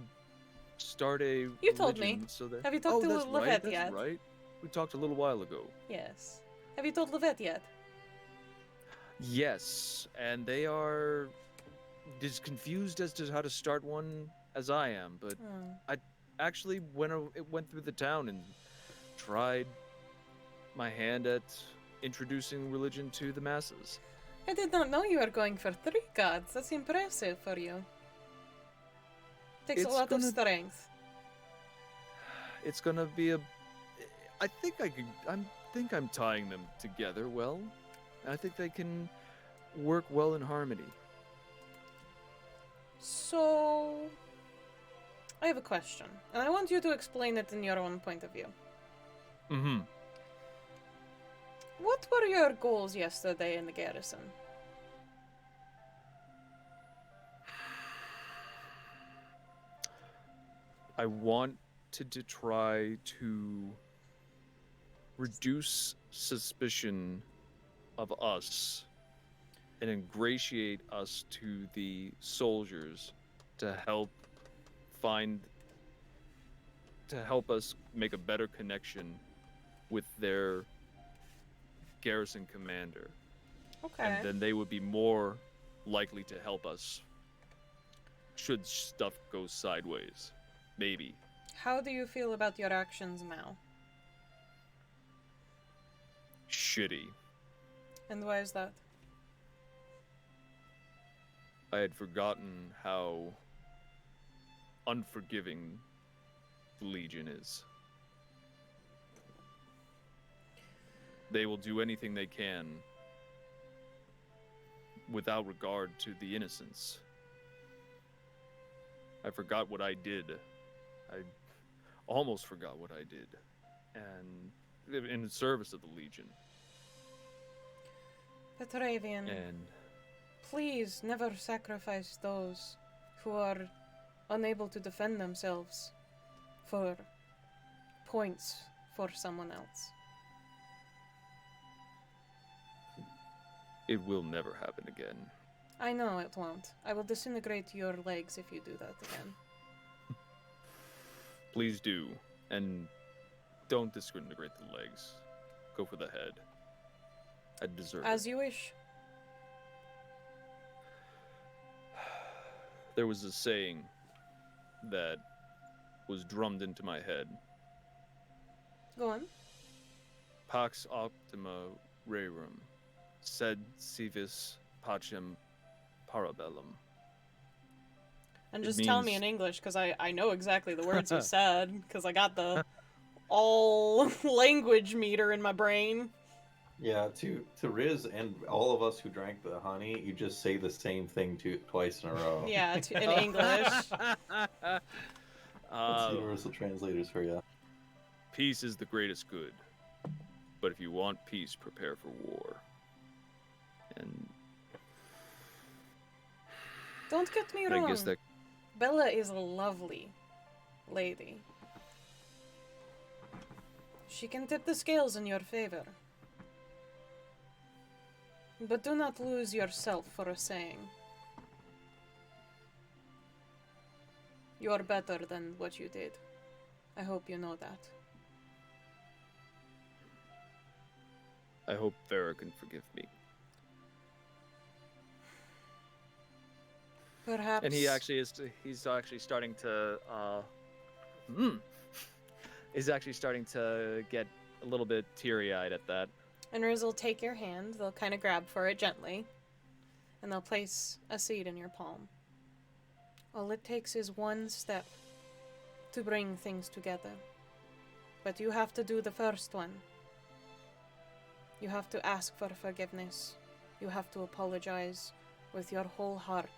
start a You told me. religion, so that... Have you talked to that's Lovette right, that's yet? right. We talked a little while ago. Yes. Have you told Lovette yet? Yes, and they are as confused as to how to start one as I am, but Hmm. actually went through the town and tried my hand at introducing religion to the masses. I did not know you were going for 3 gods. That's impressive for you. Takes a It's lot of gonna- strength. It's gonna be I think I'm tying them together well. I think they can work well in harmony. So, I have a question, and I want you to explain it in your own point of view. Mm-hmm. What were your goals yesterday in the garrison? I wanted to try to reduce suspicion of us and ingratiate us to the soldiers to help us make a better connection with their garrison commander. Okay. And then they would be more likely to help us should stuff go sideways. Maybe. How do you feel about your actions now? Shitty. And why is that? I had forgotten how unforgiving the Legion is. They will do anything they can without regard to the innocents. I forgot what I did. I almost forgot what I did. And in service of the Legion. Petravian, And please never sacrifice those who are unable to defend themselves for points for someone else. it will never happen again. I know it won't. I will disintegrate your legs if you do that again. Please do. And don't disintegrate the legs. Go for the head. I deserve it. As you wish. There was a saying that was drummed into my head. Go on. Pax optima rerum, sed civis pacem parabellum. And It just tell me means- in English, because I know exactly the words you said, because I got the all language meter in my brain. Yeah, to Riz and all of us who drank the honey, you just say the same thing twice in a row. Yeah, in English. That's universal translators for you. Peace is the greatest good. But if you want peace, prepare for war. And Don't get me I wrong. guess that Bella is a lovely lady. She can tip the scales in your favor. But do not lose yourself for a saying. You are better than what you did. I hope you know that. I hope Vera can forgive me. Perhaps. And he's actually starting to he's actually starting to get a little bit teary-eyed at that. And Riz will take your hand, they'll kind of grab for it gently, and they'll place a seed in your palm. All it takes is one step to bring things together. But you have to do the first one. You have to ask for forgiveness. You have to apologize with your whole heart.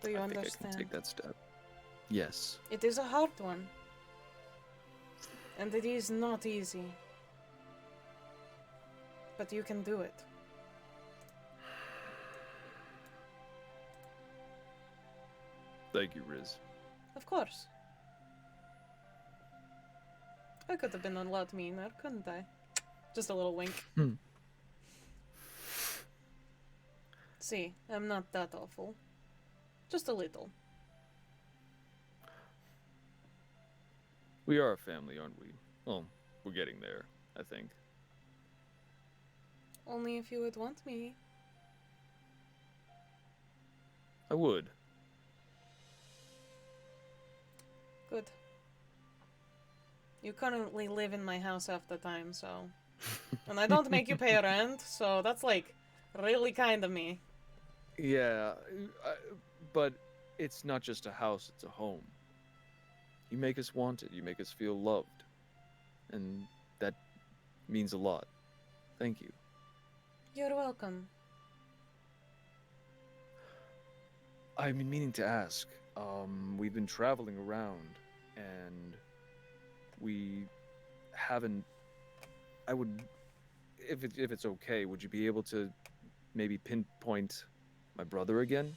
Do you I think understand? I can take that step. Yes. It is a hard one. And it is not easy. But you can do it. Thank you, Riz. Of course. I could have been a lot meaner, couldn't I? Just a little wink. See, I'm not that awful. Just a little. We are a family, aren't we? Well, we're getting there, I think. Only if you would want me. I would. Good. You currently live in my house half the time, so... And I don't make you pay rent, so that's, like, really kind of me. Yeah, but it's not just a house, it's a home. You make us wanted, you make us feel loved. And that means a lot. Thank you. You're welcome. I've been meaning to ask. We've been traveling around, and we haven't... I would... If it's okay, would you be able to maybe pinpoint my brother again?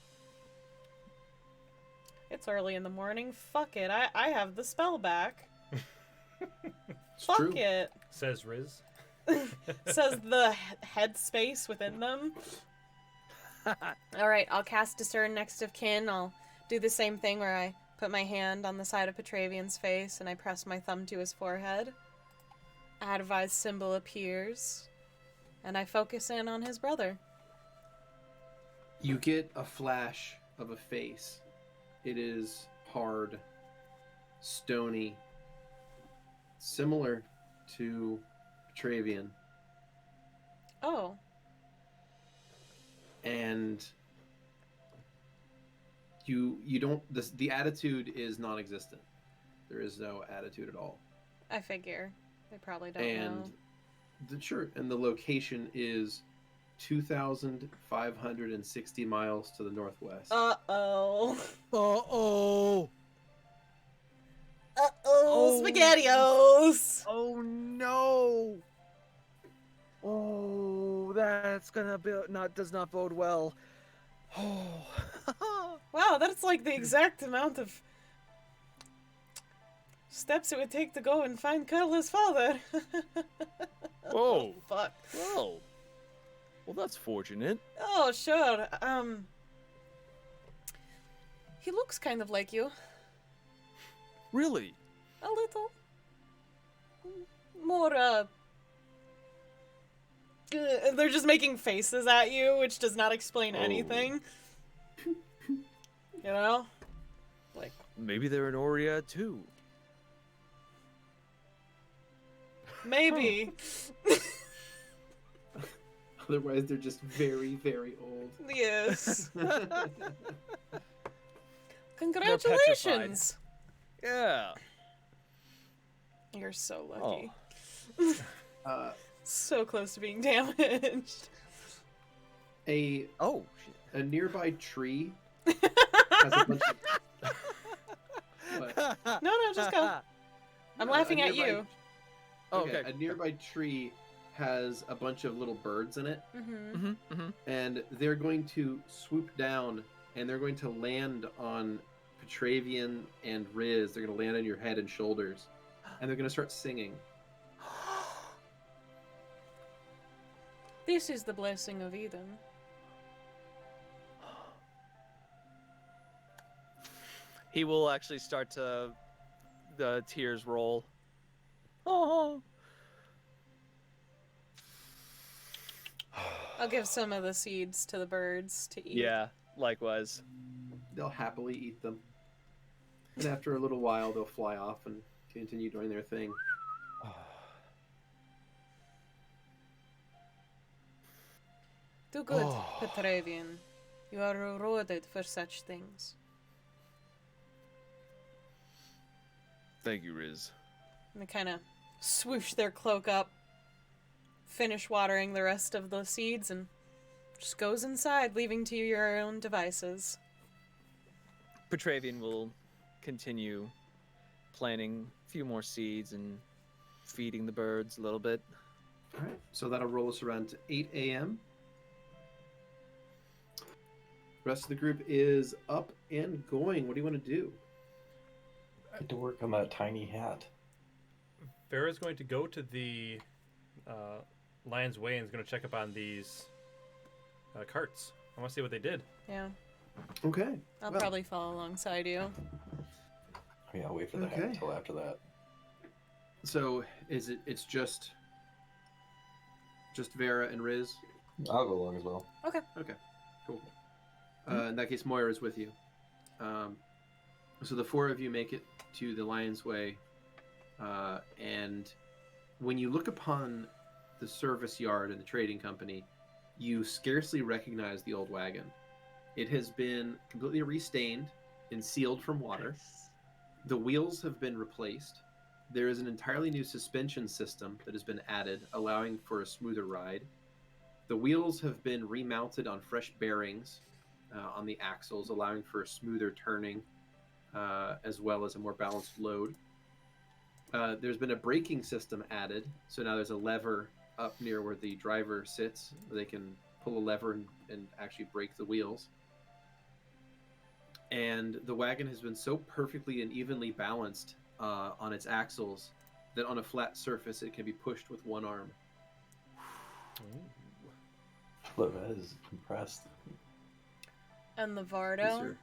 It's early in the morning. Fuck it. I have the spell back. Fuck true. it. Says Riz. Says the headspace within them. Alright, I'll cast Discern Next of Kin. I'll do the same thing where I put my hand on the side of Petravian's face and I press my thumb to his forehead. Advise symbol appears. And I focus in on his brother. You get a flash of a face. It is hard, stony, similar to Petravian. Oh. And you don't, the attitude is non-existent. There is no attitude at all. I figure. They probably don't And know. and the location is 2,560 miles to the northwest. Uh-oh. Uh-oh. Uh-oh, Oh. SpaghettiOs! Oh no. Oh, that's gonna be does not bode well. Oh. Wow, that's like the exact amount of steps it would take to go and find Kurla's father. Whoa. Fuck. Well, that's fortunate. Oh, sure. He looks kind of like you. Really? A little. More, they're just making faces at you, which does not explain anything. You know? Like, Maybe they're an Oread too. maybe. Otherwise, they're just very, very old. Yes. petrified. Congratulations. Yeah. You're so lucky. Oh. So close to being damaged. A Oh, shit. a nearby tree has a bunch of. What? No, just go. I'm No, laughing a at nearby- you. Oh, Okay, okay. a nearby tree has a bunch of little birds in it, Mm-hmm. Mm-hmm, mm-hmm. and they're going to swoop down and they're going to land on Petravian and Riz. They're going to land on your head and shoulders, and they're going to start singing. This is the blessing of Eden. He will actually start to the tears roll. Oh. I'll give some of the seeds to the birds to eat. Yeah, likewise. They'll happily eat them, and after a little while, they'll fly off and continue doing their thing. Do good, Oh. Petravian. You are rewarded for such things. Thank you, Riz. And they kind of swoosh their cloak up, finish watering the rest of the seeds, and just goes inside, leaving to your own devices. Petravian will continue planting a few more seeds and feeding the birds a little bit. All right, so that'll roll us around to 8 a.m. Rest of the group is up and going. What do you want to do? I had to work on that tiny hat. Vera's going to go to the Lion's Way and is going to check up on these carts. I want to see what they did. Yeah, Okay. I'll well, probably follow alongside you. I mean, I'll wait for the hat Okay. until after that. So it's just Vera and Riz? I'll go along as well. Okay, cool. In that case, Moira is with you. So the four of you make it to the Lion's Way, and when you look upon the service yard and the trading company, you scarcely recognize the old wagon. It has been completely restained and sealed from water. The wheels have been replaced. There is an entirely new suspension system that has been added, allowing for a smoother ride. The wheels have been remounted on fresh bearings on the axles, allowing for a smoother turning, as well as a more balanced load. There's been a braking system added, so now there's a lever up near where the driver sits. They can pull a lever and actually brake the wheels. And the wagon has been so perfectly and evenly balanced on its axles that on a flat surface it can be pushed with one arm. Lovette is impressed. And the Yes, Vardo? sir.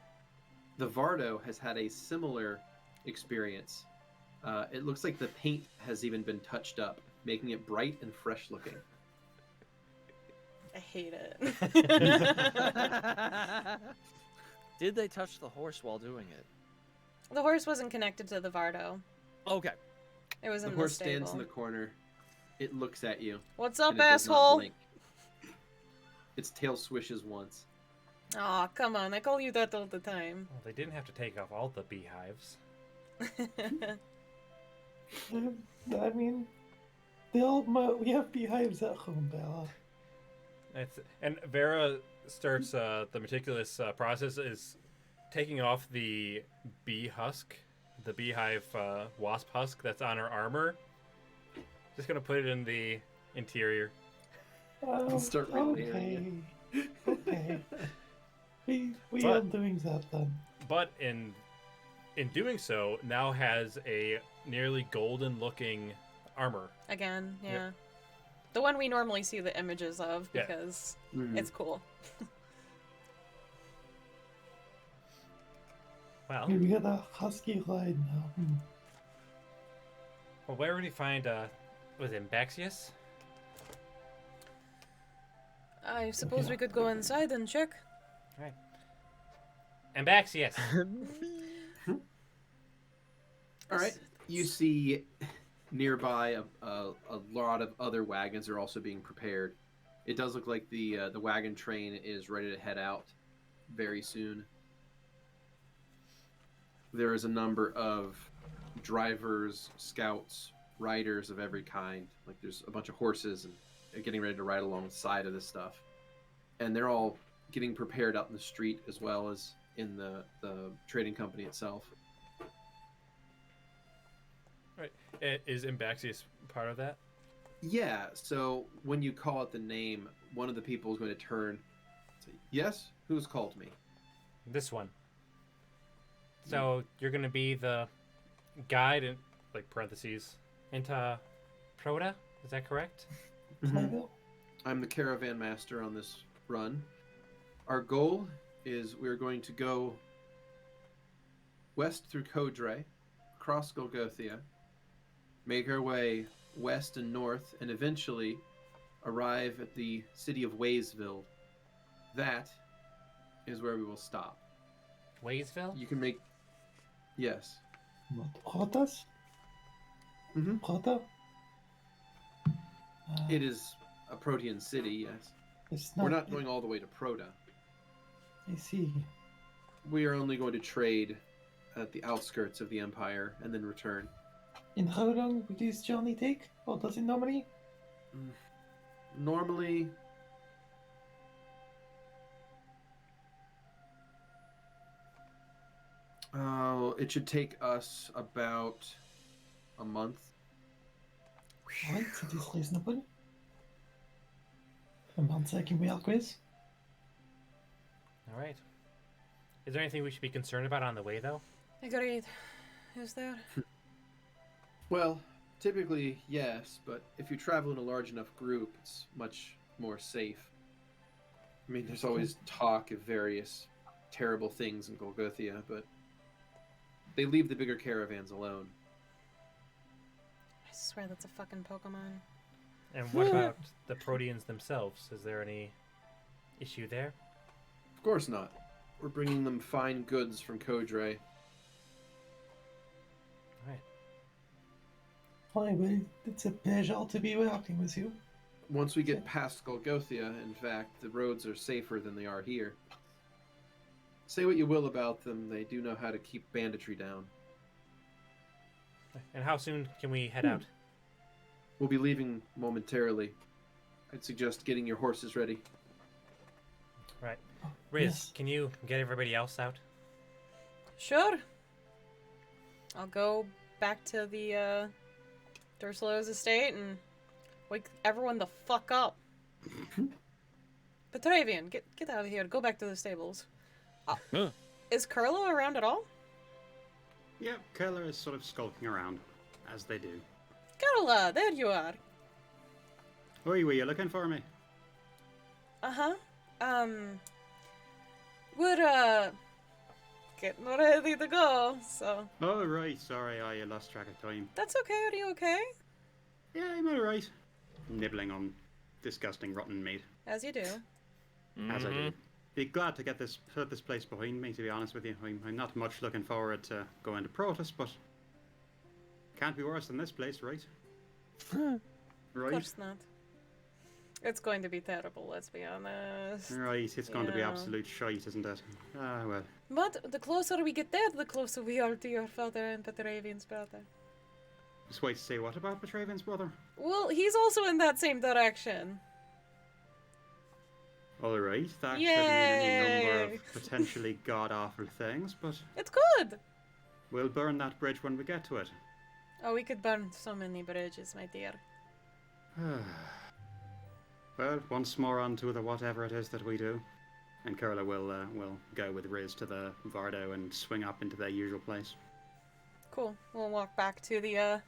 The Vardo has had a similar experience. It looks like the paint has even been touched up, making it bright and fresh looking. I hate it. Did they touch the horse while doing it? The horse wasn't connected to the Vardo. Okay. It was The in horse the stable. stands in the corner. It looks at you. What's and up, it does not asshole? blink. Its tail swishes once. Aw, come on. I call you that all the time. Well, they didn't have to take off all the beehives. I mean, we have beehives at home, Bella. And Vera starts the meticulous process is taking off the bee husk, the beehive wasp husk that's on her armor. Just gonna put it in the interior. Start relaying Okay. We But- are doing that then. But in doing so, now has a nearly golden looking armor. Again, yeah. Yep. The one we normally see the images of Yeah. because Mhm. it's cool. Well, We got a husky ride now. where would he find was it Baxius? I suppose Okay. we could go inside and check. Ambaxius. All right. You see nearby a lot of other wagons are also being prepared. It does look like the wagon train is ready to head out very soon. There is a number of drivers, scouts, riders of every kind. Like there's a bunch of horses and they're getting ready to ride alongside of this stuff. And they're all getting prepared out in the street as well as in the trading company itself. Right. Is Ambaxius part of that? Yeah, so when you call out the name, one of the people is going to turn and say, "Yes, who's called me?" This one. So you're gonna be the guide in like parentheses into Proda? Is that correct? I'm the caravan master on this run. Our goal is we're going to go west through Kodre, across Golgothia, make our way west and north, and eventually arrive at the city of Waysville. That is where we will stop. Waysville? You can make... Yes. What? Protas? Mhm. Prota? It is a Protean city, yes. It's We're not going all the way to Proda. I see. We are only going to trade at the outskirts of the Empire and then return. And how long will this journey take? Or does it normally? Normally, it should take us about a month. Alright, it is reasonable. A month I can work with. All right. Is there anything we should be concerned about on the way, though? Agreed. Is there? Well, typically, yes, but if you travel in a large enough group, it's much more safe. I mean, there's always talk of various terrible things in Golgothia, but they leave the bigger caravans alone. I swear that's a fucking Pokemon. And what about the Proteans themselves? Is there any issue there? Of course not. We're bringing them fine goods from Kodre. All right. Alright, well, it's a pleasure to be working with you. Once we get past Golgothia, in fact, the roads are safer than they are here. Say what you will about them, they do know how to keep banditry down. And how soon can we head out? We'll be leaving momentarily. I'd suggest getting your horses ready. Right. Riz, Yes. can you get everybody else out? Sure. I'll go back to the Durslow's estate and wake everyone the fuck up. Petravian, get out of here. Go back to the stables. Huh. Is Kurla around at all? Yeah, Kurla is sort of skulking around, as they do. Kurla, there you are. Oi, were you looking for me? Uh-huh. We're, getting ready to go, so... Oh, right. Sorry, I lost track of time. That's okay, are you okay? Yeah, I'm alright. Nibbling on disgusting rotten meat, As you do. as I do. Be glad to put this place behind me, to be honest with you. I'm not much looking forward to going to Protoss, but can't be worse than this place, right? Of Right? course not. It's going to be terrible, let's be honest. Right, it's going to be Yeah. absolute shite, isn't it? Ah, well. But the closer we get there, the closer we are to your father and Petravian's brother. Just wait to see what about Petravian's brother? Well, he's also in that same direction. Alright, that could mean any number Yay! of potentially god-awful things, but It's good! we'll burn that bridge when we get to it. Oh, we could burn so many bridges, my dear. Well, once more on to the whatever it is that we do. And Kurla will go with Riz to the Vardo and swing up into their usual place. Cool. We'll walk back to the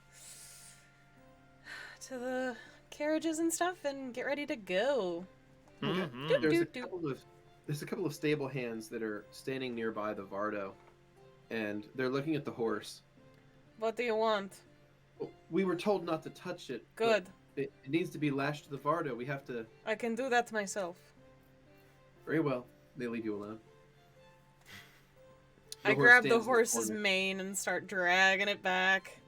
carriages and stuff and get ready to go. Mhm. Doot, There's a doot, doot. there's a couple of stable hands that are standing nearby the Vardo, and they're looking at the horse. What do you want? We were told not to touch it. but Good. It needs to be lashed to the Vardo. We have to. I can do that myself. Very well. They leave you alone. I horse grab the stands in horse's corner. mane and start dragging it back.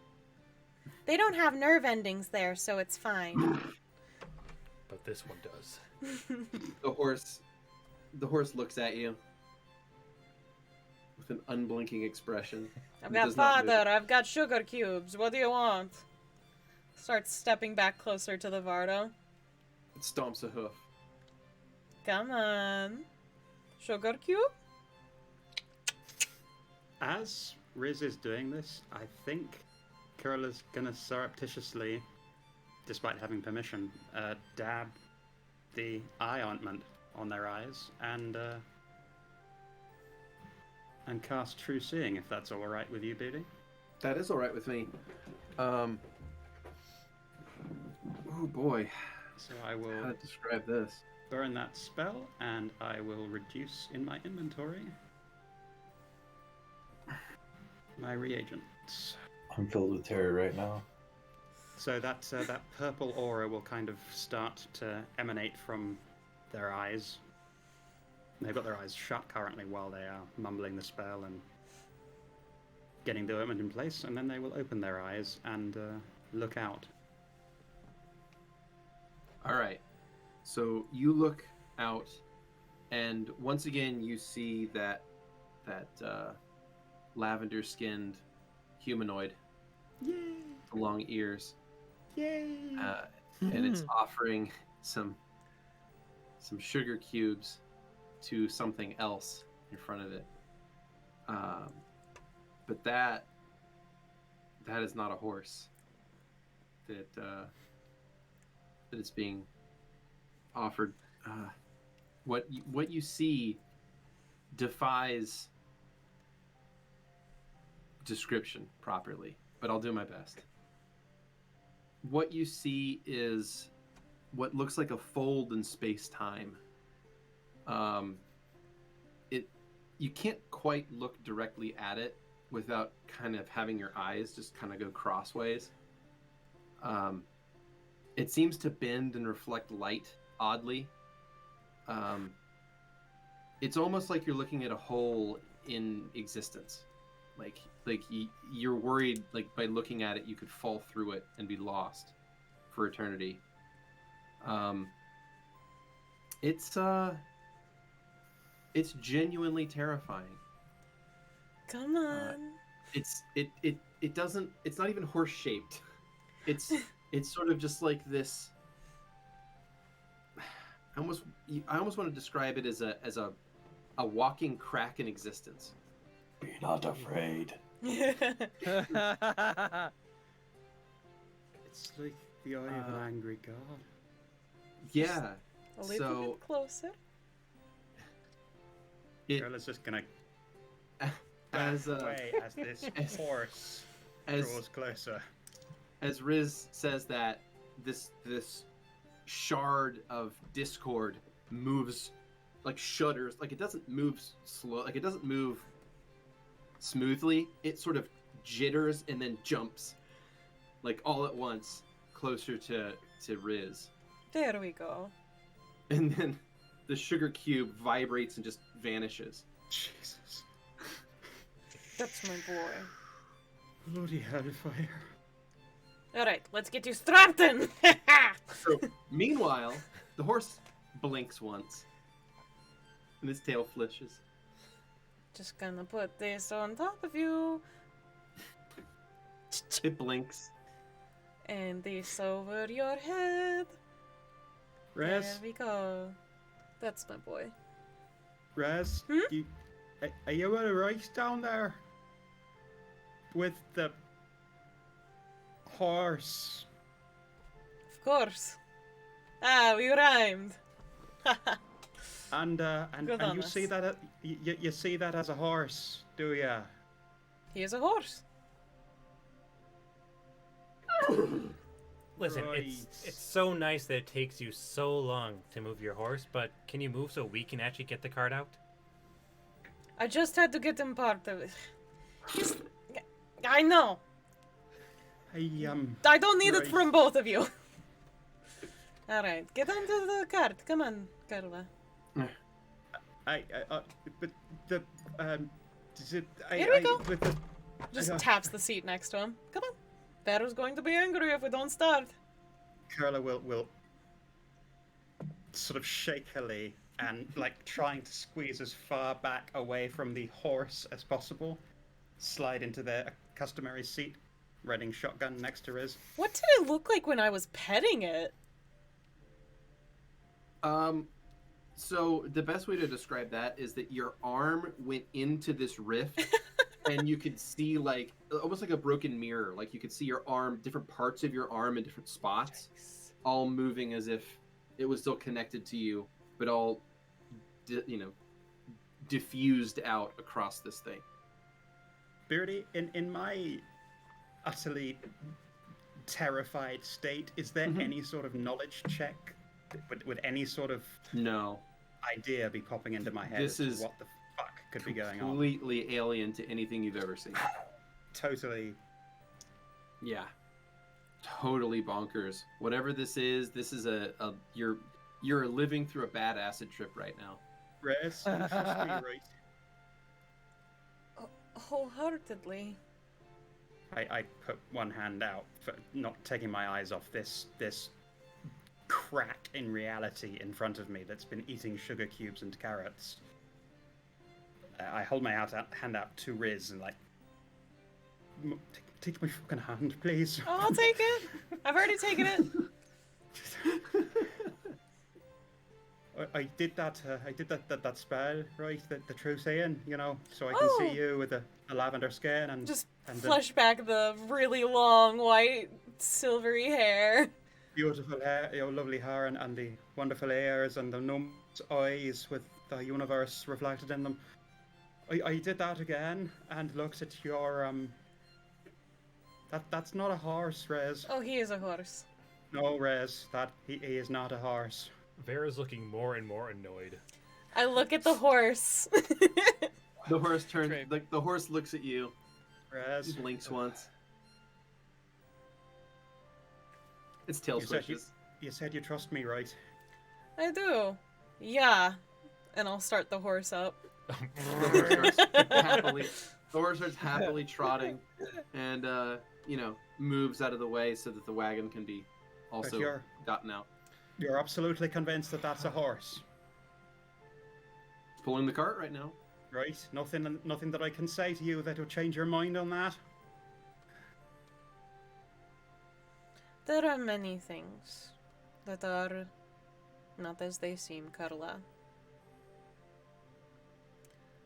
They don't have nerve endings there, so it's fine. But this one does. The horse looks at you with an unblinking expression. I've It got does not move. father, I've got sugar cubes. What do you want? Starts stepping back closer to the Vardo. It stomps a hoof. Come on. Sugar cube? As Riz is doing this, I think Kurla's gonna surreptitiously, despite having permission, dab the eye ointment on their eyes and cast True Seeing, if that's all right with you, Beardy. That is all right with me. Oh boy, So I how will to describe this? burn that spell, and I will reduce in my inventory my reagents. I'm filled with terror right now. So that purple aura will kind of start to emanate from their eyes. They've got their eyes shut currently while they are mumbling the spell and getting the ointment in place, and then they will open their eyes and look out. All right. So you look out, and once again you see that lavender-skinned humanoid, Yay! with long ears, Yay! and it's offering some sugar cubes to something else in front of it. But that is not a horse. That it's being offered. What you see defies description properly, but I'll do my best. What you see is what looks like a fold in space-time. You can't quite look directly at it without kind of having your eyes just kind of go crossways. It seems to bend and reflect light oddly. It's almost like you're looking at a hole in existence. Like you're worried, like by looking at it, you could fall through it and be lost for eternity. It's genuinely terrifying. Come on. It doesn't. It's not even horse shaped. It's sort of just like this. I almost want to describe it as a walking crack in existence. Be not afraid. It's like the eye of an angry god. Yeah. A little So bit closer. Kurla's just gonna as away as this horse as draws closer. as Riz says that, this shard of discord moves, like shudders, like it doesn't move slow, like it doesn't move smoothly. It sort of jitters and then jumps, like all at once, closer to Riz. There we go. And then the sugar cube vibrates and just vanishes. Jesus. That's my boy. Bloody hellfire. Alright, let's get you strapped in! So, meanwhile, the horse blinks once, and his tail flishes. Just gonna put this on top of you, It blinks. and this over your head. There Rez, we go. That's my boy. Rez, Hmm? are you alright down there? With the horse? Of course. Ah, we rhymed. And Good on you us. see that you see that as a horse, do ya? He is a horse. Listen, Right. it's so nice that it takes you so long to move your horse, but can you move so we can actually get the cart out? I just had to get him part of it. He's... I know. I don't need it Right. from both of you. Alright, get onto the cart. Come on, Kurla. But the Here we go. With the, Just I- taps the seat next to him. Come on. Vera's going to be angry if we don't start. Kurla will sort of shakily and like trying to squeeze as far back away from the horse as possible, slide into their customary seat, readying shotgun next to Riz. What did it look like when I was petting it? So the best way to describe that is that your arm went into this rift, and you could see like almost like a broken mirror. Like you could see your arm, different parts of your arm in different spots, all moving as if it was still connected to you, but all, diffused out across this thing. Beardy, in my utterly terrified state, is there Mhm. any sort of knowledge check? Would any sort of No, idea be popping into my head This as to is what the fuck could be going on? completely alien to anything you've ever seen. Totally. Yeah, totally bonkers. Whatever this is you're living through a bad acid trip right now. Rez, you trust me, right? Wholeheartedly. I put one hand out for not taking my eyes off this crack in reality in front of me that's been eating sugar cubes and carrots. I hold my hand out to Riz and like, take my fucking hand, please. Oh, I'll take it. I've already taken it. I did that spell, right? The true saying, so I can Oh. see you with the lavender skin and Just and flush back the really long white silvery hair. beautiful hair, lovely hair, and the wonderful ears and the gnome's eyes with the universe reflected in them. I did that again and looked at your That's not a horse, Rez. Oh, he is a horse. No, Rez, he is not a horse. Vera's looking more and more annoyed. I look at the horse. The horse turns, Great. the horse looks at you, Rez, blinks once. Its tail You said swishes. you said you trust me, right? I do. Yeah. And I'll start the horse up. The horse starts happily trotting, and moves out of the way so that the wagon can be also you're- gotten out. You're absolutely convinced that that's a horse, It's pulling the cart right now. right? Nothing that I can say to you that will change your mind on that. There are many things that are not as they seem, Kurla.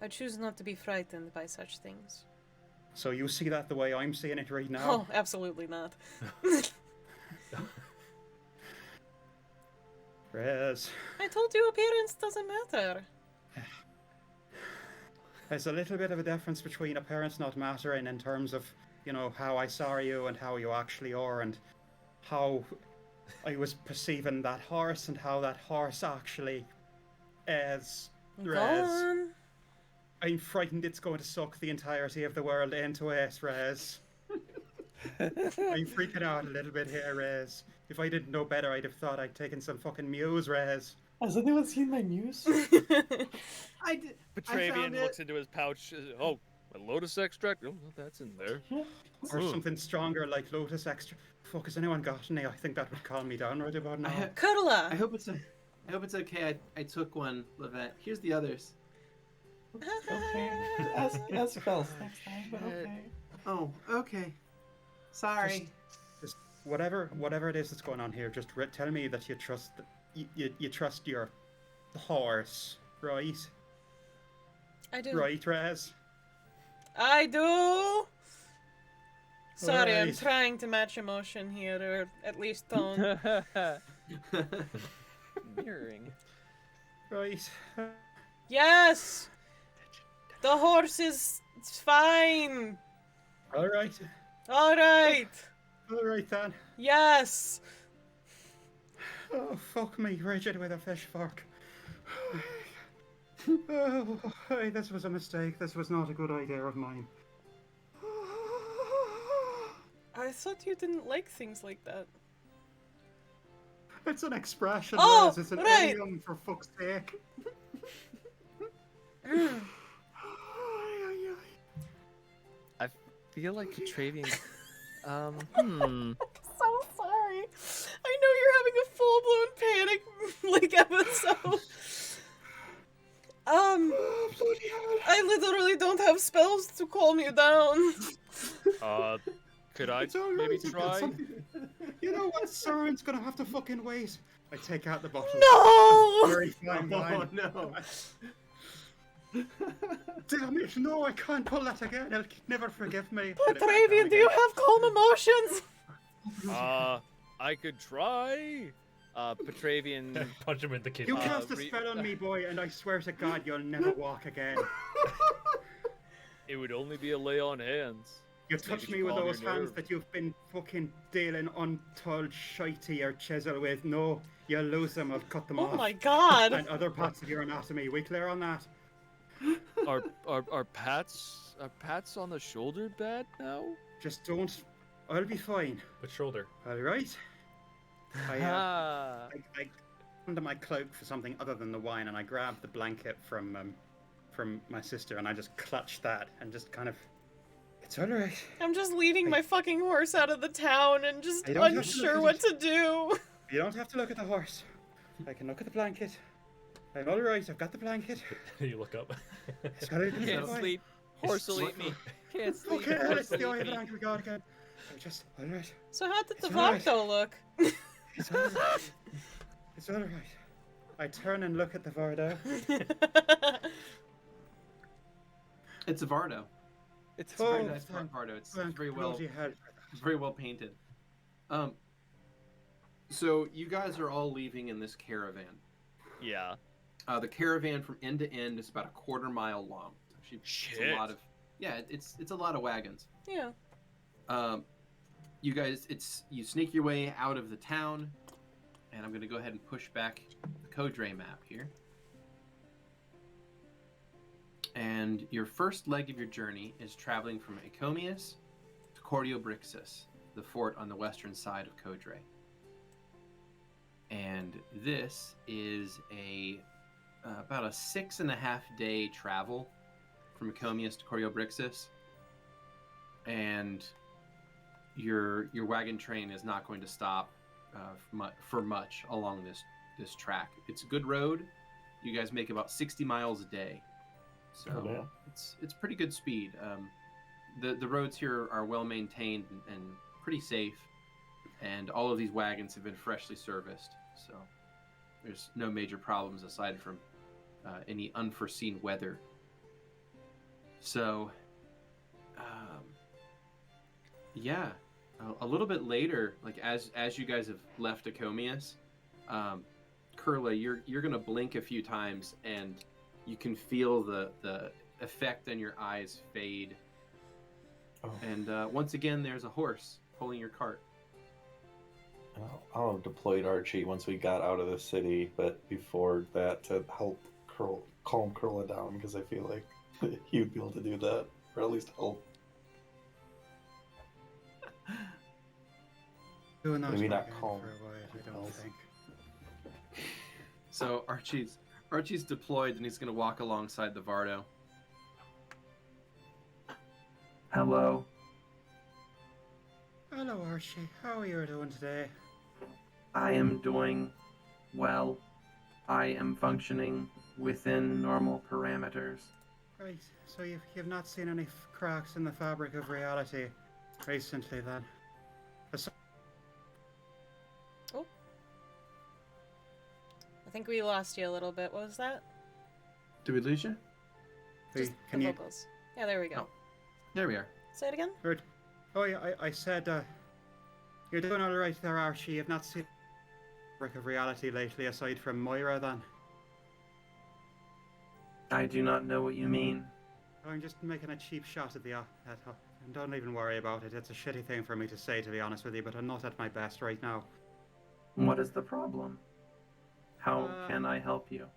I choose not to be frightened by such things. So you see that the way I'm seeing it right now? Oh, absolutely not. Rez, I told you appearance doesn't matter. there's a little bit of a difference between appearance not mattering in terms of you know, how I saw you and how you actually are, and how I was perceiving that horse and how that horse actually is. Go on. I'm frightened it's going to suck the entirety of the world into it, Rez. I'm freaking out a little bit here, Rez. If I didn't know better, I'd have thought I'd taken some fucking muse, Rez. Has anyone seen my muse? I did. Petravian looks into his pouch. Oh, a lotus extract? Oh, that's in there. Or Ooh. something stronger like lotus extra. Fuck, has anyone got any? I think that would calm me down right about now. Kurla. I hope it's okay. I took one, Lovette. Here's the others. Okay. Ask spells next time, but okay. Oh, okay. Sorry. Just whatever it is that's going on here, just tell me that you trust you trust the horse, right? I do. Right, Rez? I do. Sorry, I'm Alright. trying to match emotion here, or at least tone. Mirroring. Right. Yes. The horse is fine. All right. All right. All right then. Yes. Oh, fuck me, rigid with a fish fork. Oh, hey, this was a mistake. This was not a good idea of mine. I thought you didn't like things like that. It's an expression, Oh, Rez. It's an right. idiom, for fuck's sake. I feel like Petravian. So sorry. I know you're having a full-blown panic like episode. I literally don't have spells to calm you down. Could I It's all right, maybe I've got try? something- You know what? Soren's gonna have to fucking wait. I take out the bottle. No! Very fine Oh wine. no. Damn it! No, I can't pull that again. He'll never forgive me. Petravian, do you have calm emotions? I could try. Petravian. Punch him in the kidney. You cast a re- spell on me, boy, and I swear to God, you'll never walk again. It would only be a lay on hands. You Maybe touch to me with calm those your hands nerve. that you've been fucking dealing untold shite to your chisel with. No, you'll lose them. I'll cut them Oh off. my god. And other parts of your anatomy. We clear on that? Are pats on the shoulder bad now? Just don't. I'll be fine. With shoulder. All right. I Ah. under my cloak for something other than the wine, and I grabbed the blanket from my sister, and I just clutched that and just kind of. It's all right. I'm just leading my fucking horse out of the town and just I don't have to unsure look what at to do. You don't have to look at the horse. I can look at the blanket. I'm all right. I've got the blanket. You look up. It's got it. Can't sleep. Horse will eat me. Can't sleep. Okay, Horse it's the will eye eat of the me. angry god again. I'm just all right. So how did the It's alright. Varto look? It's all right. It's all right. I turn and look at the Vardo. It's a Vardo. It's It's a very Oh, nice thank- Vardo. It's Thank very well. God you had- It's very well painted. So you guys are all leaving in this caravan. Yeah. The caravan from end to end is about a quarter-mile long. Actually, it's Shit. a lot of. Yeah, it's a lot of wagons. Yeah. You guys, you sneak your way out of the town, and I'm gonna go ahead and push back the Codre map here. And your first leg of your journey is traveling from Ecomius to Cordiobrixis, the fort on the western side of Codre. And this is about a 6.5 day travel from Ecomius to Cordiobrixis. And your wagon train is not going to stop for much along this track. It's a good road. You guys make about 60 miles a day, so Oh, damn. it's pretty good speed. The roads here are well maintained and pretty safe, and all of these wagons have been freshly serviced, so there's no major problems aside from any unforeseen weather. So, yeah, a little bit later, like as you guys have left Ecomius, Kurla, you're gonna blink a few times, and you can feel the effect on your eyes fade. Oh. And once again, there's a horse pulling your cart. I'll have deployed Archie once we got out of the city, but before that to help calm Kurla down, because I feel like he would be able to do that, or at least help. Doing that Maybe again not calm. for a while, I don't think. So Archie's deployed, and he's going to walk alongside the Vardo. Hello. Hello, Archie. How are you doing today? I am doing well. I am functioning within normal parameters. Right, so you've not seen any cracks in the fabric of reality recently, then? I think we lost you a little bit. What was that? Did we lose you? Just Can the you? vocals. Yeah, there we go. Oh. There we are. Say it again. Right. Oh, yeah, I said, you're doing all right there, Archie. You've not seen the fabric of reality lately, aside from Moira, then? I do not know what you mean. I'm just making a cheap shot at and don't even worry about it. It's a shitty thing for me to say, to be honest with you, but I'm not at my best right now. What is the problem? How can I help you?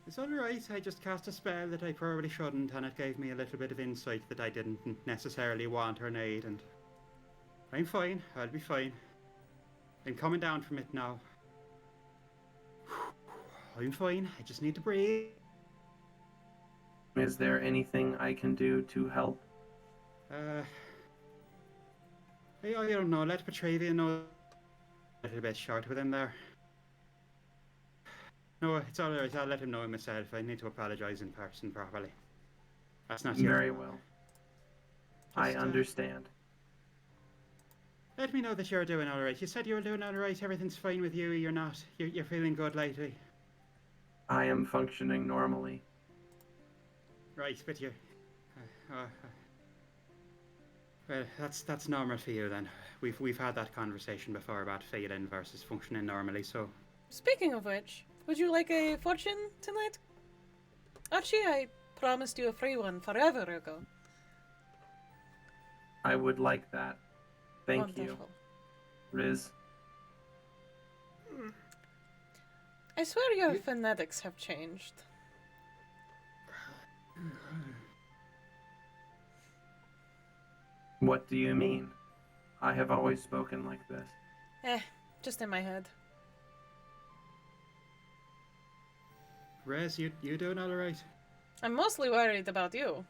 It's alright, I just cast a spell that I probably shouldn't, and it gave me a little bit of insight that I didn't necessarily want or need, and I'm fine, I'll be fine. I'm coming down from it now. I'm fine, I just need to breathe. Is there anything I can do to help? I don't know, let Petravian know. A little bit short with him there. No, it's alright, I'll let him know myself. I need to apologise in person properly. That's not Very well. I Just, understand. Let me know that you're doing alright. You said you were doing alright, everything's fine with you, you're not. You're feeling good lately. I am functioning normally. Right, but you're... well, that's normal for you then. We've had that conversation before about feeling versus functioning normally, so... Speaking of which, would you like a fortune tonight? Archie, I promised you a free one forever ago. I would like that. Thank you, Wonderful. Riz. I swear your phonetics have changed. What do you mean? I have always spoken like this. Just in my head. Rez, you doing alright? I'm mostly worried about you.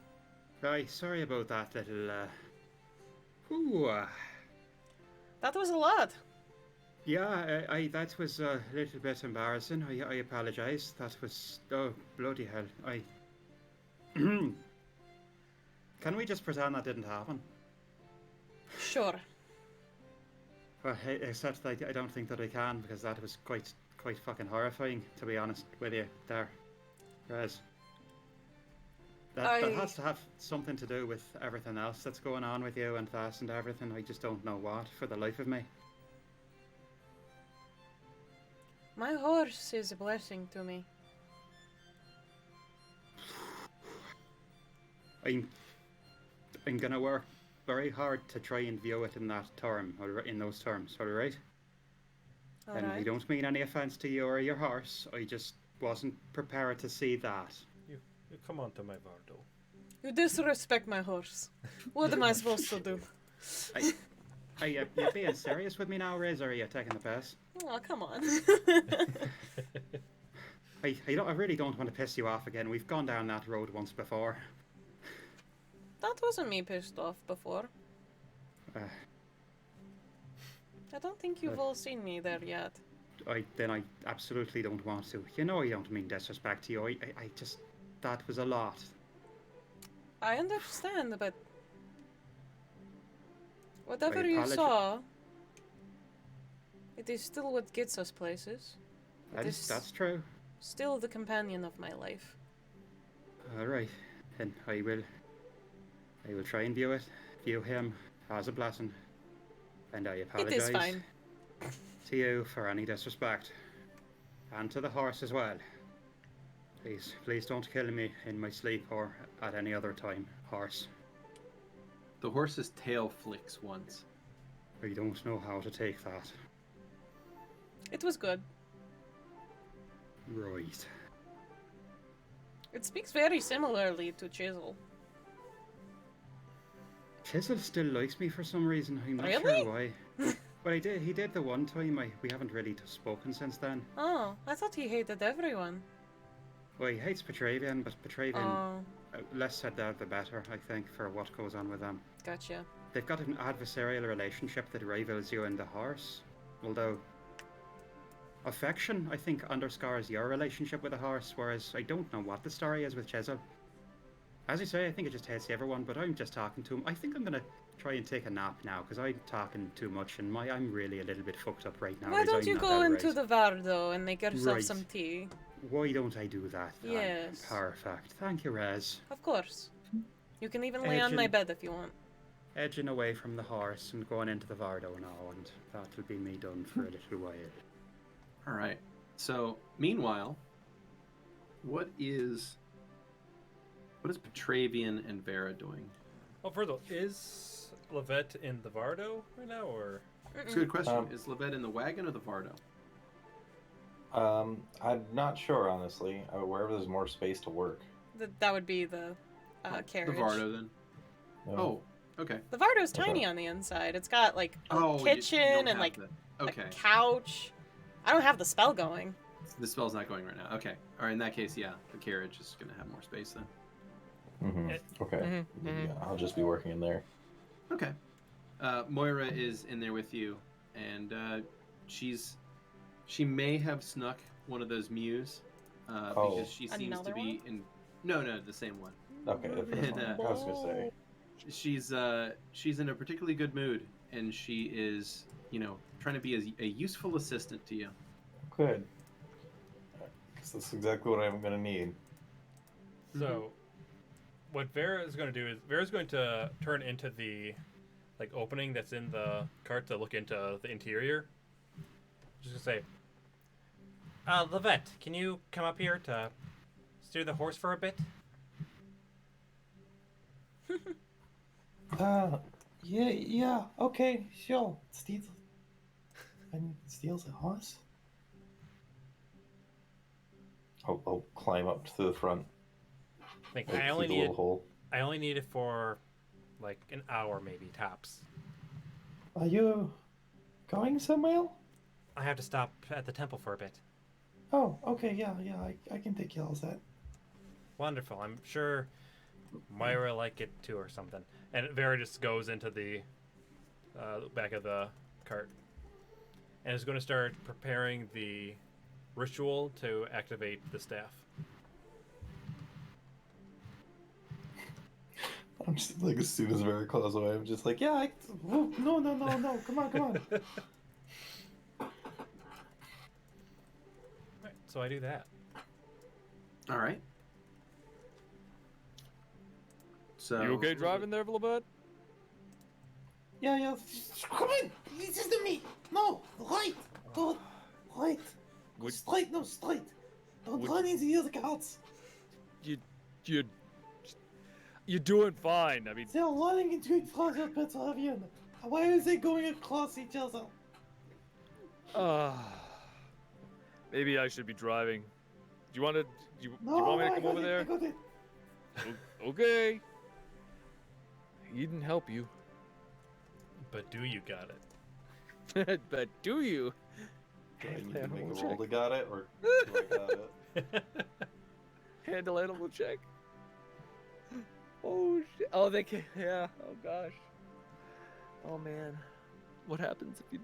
Right, sorry about that little, That was a lot. Yeah, I that was a little bit embarrassing. I apologise. That was... oh, bloody hell. Can we just pretend that didn't happen? Sure. Well, except I don't think that I can, because that was quite fucking horrifying, to be honest with you, there. Rez. That has to have something to do with everything else that's going on with you and Thas and everything. I just don't know what, for the life of me. My horse is a blessing to me. I'm gonna work very hard to try and view it in that term, or in those terms, alright? And I don't mean any offence to you or your horse, I just wasn't prepared to see that. You come on to my Vardo. You disrespect my horse. What am I supposed to do? Are you being serious with me now, Riz, or are you taking the piss? Oh, come on. I really don't want to piss you off again. We've gone down that road once before. That wasn't me pissed off before. I don't think you've all seen me there yet. Then I absolutely don't want to. You know I don't mean disrespect to you. I just... that was a lot. I understand, but... whatever I you apologize. saw... it is still what gets us places. That's true. Still the companion of my life. Alright, then I will try and view him as a blessing. And I apologize It is fine. to you for any disrespect. And to the horse as well. Please don't kill me in my sleep or at any other time, horse. The horse's tail flicks once. I don't know how to take that. It was good. Right. It speaks very similarly to Chisel. Chisel still likes me for some reason. I'm not Really? sure why. But he did the one time. We haven't really spoken since then. Oh, I thought he hated everyone. Well, he hates Petravian, but Petravian, Oh, less said that the better, I think, for what goes on with them. gotcha. They've got an adversarial relationship that rivals you in the horse, although affection, I think, underscores your relationship with the horse, whereas I don't know what the story is with Chisel. As you say, I think it just hates everyone, but I'm just talking to him. I think I'm going to try and take a nap now, because I'm talking too much, and I'm really a little bit fucked up right now. Why don't I'm you not go that into right. the Vardo and make yourself Right. some tea? Why don't I do that? then? Yes. Perfect. Thank you, Rez. Of course. You can even lay on my Agent- bed if you want. Edging away from the horse and going into the Vardo now, and that'll be me done for a little while. All right. So, meanwhile, what is Petravian and Vera doing? Oh, first of all, is Lovette in the Vardo right now, or? It's a good question. Um, Is Lovette in the wagon or the Vardo? I'm not sure, honestly. Wherever there's more space to work. That would be the carriage. The Vardo, then. Yeah. Oh, okay. The Vardo's Okay. tiny on the inside. It's got like a Oh, you kitchen don't and have like okay. a couch. I don't have the spell going. The spell's not going right now. Okay. All right. In that case, yeah, the carriage is going to have more space then. Mm-hmm. Okay. Yeah, I'll just be working in there. Okay. Moira is in there with you, and she may have snuck one of those mews because she seems Another to be in. No, the same one. Okay, the first And, one. I was gonna say. She's in a particularly good mood, and she is, trying to be a useful assistant to you. Good. Because that's exactly what I'm gonna need. So, what Vera is going to do is Vera's going to turn into the opening that's in the cart to look into the interior. Just gonna say, Lovette, can you come up here to steer the horse for a bit? Yeah, okay, sure. Steals a horse? I'll climb up to the front. Like, Like, I only through the need little hole. I only need it for like an hour, maybe tops. Are you going somewhere? I have to stop at the temple for a bit. Oh, okay, yeah, I can take care of that. Wonderful. I'm sure Moira like it too, or something. And Vera just goes into the back of the cart and is going to start preparing the ritual to activate the staff. I'm just like, as soon as Vera calls away, I'm just like, yeah, No, come on. Right, so I do that. All right. So You okay driving there, Lovette? Yeah, come on! Listen to me! No, right! Don't, right! Would- Straight, no, straight! Don't Would- run into the other carts! You're doing fine. I mean, They're running into each other, Petravian! Why are they going across each other? maybe I should be driving. Do you want to? You No, want me to I come got over it, there? I got it! Okay. He didn't help you. But do you got it? But do you? do I need to Animal make a check. roll to got it, or do I got it? Handle animal check. Oh shit! Oh, they can. Yeah. Oh gosh. Oh man. What happens if you?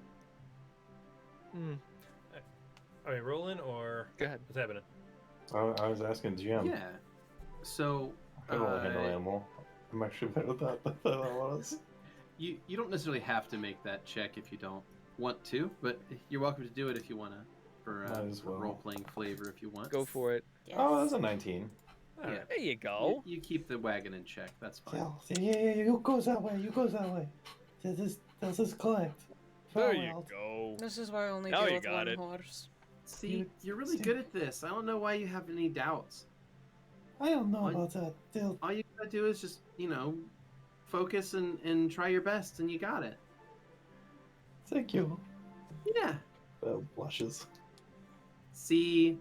Are we rolling or Go ahead. what's happening? I was asking Jim. yeah. So I don't want to handle animal. I'm actually better at that than I was. you don't necessarily have to make that check if you don't want to, but you're welcome to do it if you want to for Might as well. role-playing flavor if you want. Go for it. Yes. Oh, that's a 19. Yeah. There you go. You keep the wagon in check. That's fine. Yeah, you go that way, This is correct. There Follow you out. go. This is why I only Now deal you with got one it. horse. See, you're really good at this. I don't know why you have any doubts. I don't know about that. All you gotta do is just, focus and try your best, and you got it. Thank you. Yeah. Blushes. See,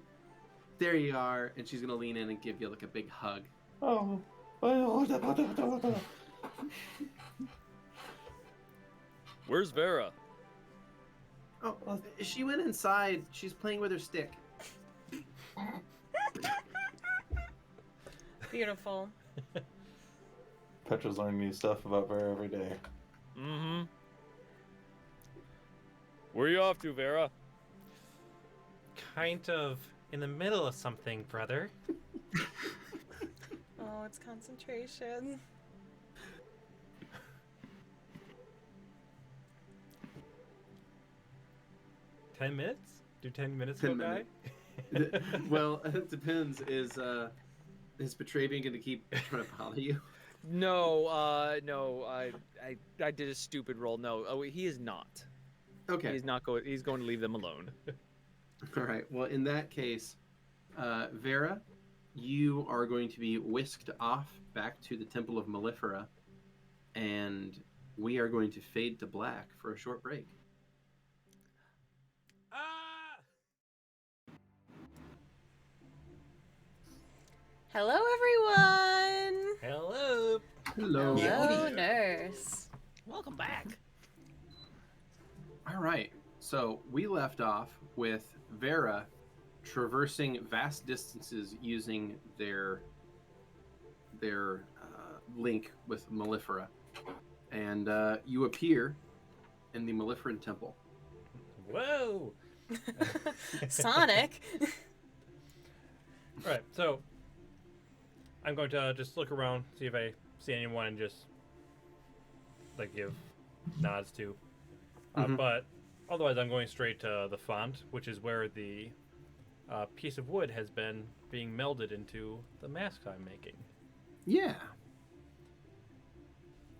there you are, and she's gonna lean in and give you like a big hug. Oh. Hold up. Where's Vera? Oh, she went inside. She's playing with her stick. Beautiful. Petra's learning new stuff about Vera every day. Mm-hmm. Where are you off to, Vera? Kind of in the middle of something, brother. Oh, it's concentration. $10? Do 10 minutes 10 go by? minutes. Well, it depends. Is Petravian going to keep trying to bother you? No, no. I did a stupid roll. No, he is not. Okay. He's not going. He's going to leave them alone. All right. Well, in that case, Vera, you are going to be whisked off back to the Temple of Mellifera, and we are going to fade to black for a short break. Hello, everyone. Hello. Hello. Hello, nurse. Welcome back. All right. So we left off with Vera traversing vast distances using their link with Mellifera, and you appear in the Melliferan temple. Whoa. Sonic. All right, so I'm going to just look around, see if I see anyone, and just like give nods to. But otherwise, I'm going straight to the font, which is where the piece of wood has been being melded into the mask I'm making. Yeah.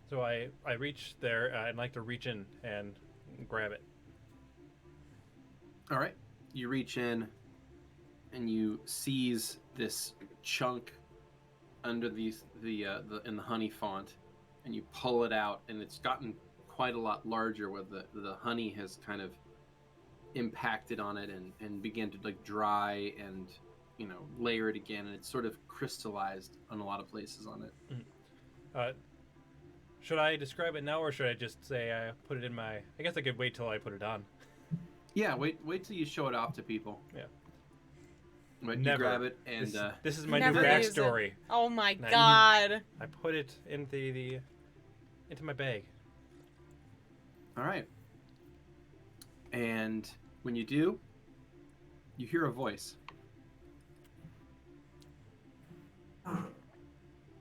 So I reach there. I'd like to reach in and grab it. All right. You reach in and you seize this chunk under the in the honey font, and you pull it out, and it's gotten quite a lot larger where the honey has kind of impacted on it and began to like dry and layer it again, and it's sort of crystallized on a lot of places on it. Should I describe it now, or should I just say I put it in my... I guess I could wait till I put it on. Yeah, wait till you show it off to people. Yeah. But Never. You grab it, and this is my Never new use it. backstory. Oh my Now, god. I put it into my bag. all right. And when you do, you hear a voice.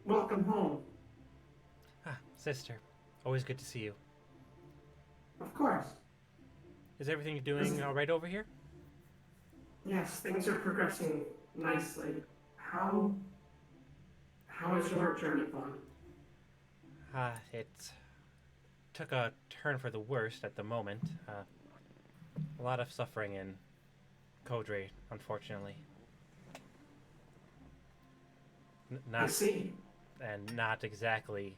Welcome home. Ah, sister. Always good to see you. Of course. Is everything doing all right over here? Yes, things are progressing nicely. How is your journey going? It took a turn for the worst at the moment. A lot of suffering in Kodre, unfortunately. I see. And not exactly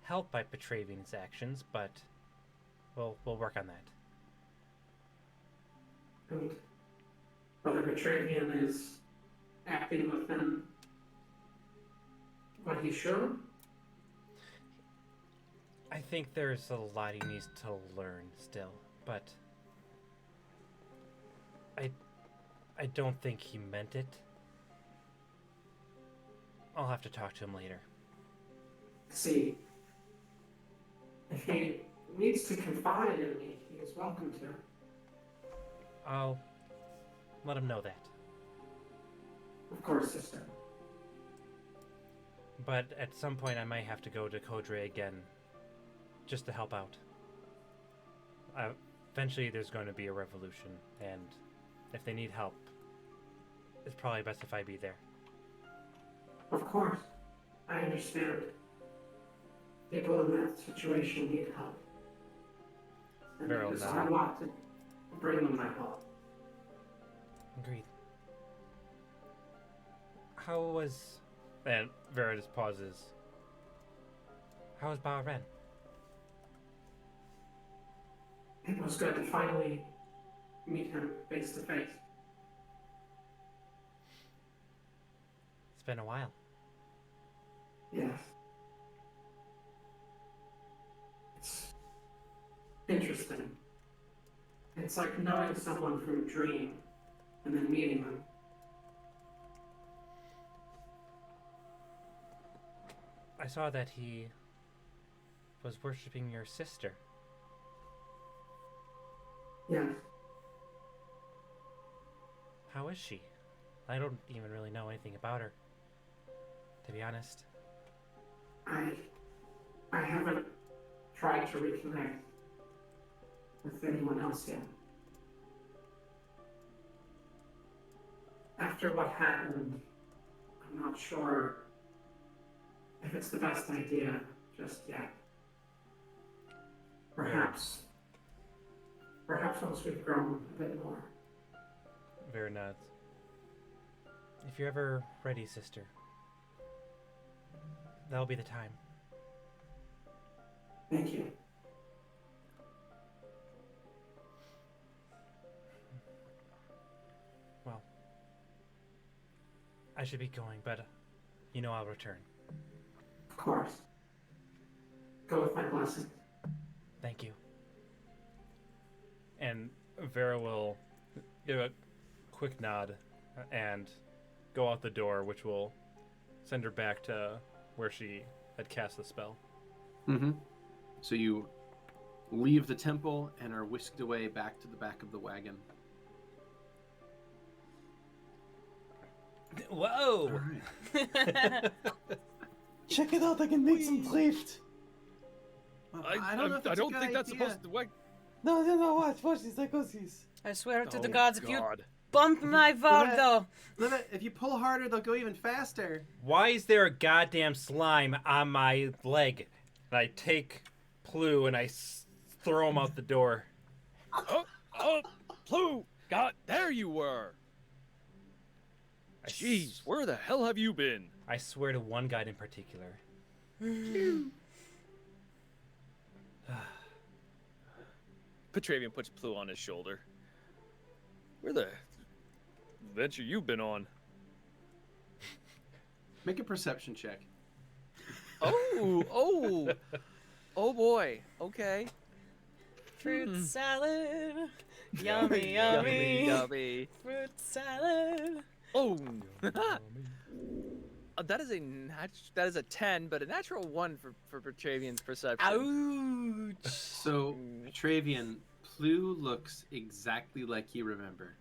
helped by Petravian's actions, but we'll work on that. And Brother Petravian is acting within what he should. I think there's a lot he needs to learn still, but I don't think he meant it. I'll have to talk to him later. See, if he needs to confide in me, he is welcome to. I'll let him know that. Of course, sister. But at some point I might have to go to Kodre again, just to help out. Eventually there's going to be a revolution, and if they need help, it's probably best if I be there. Of course. I understand. People in that situation need help. And Very because well. I want to bring them my help. Agreed. How was... And Vera just pauses. How was Bahrain? It was good to finally meet him face to face. It's been a while. Yes. It's interesting. It's like knowing someone from a dream and then meeting them. I saw that he was worshipping your sister. Yes. How is she? I don't even really know anything about her, to be honest. I haven't tried to reconnect with anyone else yet. After what happened, I'm not sure if it's the best idea just yet. Perhaps once we've grown a bit more. Vera nods. If you're ever ready, sister, that'll be the time. Thank you. Well, I should be going, but you know I'll return. Of course. Go with my blessing. Thank you. And Vera will give a quick nod and go out the door, which will send her back to where she had cast the spell. Mm-hmm. So you leave the temple and are whisked away back to the back of the wagon. Whoa! All right. Check it out, I can make some drift. Well, I don't know if I it's a don't good think that's idea. supposed to work. No, watch this, I go this. I swear to the Oh, gods, if you God. bump my Vardo, Lovette, if you pull harder, they'll go even faster. Why is there a goddamn slime on my leg? And I take Plu and I throw him out the door. Oh, Plu! God, there you were! Jeez, where the hell have you been? I swear to one guy in particular. Petravian puts Plu on his shoulder. Where the adventure you been on? Make a perception check. Oh boy. Okay. fruit salad, yummy, yummy, yummy. fruit salad. Oh. That is a 10, but a natural 1 for Petravian's perception. Ouch! So, Petravian, Plu looks exactly like you remember.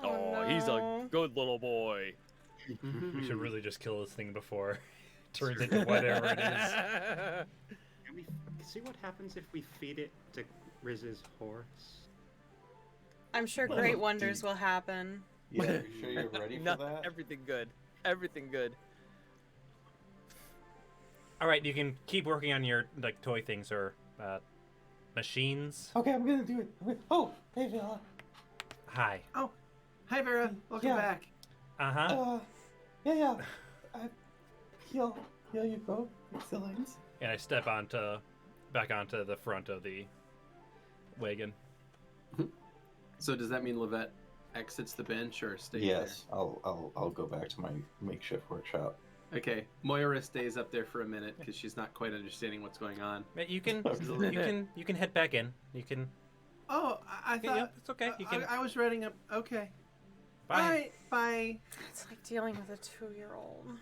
Oh, he's a good little boy. We should really just kill this thing before it turns into whatever it is. Can we see what happens if we feed it to Riz's horse? I'm sure great wonders will happen. Yeah, you sure you're ready for that? Everything good. Everything good. All right, you can keep working on your toy things or machines. Okay, I'm gonna do it. Oh, hey Vera. Hi. Oh, hi Vera. Welcome Yeah. back. Uh-huh. Yeah. Here you go. Excellent. And I step back onto the front of the wagon. So does that mean Lovette exits the bench or stays Yes, I'll go back to my makeshift workshop. there? Okay, Moira stays up there for a minute because she's not quite understanding what's going on. You can you can head back in. You can. Oh, I thought Yeah, it's okay. You can. I was writing up. Okay. Bye. All right, bye. It's like dealing with a 2-year-old.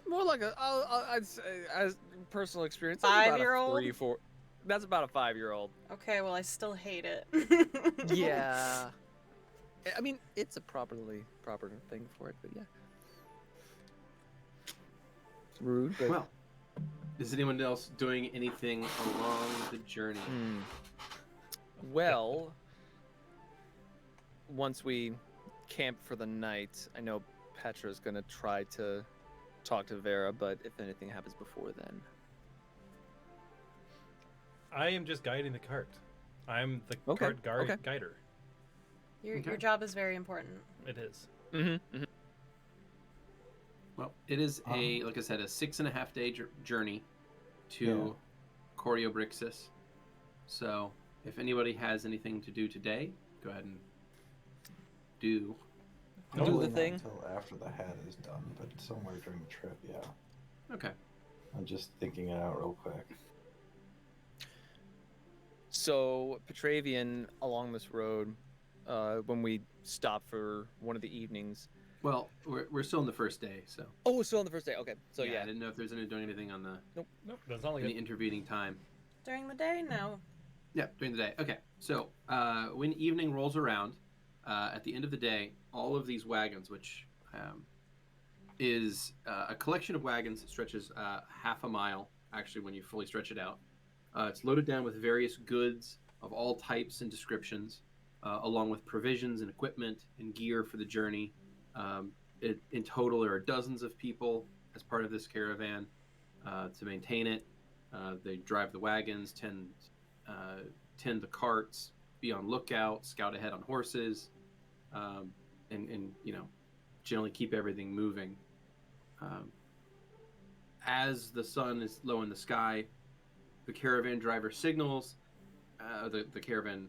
More like I'd say, as personal experience. that's about a 5-year-old? 3, 4. That's about a 5-year-old. Okay, well I still hate it. Yeah. I mean, it's a proper thing for it, but yeah. It's rude, but Well, is anyone else doing anything along the journey? Well, once we camp for the night, I know Petra's gonna try to talk to Vera, but if anything happens before then. I am just guiding the cart. I'm the Okay, cart okay. guider. Your Okay. job is very important. It is. Mm-hmm. Well, it is like I said, a 6.5 day journey to Coriobrixis. So, if anybody has anything to do today, go ahead and do. Do the thing. Until after the hat is done, but somewhere during the trip, yeah. Okay. I'm just thinking it out real quick. So Petravian along this road, when we stop for one of the evenings. Well, we're still in the first day, so. Oh, we're still on the first day. Okay, so I yeah. didn't know if there's doing anything on the Nope, doesn't sound like any it. intervening time. During the day? No. Yeah, during the day. Okay, so when evening rolls around, at the end of the day, all of these wagons, which is a collection of wagons that stretches half a mile, actually, when you fully stretch it out. It's loaded down with various goods of all types and descriptions, along with provisions and equipment and gear for the journey. In total, there are dozens of people as part of this caravan to maintain it. They drive the wagons, tend the carts, be on lookout, scout ahead on horses, and generally keep everything moving. As the sun is low in the sky, the caravan driver signals, the caravan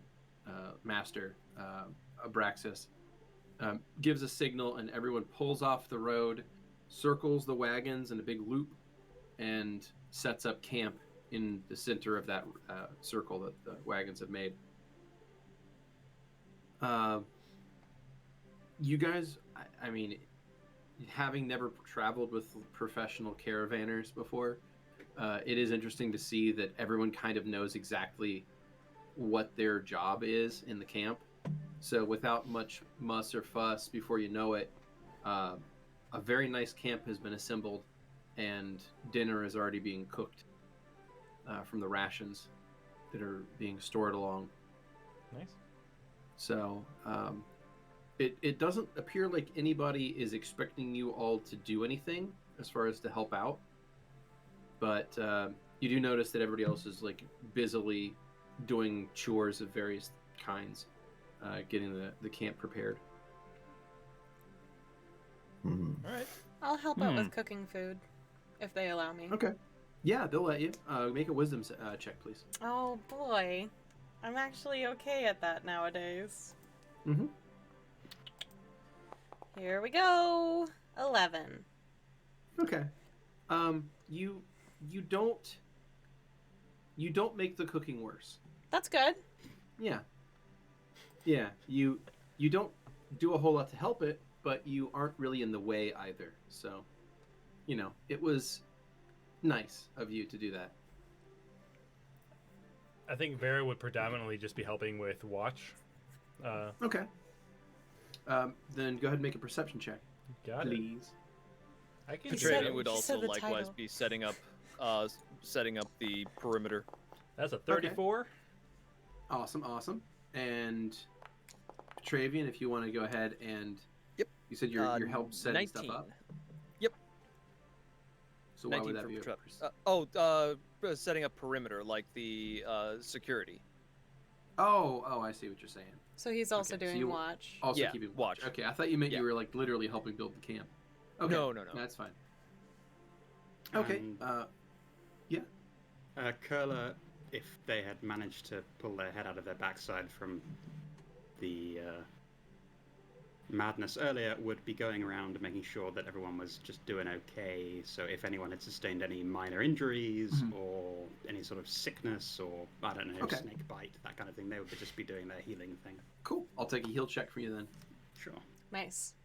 master, Abraxas, gives a signal, and everyone pulls off the road, circles the wagons in a big loop, and sets up camp in the center of that circle that the wagons have made. You guys, I mean, having never traveled with professional caravanners before, it is interesting to see that everyone kind of knows exactly what their job is in the camp. So without much muss or fuss, before you know it, a very nice camp has been assembled, and dinner is already being cooked from the rations that are being stored along. Nice. So it doesn't appear like anybody is expecting you all to do anything as far as to help out, but you do notice that everybody else is like busily doing chores of various kinds, getting the camp prepared. Hmm. All right. I'll help out with cooking food, if they allow me. Okay. Yeah, they'll let you. Make a wisdom check, please. Oh boy. I'm actually okay at that nowadays. Mm-hmm. Here we go. 11. Okay. You don't make the cooking worse. That's good. Yeah. Yeah. You don't do a whole lot to help it, but you aren't really in the way either. So, it was nice of you to do that. I think Vera would predominantly just be helping with watch. Okay. Then go ahead and make a perception check, Got it. please. I can Petravian would he also said the likewise title. be setting up the perimeter. That's a 34. Awesome. And Petravian, if you want to go ahead and... Yep. You said your help setting 19. stuff up? Yep. So why would 19 that for be? setting up perimeter, like the security. Oh, I see what you're saying. So he's also Okay, so doing you- watch. Also Yeah, keeping watch. Okay, I thought you meant Yeah. you were like literally helping build the camp. Okay. No. That's fine. Okay. And- Yeah. Kurla, if they had managed to pull their head out of their backside from the madness earlier, would be going around and making sure that everyone was just doing okay. So if anyone had sustained any minor injuries or any sort of sickness or, I don't know, Okay. snake bite, that kind of thing, they would just be doing their healing thing. Cool. I'll take a heal check for you then. Sure. Nice.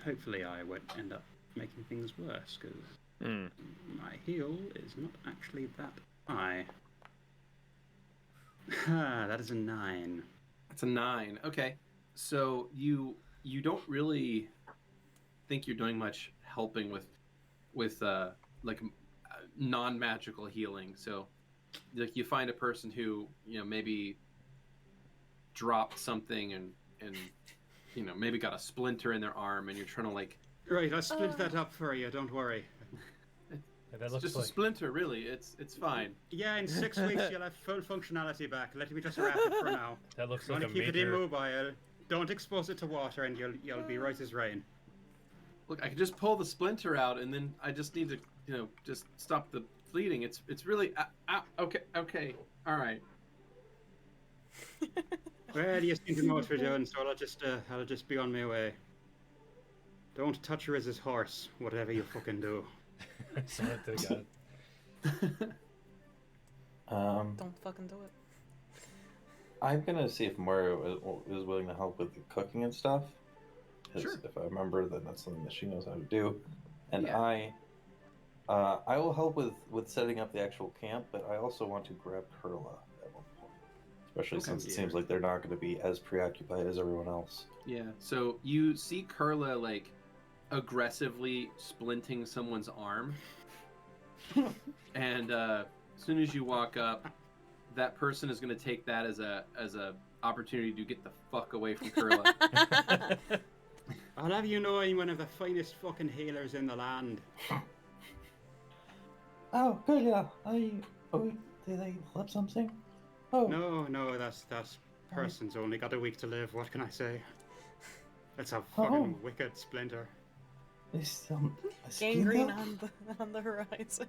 Hopefully I won't end up making things worse, because my heal is not actually that high. That is a 9. That's a 9. Okay. So you don't think you're doing much helping with non-magical healing. So like you find a person who maybe dropped something and maybe got a splinter in their arm, and you're trying to like. Right, I split that up for you, don't worry. Yeah, that It's looks just like a splinter, really. It's fine. Yeah, in 6 weeks you'll have full functionality back. Let me just wrap it for now. that looks Want like to a keep it major. immobile. Don't expose it to water, and you'll be right as rain. Look, I can just pull the splinter out, and then I just need to, just stop the bleeding. It's really okay, all right. Well, you seem to know what you're doing, so I'll just be on my way. Don't touch Riz's horse, whatever you fucking do. Swear to God. Don't fucking do it. I'm gonna see if Mario is willing to help with the cooking and stuff. 'Cause Sure. if I remember, then that's something that she knows how to do. And Yeah. I will help with setting up the actual camp, but I also want to grab Kurla at one point, especially Okay. since it seems like they're not going to be as preoccupied as everyone else. Yeah. So you see Kurla like aggressively splinting someone's arm, and as soon as you walk up, that person is going to take that as a opportunity to get the fuck away from Kurla. I'll have you know I'm one of the finest fucking healers in the land. Oh, good, yeah. Did I flip something? Oh, No, that person's only got a week to live. What can I say? That's a fucking wicked splinter. it's a skin Gangrene though? on the horizon.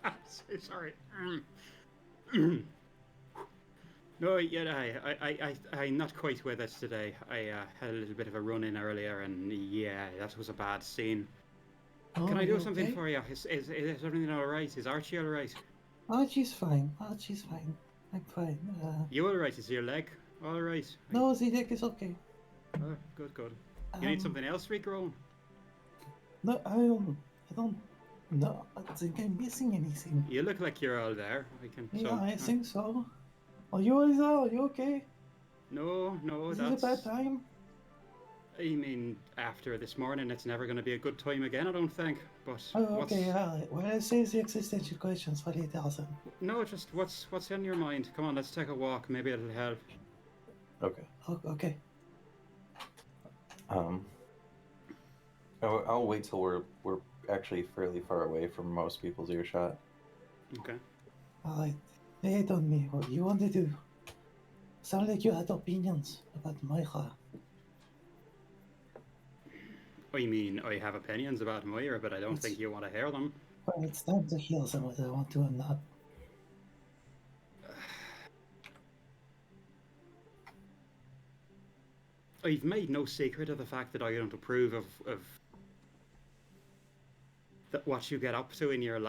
I'm so sorry. No, yeah, I'm not quite with us today. I had a little bit of a run-in earlier, and yeah, that was a bad scene. Can I do something for you? Is everything all right? Is Archie all right? Archie's fine. Archie's fine. I'm fine. You all right? Is your leg all right? No, the deck is okay. Oh, good. You need Um, something else regrown? No, I don't. No, I don't think I'm missing anything. You look like you're all there. Yeah, I think so. Are you Are you okay? No, Is that's... it a bad time? I mean, after this morning, it's never going to be a good time again, I don't think. But Oh, okay, alright. Well, I save the existential questions for later, then. No, just what's in your mind? Come on, let's take a walk. Maybe it'll help. Okay. Okay. I'll wait till we're actually fairly far away from most people's earshot. Okay. Alright. Lay it on me. What you want to do? Sound like you had opinions about Moira. I mean, I have opinions about Moira, but I don't think you want to hear them. Well, it's time to hear them whether I want to or not. I've made no secret of the fact that I don't approve of that what you get up to in your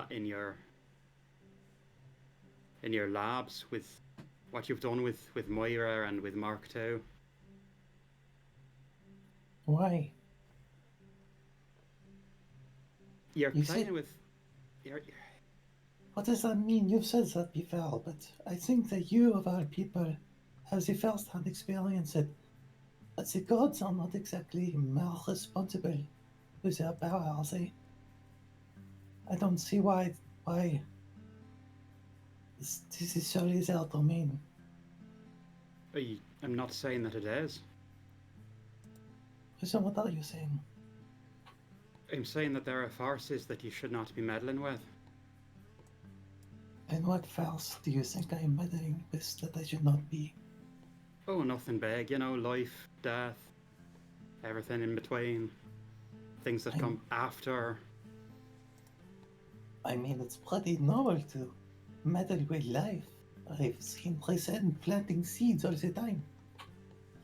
labs with what you've done with Moira and with Mark II. Why? You're You playing said- with. What does that mean? You've said that before, but I think that you, of all people, have the first-hand experience that the gods are not exactly more responsible with their power, are they? I don't see why this is surely their domain. I'm not saying that it is. So what are you saying? I'm saying that there are forces that you should not be meddling with. And what farce do you think I'm meddling with that I should not be? Oh, nothing big, life, death, everything in between. Things that come after. I mean, it's pretty normal to meddle with life. I've seen Present planting seeds all the time.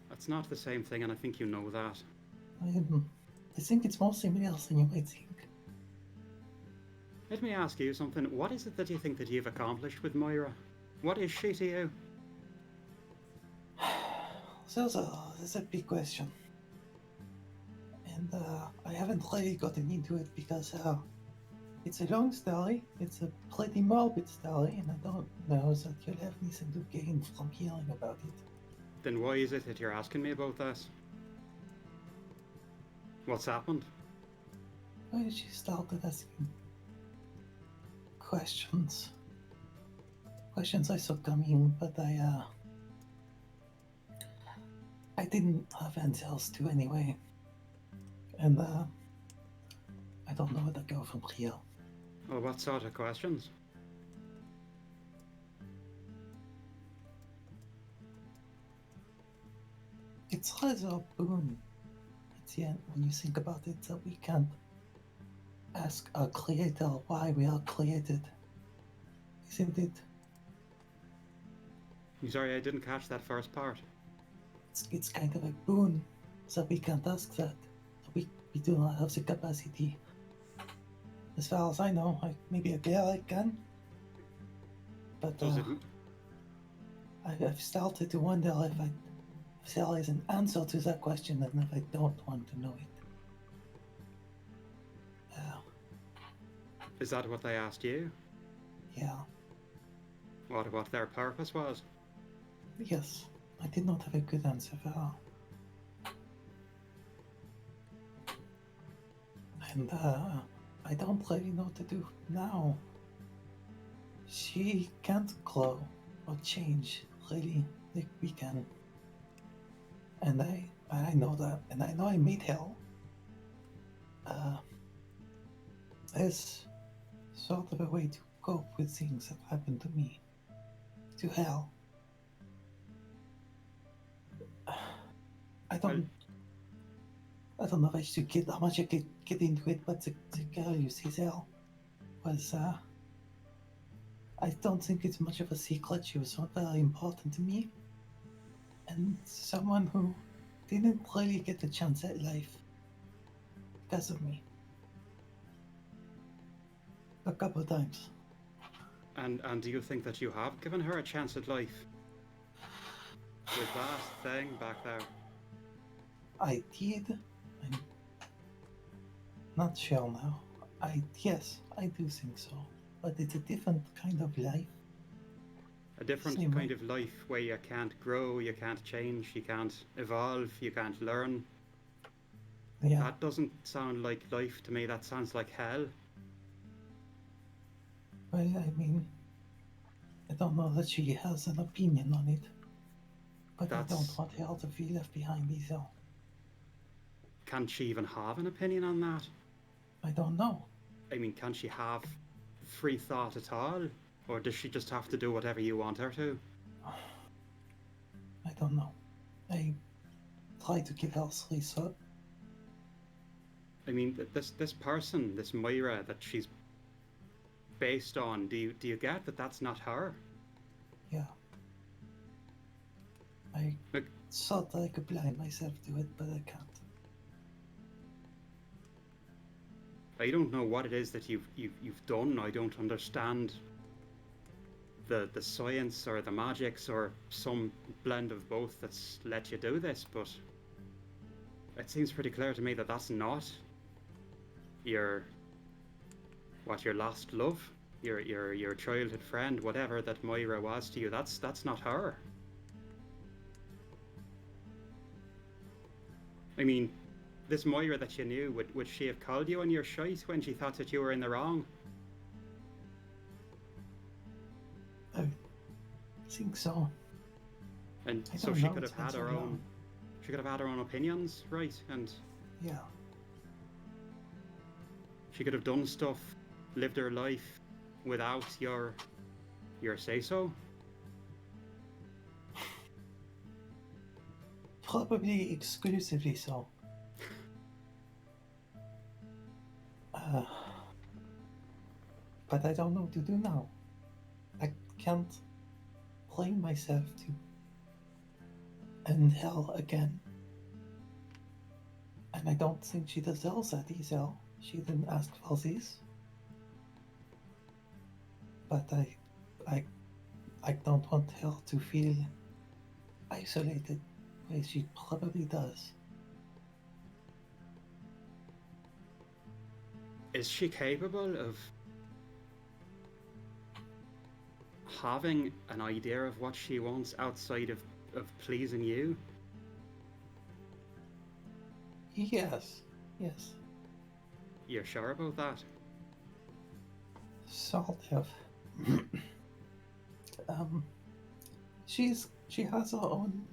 That's not the same thing, and I think you know that. I think it's more similar than you might think. Let me ask you something. What is it that you think that you've accomplished with Moira? What is she to you? That's a big question. And I haven't really gotten into it because it's a long story. It's a pretty morbid story, and I don't know that you'll have anything to gain from hearing about it. Then why is it that you're asking me about this? What's happened? Well, she started asking questions. Questions I saw coming, but I didn't have answers to anyway. And I don't know where to go from here. Well, what sort of questions? it's rather a boon at the end when you think about it that we can't ask our creator why we are created. Isn't it? I'm sorry, I didn't catch that first part. It's kind of a boon that we can't ask that. We do not have the capacity. As far as I know, maybe a girl I can. But Does it? I've started to wonder if there is an answer to that question and if I don't want to know it. Is that what they asked you? Yeah, What their purpose was? yes. I did not have a good answer for her. And I don't really know what to do now. She can't grow or change, really, like we can. And I know that, and I know I made hell. As sort of a way to cope with things that happened to me. To hell. I don't know if I should get how much I could get into it, but the girl you see there was I don't think it's much of a secret. She was not very important to me. And someone who didn't really get a chance at life because of me. A couple of times. And do you think that you have given her a chance at life? With that thing back there? I did. I'm not sure now. Yes, I do think so. But it's a different kind of life. A different Same kind way. of life where you can't grow, you can't change, you can't evolve, you can't learn. Yeah. That doesn't sound like life to me, that sounds like hell. Well, I mean, I don't know that she has an opinion on it. But I don't That's- want her to feel left behind either. Can she even have an opinion on that? I don't know. I mean, can she have free thought at all? Or does she just have to do whatever you want her to? I don't know. I try to give her thought. I mean, this person, this Moira that she's based on, do you get that that's not her? Yeah. I Look- thought I could blind myself to it, but I can't. I don't know what it is that you've done. I don't understand the science or the magics or some blend of both that's let you do this, but it seems pretty clear to me that that's not your lost love, your childhood friend, whatever that Moira was to you. That's not her. I mean, this Moira that you knew, would she have called you on your shite when she thought that you were in the wrong? I think so. And I so don't she know, could it's have had been her so own. long. She could have had her own opinions, right? And Yeah. she could have done stuff, lived her life without your say so. Probably exclusively so. But I don't know what to do now. I can't blame myself to end hell again. And I don't think she deserves that either. She didn't ask for this. But I don't want her to feel isolated, where she probably does. Is she capable of having an idea of what she wants outside of pleasing you? Yes. You're sure about that? Sort of. She has her own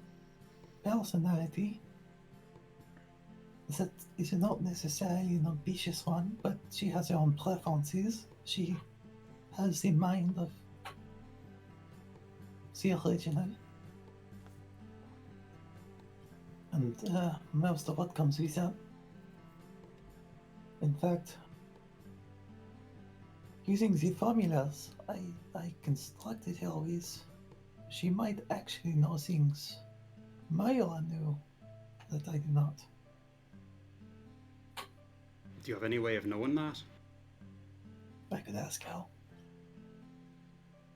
personality. That is not necessarily an ambitious one, but she has her own preferences. She has the mind of the original. And most of what comes with that. In fact, using the formulas I constructed her with, she might actually know things Myra knew that I do not. Do you have any way of knowing that? I could ask her.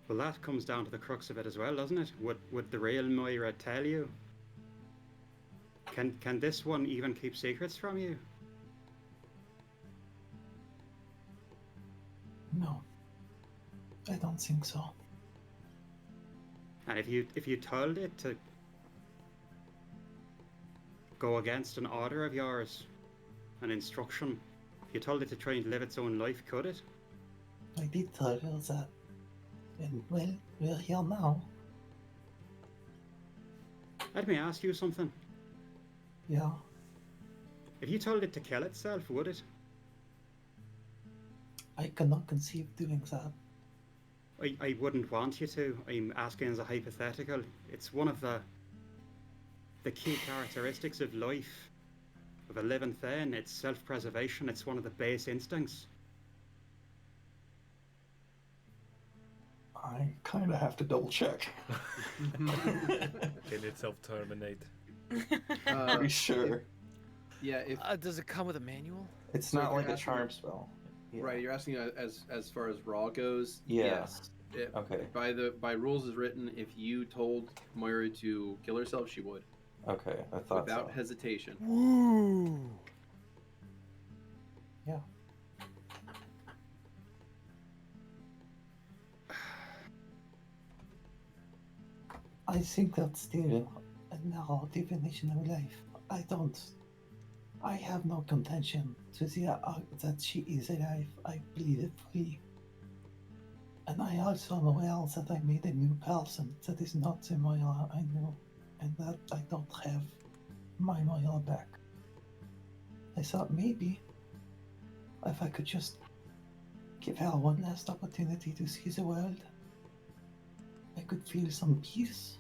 Well, that comes down to the crux of it as well, doesn't it? Would the real Moira tell you? Can this one even keep secrets from you? No, I don't think so. And if you told it to go against an order of yours, an instruction, if you told it to try and live its own life, could it? I did tell her that. And well, we're here now. Let me ask you something. Yeah. If you told it to kill itself, would it? I cannot conceive doing that. I wouldn't want you to. I'm asking as a hypothetical. It's one of the key characteristics of life, of a living thing. It's self-preservation. It's one of the base instincts. I kind of have to double check. Can it self-terminate? Pretty sure. Yeah, if Does it come with a manual? It's So not you're like a asking- charm spell. Yeah. right, you're asking as far as raw goes. Yeah. Yes. Okay. By rules is written, if you told Moira to kill herself, she would, Okay, I thought without so. hesitation. Woo! Yeah. I think that's still a narrow definition of life. I have no contention to the that she is alive. I believe it fully. And I also am aware that I made a new person that is not the Moira I knew, and that I don't have my Moira back. I thought maybe if I could just give her one last opportunity to see the world, I could feel some peace.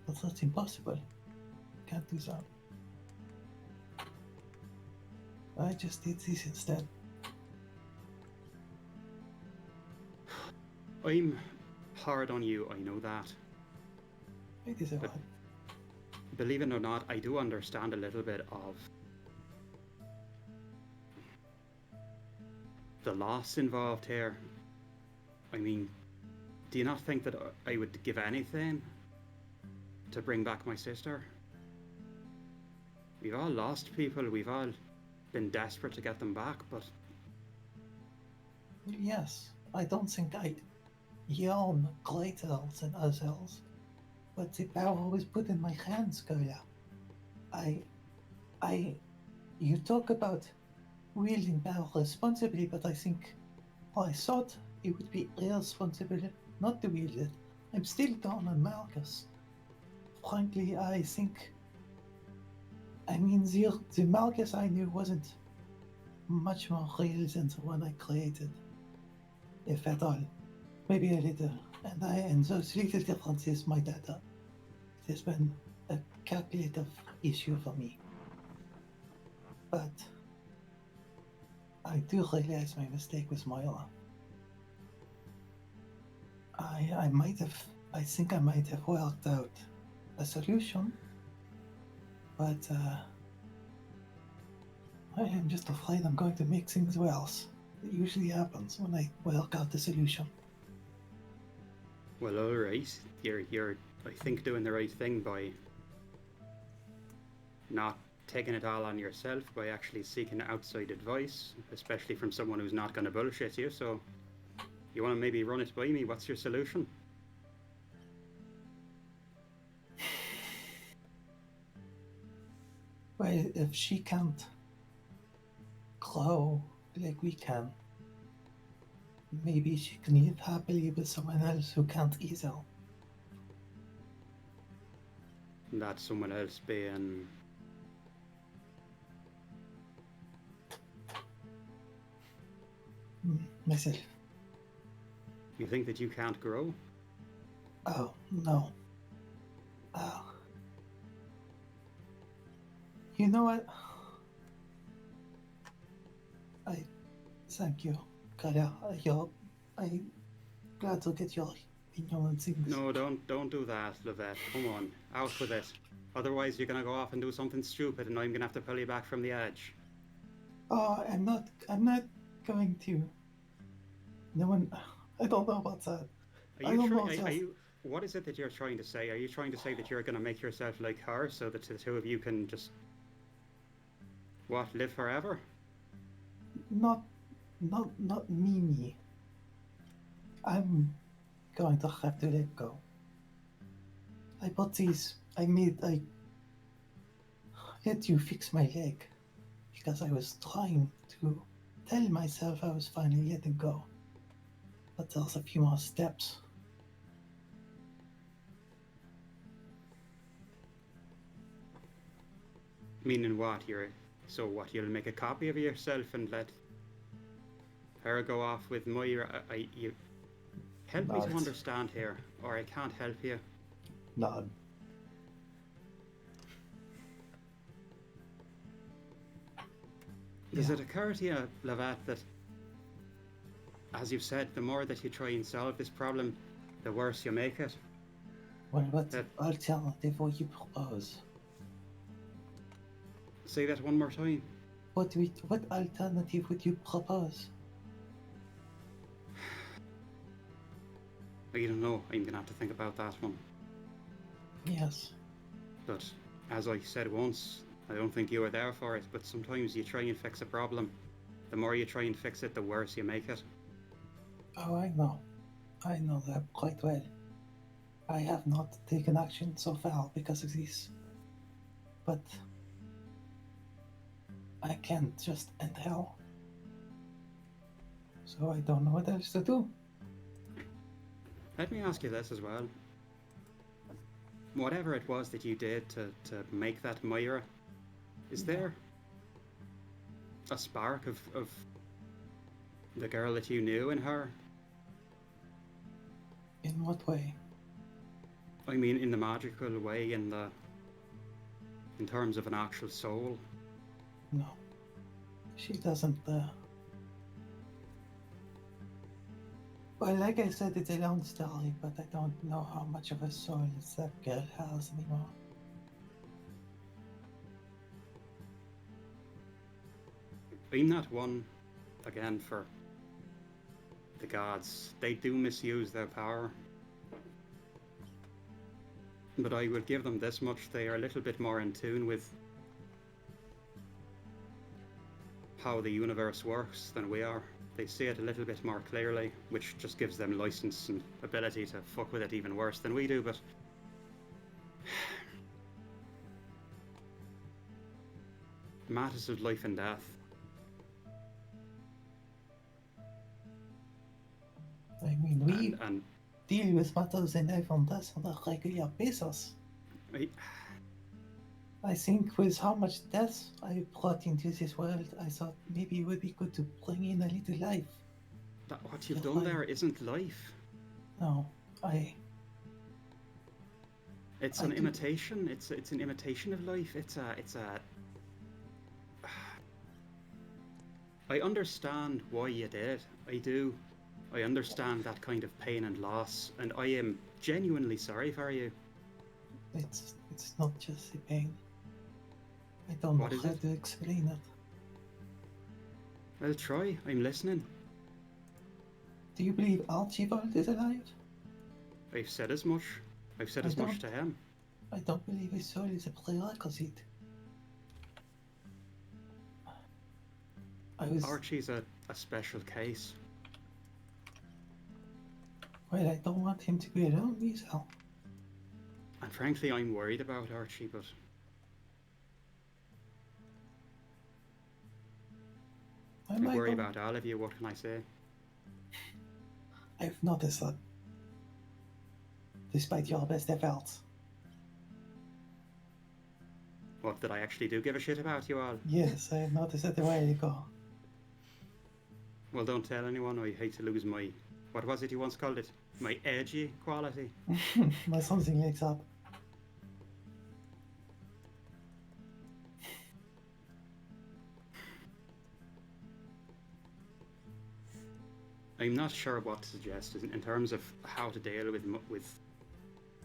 But that's impossible. Can't do that. I just did this instead. I'm hard on you, I know that. It is a But- one. Believe it or not, I do understand a little bit of the loss involved here. I mean, do you not think that I would give anything to bring back my sister? We've all lost people, we've all been desperate to get them back, but Yes, I don't think I yearn greater than others, but the power was put in my hands, Kurla. You talk about wielding power responsibly, but I thought it would be irresponsible not to wield it. I'm still down on Marcus. Frankly, the Marcus I knew wasn't much more real than the one I created. If at all. Maybe a little. And those little differences might add up. It has been a calculative issue for me. But I do realize my mistake with Moira. I think I might have worked out a solution, but I am just afraid I'm going to make things worse. It usually happens when I work out the solution. well, alright. You're I think doing the right thing by not taking it all on yourself, by actually seeking outside advice, especially from someone who's not gonna bullshit you, so you wanna maybe run it by me? What's your solution? Well, if she can't grow like we can, maybe she can live happily with someone else who can't either. That someone else being Myself. you think that you can't grow? Oh, no. You know what? I thank you, Kurla. I'm glad to get your opinion on things. No, don't do that, Lovette. Come on, out with it. Otherwise, you're gonna go off and do something stupid, and I'm gonna have to pull you back from the edge. Oh, I'm not going to. No one. I don't know about that. Are I you don't know, trying? Are just- you? What is it that you're trying to say? Are you trying to say that you're gonna make yourself like her, so that the two of you can just live forever? Not me. I'm going to have to let go. I let you fix my leg because I was trying to tell myself I was finally letting go. But there's a few more steps. Meaning what? You'll make a copy of yourself and let her go off with Moira? You help me to Not. understand here, or I can't help you. Nod. Does Yeah. it occur to you, Lovette, that, as you've said, the more that you try and solve this problem, the worse you make it? Well, what That- alternative would you propose? Say that one more time. What alternative would you propose? I don't know. I'm gonna have to think about that one. Yes. But as I said once, I don't think you were there for it, but sometimes you try and fix a problem. The more you try and fix it, the worse you make it. Oh, I know. I know that quite well. I have not taken action so far because of this. But I can't just end hell. So I don't know what else to do. Let me ask you this as well. Whatever it was that you did to make that Moira, is there a spark of the girl that you knew in her? In what way? I mean, in the magical way, in terms of an actual soul. No. She doesn't, Well, like I said, it's a long story, but I don't know how much of a soul that girl has anymore. I'm not one, again, for the gods. They do misuse their power. But I would give them this much: they are a little bit more in tune with how the universe works than we are. They see it a little bit more clearly, which just gives them license and ability to fuck with it even worse than we do, but matters of life and death. I mean, we And deal with matters in life and death on a regular basis. I think with how much death I brought into this world, I thought maybe it would be good to bring in a little life. what you've done there isn't life. No, It's I an do- imitation. It's an imitation of life. It's a. I understand why you did it. I do. I understand that kind of pain and loss, and I am genuinely sorry for you. it's not just the pain. I don't know What is how it? to explain it. Well, try. I'm listening. Do you believe Archibald is alive? I've said as much. I've said I as much don't- to him. I don't believe his soul is a prerequisite. Archie's a special case. Well, I don't want him to be alone either. And frankly, I'm worried about Archie, but I I might worry not- about all of you. What can I say? I've noticed that. Despite your best efforts. What, that I actually do give a shit about you all? Yes, I have noticed it a while ago. Well, don't tell anyone. I hate to lose my... What was it you once called it? My edgy quality. Or something like that. I'm not sure what to suggest in terms of how to deal with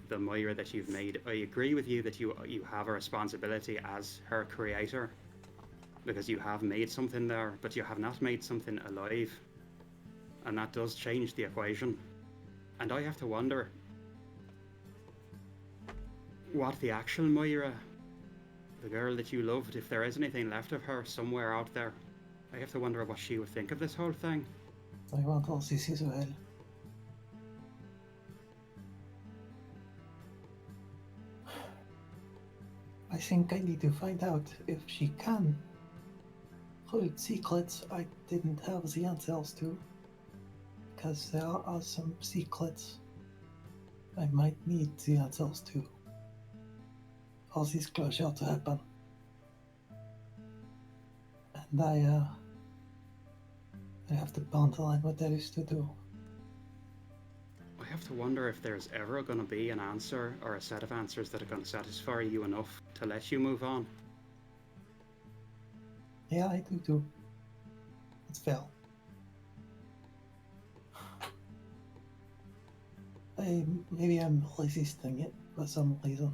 the Moira that you've made. I agree with you that you have a responsibility as her creator, because you have made something there, but you have not made something alive, and that does change the equation. And I have to wonder what the actual Moira, the girl that you loved, if there is anything left of her somewhere out there, I have to wonder what she would think of this whole thing. I want all this as well. I think I need to find out if she can hold secrets I didn't have the answers to. Because there are some secrets I might need the answers to for this closure to happen. And I have to ponder on what there is to do. I have to wonder if there's ever going to be an answer or a set of answers that are going to satisfy you enough to let you move on. Yeah, I do too. It's fair. Maybe I'm resisting it for some reason.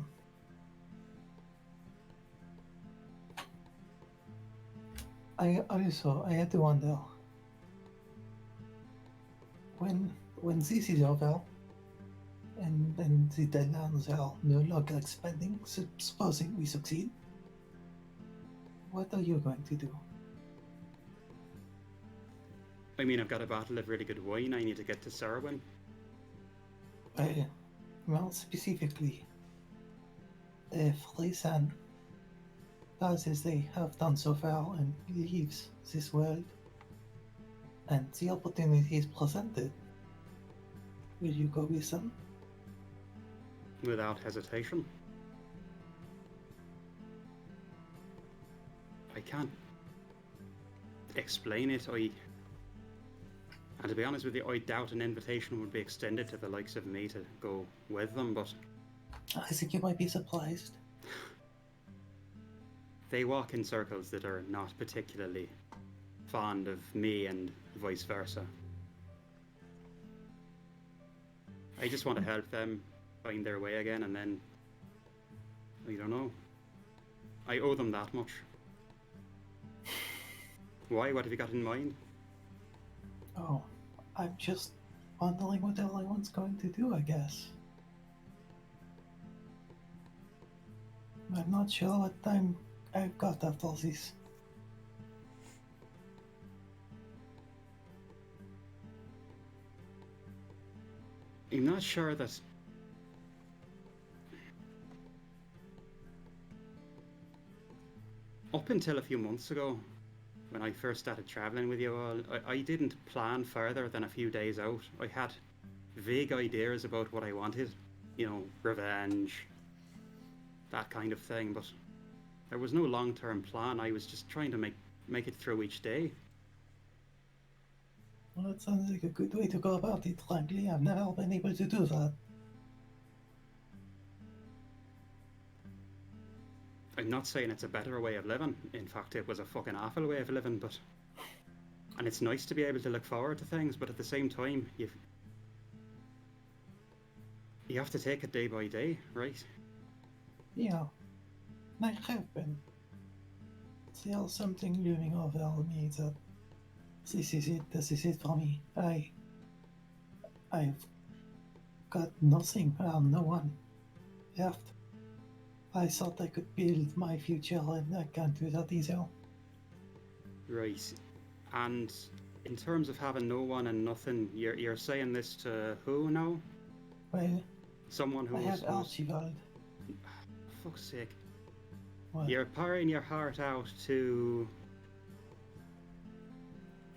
I had to wonder when this is over and the Deadlands are no longer expanding, supposing we succeed, what are you going to do? I mean, I've got a bottle of really good wine I need to get to Serwyn. Well, specifically, if Lisan does as they have done so far and leaves this world, and the opportunity is presented, will you go with them? Without hesitation. I can't explain it. And to be honest with you, I doubt an invitation would be extended to the likes of me to go with them, but I think you might be surprised. They walk in circles that are not particularly fond of me and vice versa. I just want to help them find their way again, and then I don't know. I owe them that much. Why? What have you got in mind? Oh, I'm just wondering what everyone's going to do, I guess. I'm not sure what time I've got after this. I'm not sure that... Up until a few months ago, when I first started traveling with you all, I didn't plan further than a few days out. I had vague ideas about what I wanted. You know, revenge, that kind of thing, but there was no long-term plan. I was just trying to make it through each day. Well, that sounds like a good way to go about it, frankly. I've never been able to do that. I'm not saying it's a better way of living. In fact, it was a fucking awful way of living, but... And it's nice to be able to look forward to things, but at the same time, you have to take it day by day, right? Yeah, I have been. There's something looming over me that this is it for me. I've got nothing and no one left. I thought I could build my future, and I can't do that either. Right. And in terms of having no one and nothing, you're saying this to who now? Well, Someone who I was... had Archibald. Fuck's sake. What? You're pouring your heart out to...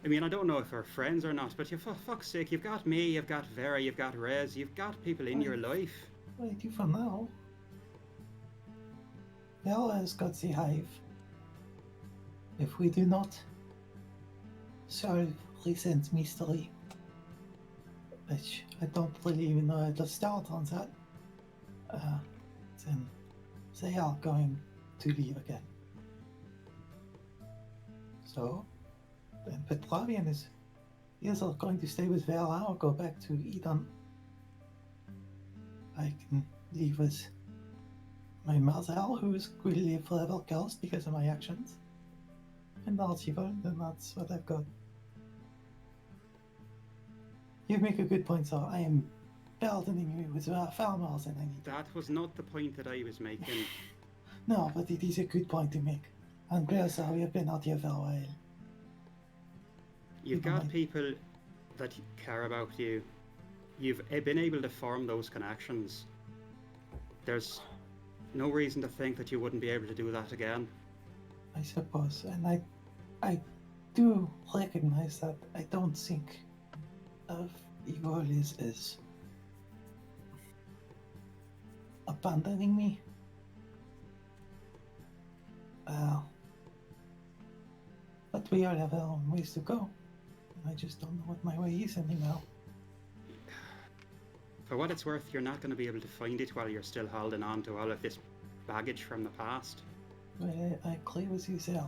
I mean, I don't know if we're friends or not, but for fuck's sake, you've got me, you've got Vera, you've got Rez, you've got people in your life. What do I do for now? Vera has got the hive. If we do not solve recent mystery, which I don't really even know how to start on that, then they are going to leave again. So, then Petravian is either going to stay with Vera or go back to Eden. I can leave with my mother, who will live forever cursed because of my actions. And that's evil, then that's what I've got. You make a good point, sir. I am burdening you with far more than I need. That was not the point that I was making. No, but it is a good point to make. And Andreas, sir, we have been out here for a while. You've got people that care about you. You've been able to form those connections. There's no reason to think that you wouldn't be able to do that again. I suppose, and I do recognize that I don't think of evil as abandoning me. But we all have our own ways to go. I just don't know what my way is anymore. For what it's worth, you're not going to be able to find it while you're still holding on to all of this baggage from the past. Well, I agree with you, sir.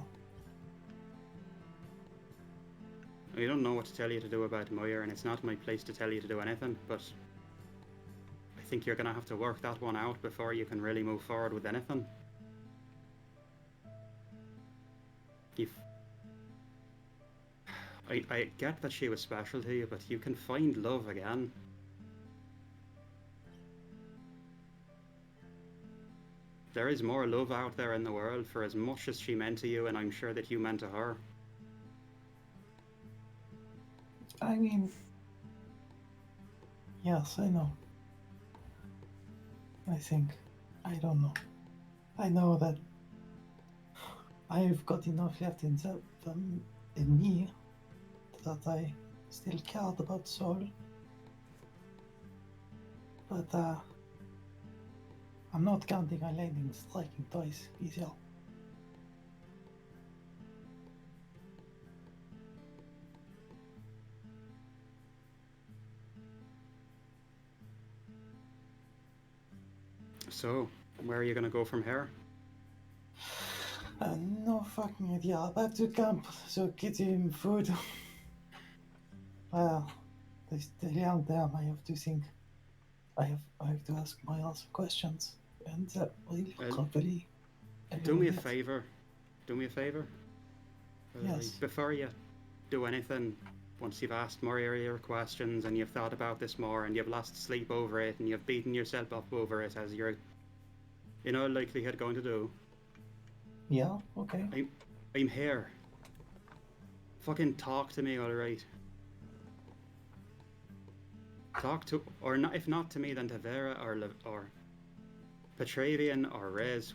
I don't know what to tell you to do about Moyer, and it's not my place to tell you to do anything, but I think you're going to have to work that one out before you can really move forward with anything. I get that she was special to you, but you can find love again. There is more love out there in the world for as much as she meant to you, and I'm sure that you meant to her. I mean, yes, I know. I don't know. I know that I've got enough left in me that I still cared about Soul. But I'm not counting on lightning striking twice either. So, where are you going to go from here? No fucking idea. Back to camp, so get him food. Well, they still aren't there. I have to think. I have to ask Miles questions, and that will hopefully. Do me a favor. Do me a favor. Yes. Before you do anything, once you've asked more earlier questions and you've thought about this more and you've lost sleep over it and you've beaten yourself up over it, as you're in all likelihood going to do. Yeah. Okay. I'm here. Fucking talk to me, alright? Talk to, or not, if not to me, then to Vera or Petravian or Rez.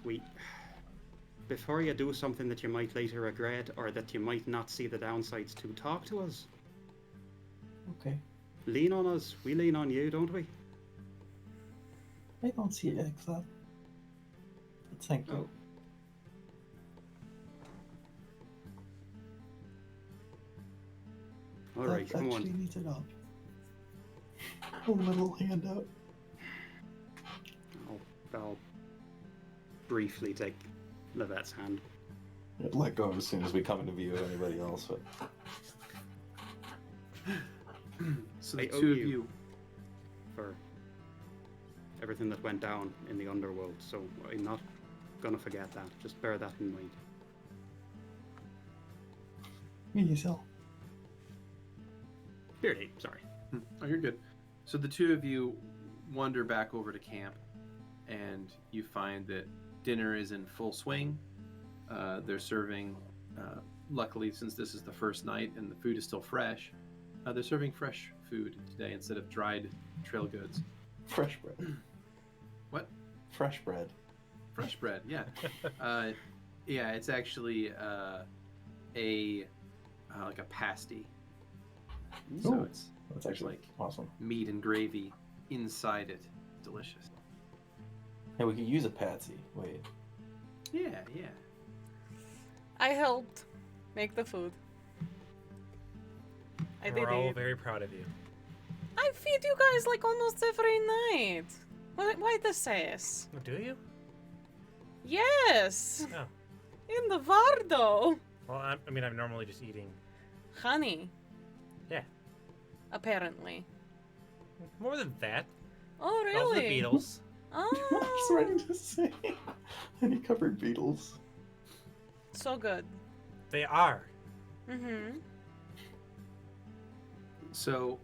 Before you do something that you might later regret or that you might not see the downsides to, talk to us. Okay. Lean on us. We lean on you, don't we? I don't see it like that. But thank you. Alright, come on. Actually needs it up. A little handout. I'll briefly take Lovette's hand. Let go as soon as we come into view of anybody else. But... So I the owe two of you. For everything that went down in the underworld, so I'm not gonna forget that. Just bear that in mind. Me yourself. Beardy, sorry. Oh, you're good. So the two of you wander back over to camp, and you find that dinner is in full swing. They're serving, luckily, since this is the first night and the food is still fresh, they're serving fresh food today instead of dried trail goods. Fresh bread. What? Fresh bread. Fresh bread, yeah. Yeah, it's actually like a pasty. So Ooh, it's that's actually like awesome. meat and gravy inside it. Delicious. Hey, we could use a patsy. Wait. Yeah. I helped make the food. I did We're all it. very proud of you. I feed you guys like almost every night. Why the sass? Oh, do you? Yes. Oh. In the Vardo. Well, I'm normally just eating. Honey. Yeah. apparently. More than that. Oh, Also the really? Beatles. I was Oh, ready to say. And he covered Beatles. so good. They are. Mm-hmm. So,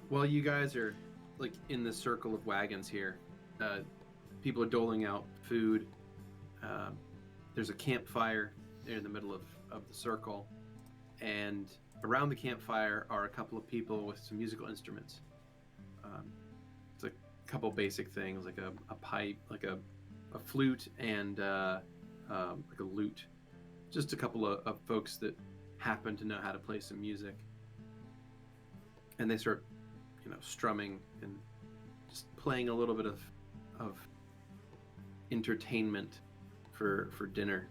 while you guys are like in the circle of wagons here, people are doling out food. There's a campfire in the middle of the circle, and around the campfire are a couple of people with some musical instruments. It's a couple basic things like a pipe, like a flute, and like a lute. Just a couple of folks that happen to know how to play some music. And they start, strumming and just playing a little bit of entertainment for dinner.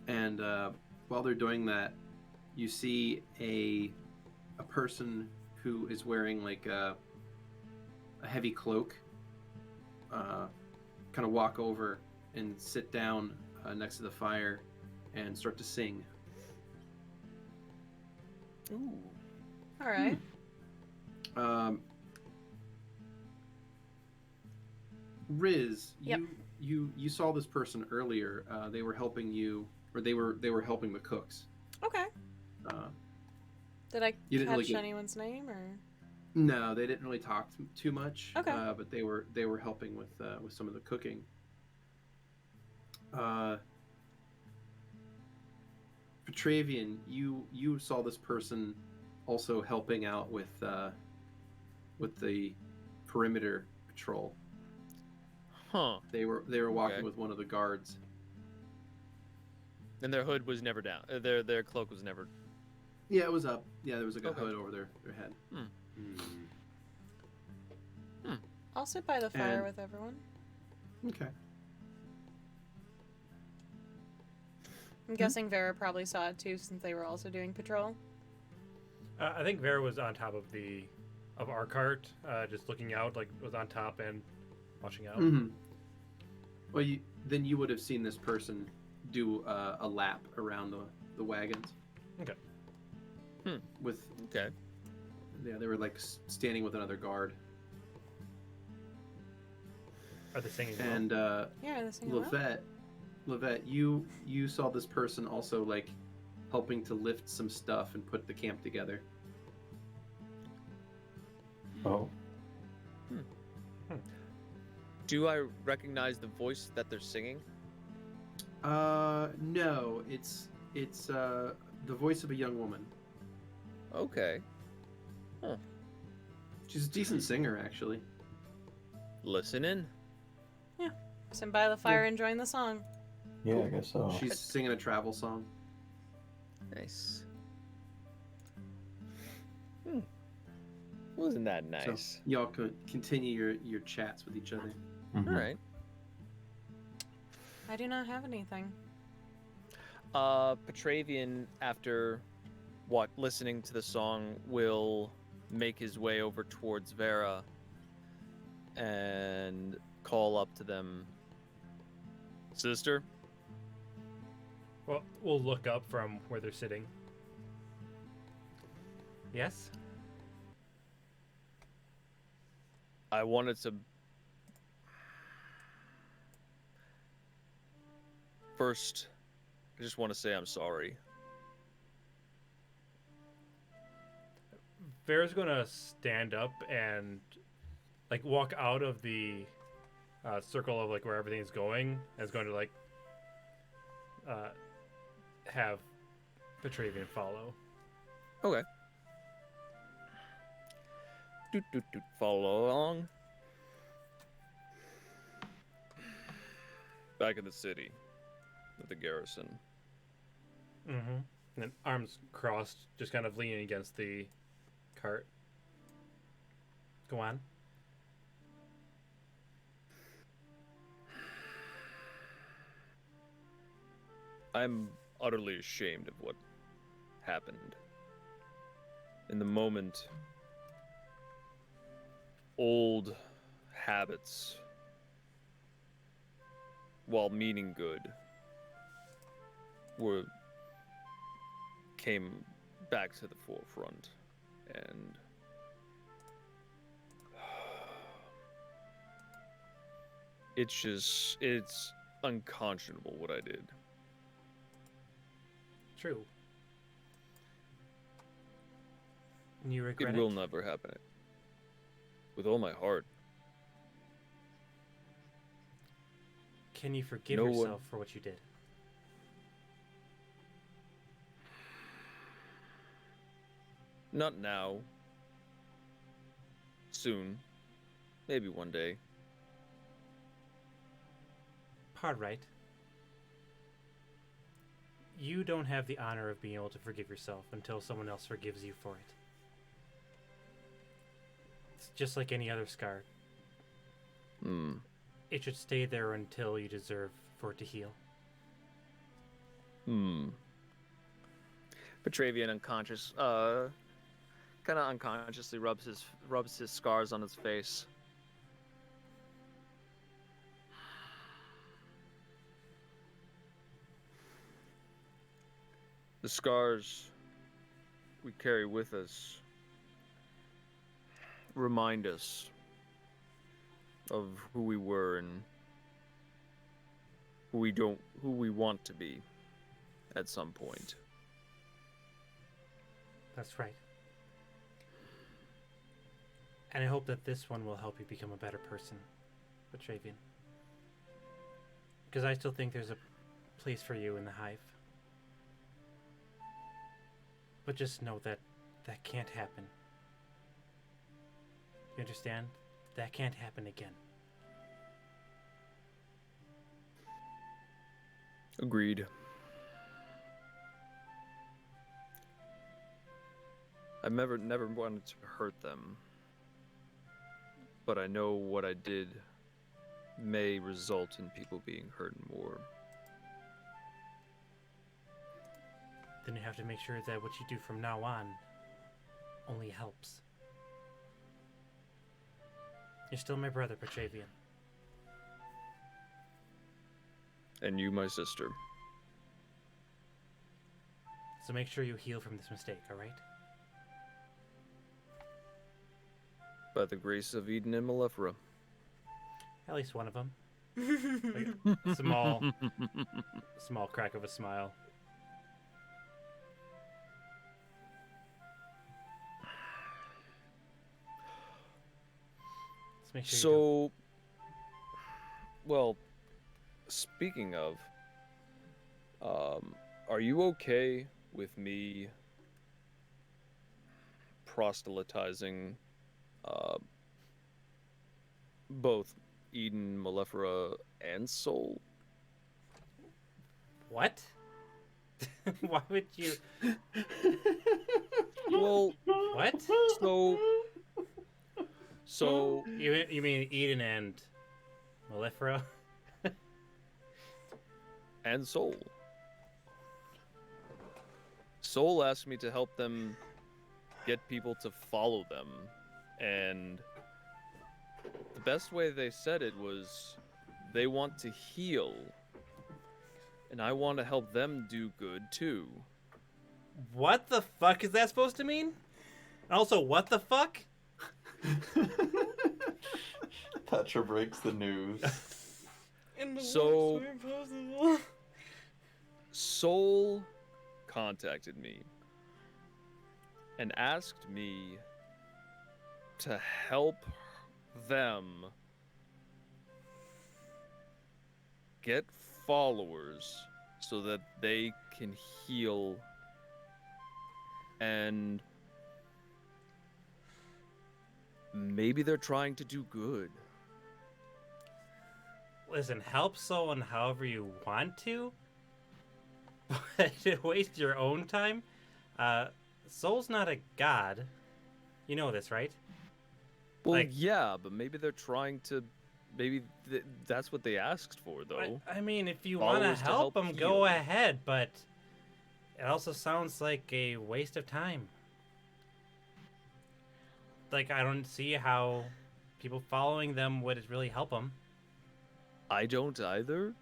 And while they're doing that, you see a person who is wearing like a heavy cloak kind of walk over and sit down next to the fire and start to sing. Ooh. All right. Riz, Yep. you saw this person earlier. They were helping you, or they were helping the cooks. Okay. Uh, Did I You didn't catch really get- anyone's name or? no, they didn't really talk too much. Okay. But they were helping with some of the cooking. Petravian, you saw this person also helping out with the perimeter patrol. Huh. They were walking Okay. with one of the guards. And their hood was never down. Their cloak was never. Yeah, it was up. Yeah, there was like a Okay. hood over their head. I'll sit by the fire And- with everyone. Okay. I'm guessing Vera probably saw it too, since they were also doing patrol. I think Vera was on top of our cart, just looking out, like was on top and watching out. Mm-hmm. Well, then you would have seen this person do a lap around the wagons. Okay. With Okay. yeah, they were like standing with another guard. Are they singing? well? And Yeah, they're singing well. Lovette, you saw this person also like helping to lift some stuff and put the camp together. Oh. Do I recognize the voice that they're singing? No, it's the voice of a young woman. Okay. She's a decent singer, actually. Listen in. Sitting by the fire enjoying the song. Yeah, I guess so. She's singing a travel song. Nice. Wasn't that nice? So y'all could continue your chats with each other. Mhm. All right. I do not have anything. Petravian, after listening to the song, will make his way over towards Vera and call up to them. Sister? Well, we'll look up from where they're sitting. Yes? I wanted to... First, I just want to say I'm sorry. Vera's gonna stand up and like walk out of the circle of like where everything's going, and is going to like have Petravian follow. Okay. Doot. Follow along. Back in the city with the garrison. Mm-hmm. And then arms crossed, just kind of leaning against the cart. Go on. I'm utterly ashamed of what happened. In the moment, old habits, while meaning good, came back to the forefront, and it's unconscionable what I did. True. And you regret It will never happen. With all my heart. Can you forgive No one- yourself for what you did? Not now. Soon. Maybe one day. Part right. You don't have the honor of being able to forgive yourself until someone else forgives you for it. It's just like any other scar. Hmm. It should stay there until you deserve for it to heal. Petravian unconscious, kind of unconsciously rubs his scars on his face. The scars we carry with us remind us of who we were and who we want to be at some point. That's right. And I hope that this one will help you become a better person, Petravian. Because I still think there's a place for you in the hive. But just know that that can't happen. You understand? That can't happen again. Agreed. I've never wanted to hurt them, but I know what I did may result in people being hurt more. Then you have to make sure that what you do from now on only helps. You're still my brother, Petravian. And you, my sister. So make sure you heal from this mistake, alright? By the grace of Eden and Malefra. At least one of them. Like a small crack of a smile. Let's make sure you So, well, speaking of, are you okay with me proselytizing both Eden, Malefra, and Soul? What? Why would you? Well, What? so You mean Eden and Malefra? and Soul. Soul asked me to help them get people to follow them, and the best way they said it was they want to heal, and I want to help them do good too. What the fuck is that supposed to mean? And also, what the fuck? Petra breaks the news. In the So- worst way possible. Soul contacted me and asked me to help them get followers so that they can heal, and maybe they're trying to do good. Listen, help someone however you want to, but to waste your own time? Soul's not a god. You know this, right? Well, Like- yeah, but maybe they're trying to. Maybe that's what they asked for, though. I mean, if you want to Followers to help help them, go heal. ahead, but it also sounds like a waste of time. Like, I don't see how people following them would really help them. I don't either.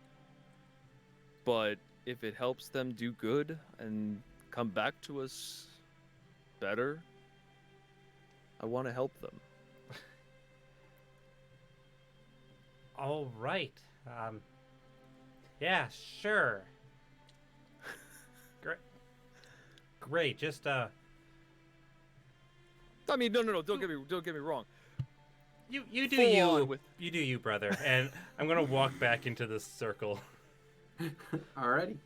But if it helps them do good and come back to us better. I want to help them. All right. Yeah, sure. Great. Great. Just I mean, no. Don't get me wrong. you do Full you. on with- You do you, brother. And I'm gonna walk back into this circle. Alrighty.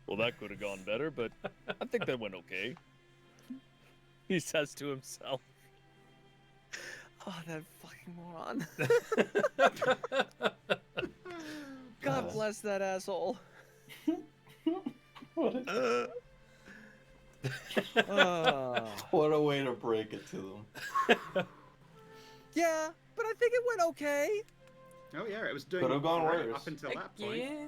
Well, that could have gone better, but I think that went okay. He says to himself. Oh, that fucking moron. God bless that asshole. What a way to break it to them. Yeah, but I think it went okay. Oh yeah, it was doing Could have gone great worse. up until that point. Yeah.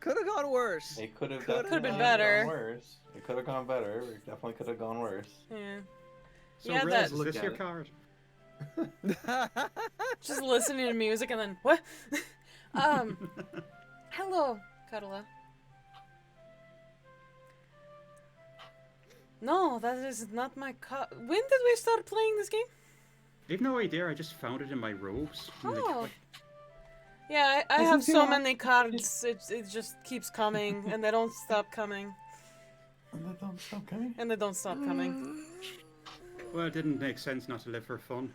Could have gone worse. It could have Could've been gone better. worse. It could have gone better. It definitely could have gone worse. Yeah. So Yeah, Rez, that- is Look this at your it. card? Just listening to music and then what? Hello, Kurla. No, that is not my car. When did we start playing this game? You've no idea. I just found it in my robes. Oh. Yeah, I Isn't have so it- many cards. It just keeps coming, and they don't stop coming, And they don't stop coming. and they don't stop coming. Well, it didn't make sense not to live for fun.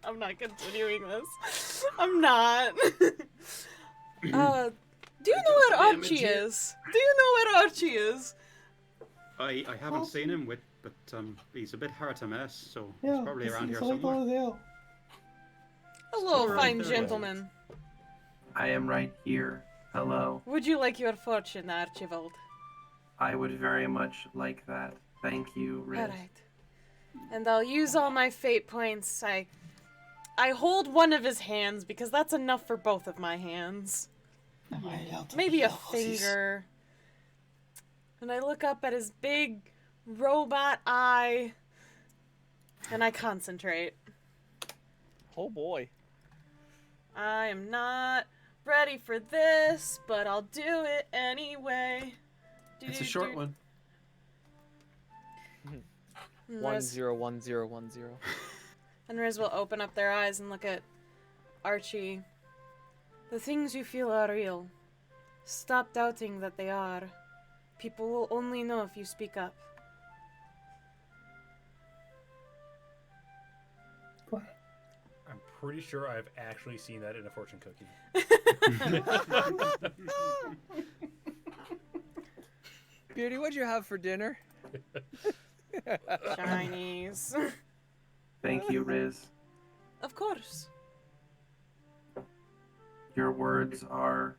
I'm not continuing this. I'm not. Do you know where damage Archie here. is? Do you know where Archie is? I haven't seen him but he's a bit hard to mess, so Yeah, he's probably around here seems like somewhere. all there. Hello, Still fine right there. gentleman. I am right here. Hello. Would you like your fortune, Archibald? I would very much like that. Thank you, Riz. Alright. And I'll use all my fate points. I hold one of his hands because that's enough for both of my hands. Am I allowed to Maybe be a horses? finger. And I look up at his big robot eye. And I concentrate. Oh boy. I am not ready for this, but I'll do it anyway. It's a short one. And 101010. Riz will open up their eyes and look at Archie. The things you feel are real. Stop doubting that they are. People will only know if you speak up. I'm pretty sure I've actually seen that in a fortune cookie. Beardy, what'd you have for dinner? Chinese. Thank you, Riz. Of course. Your words are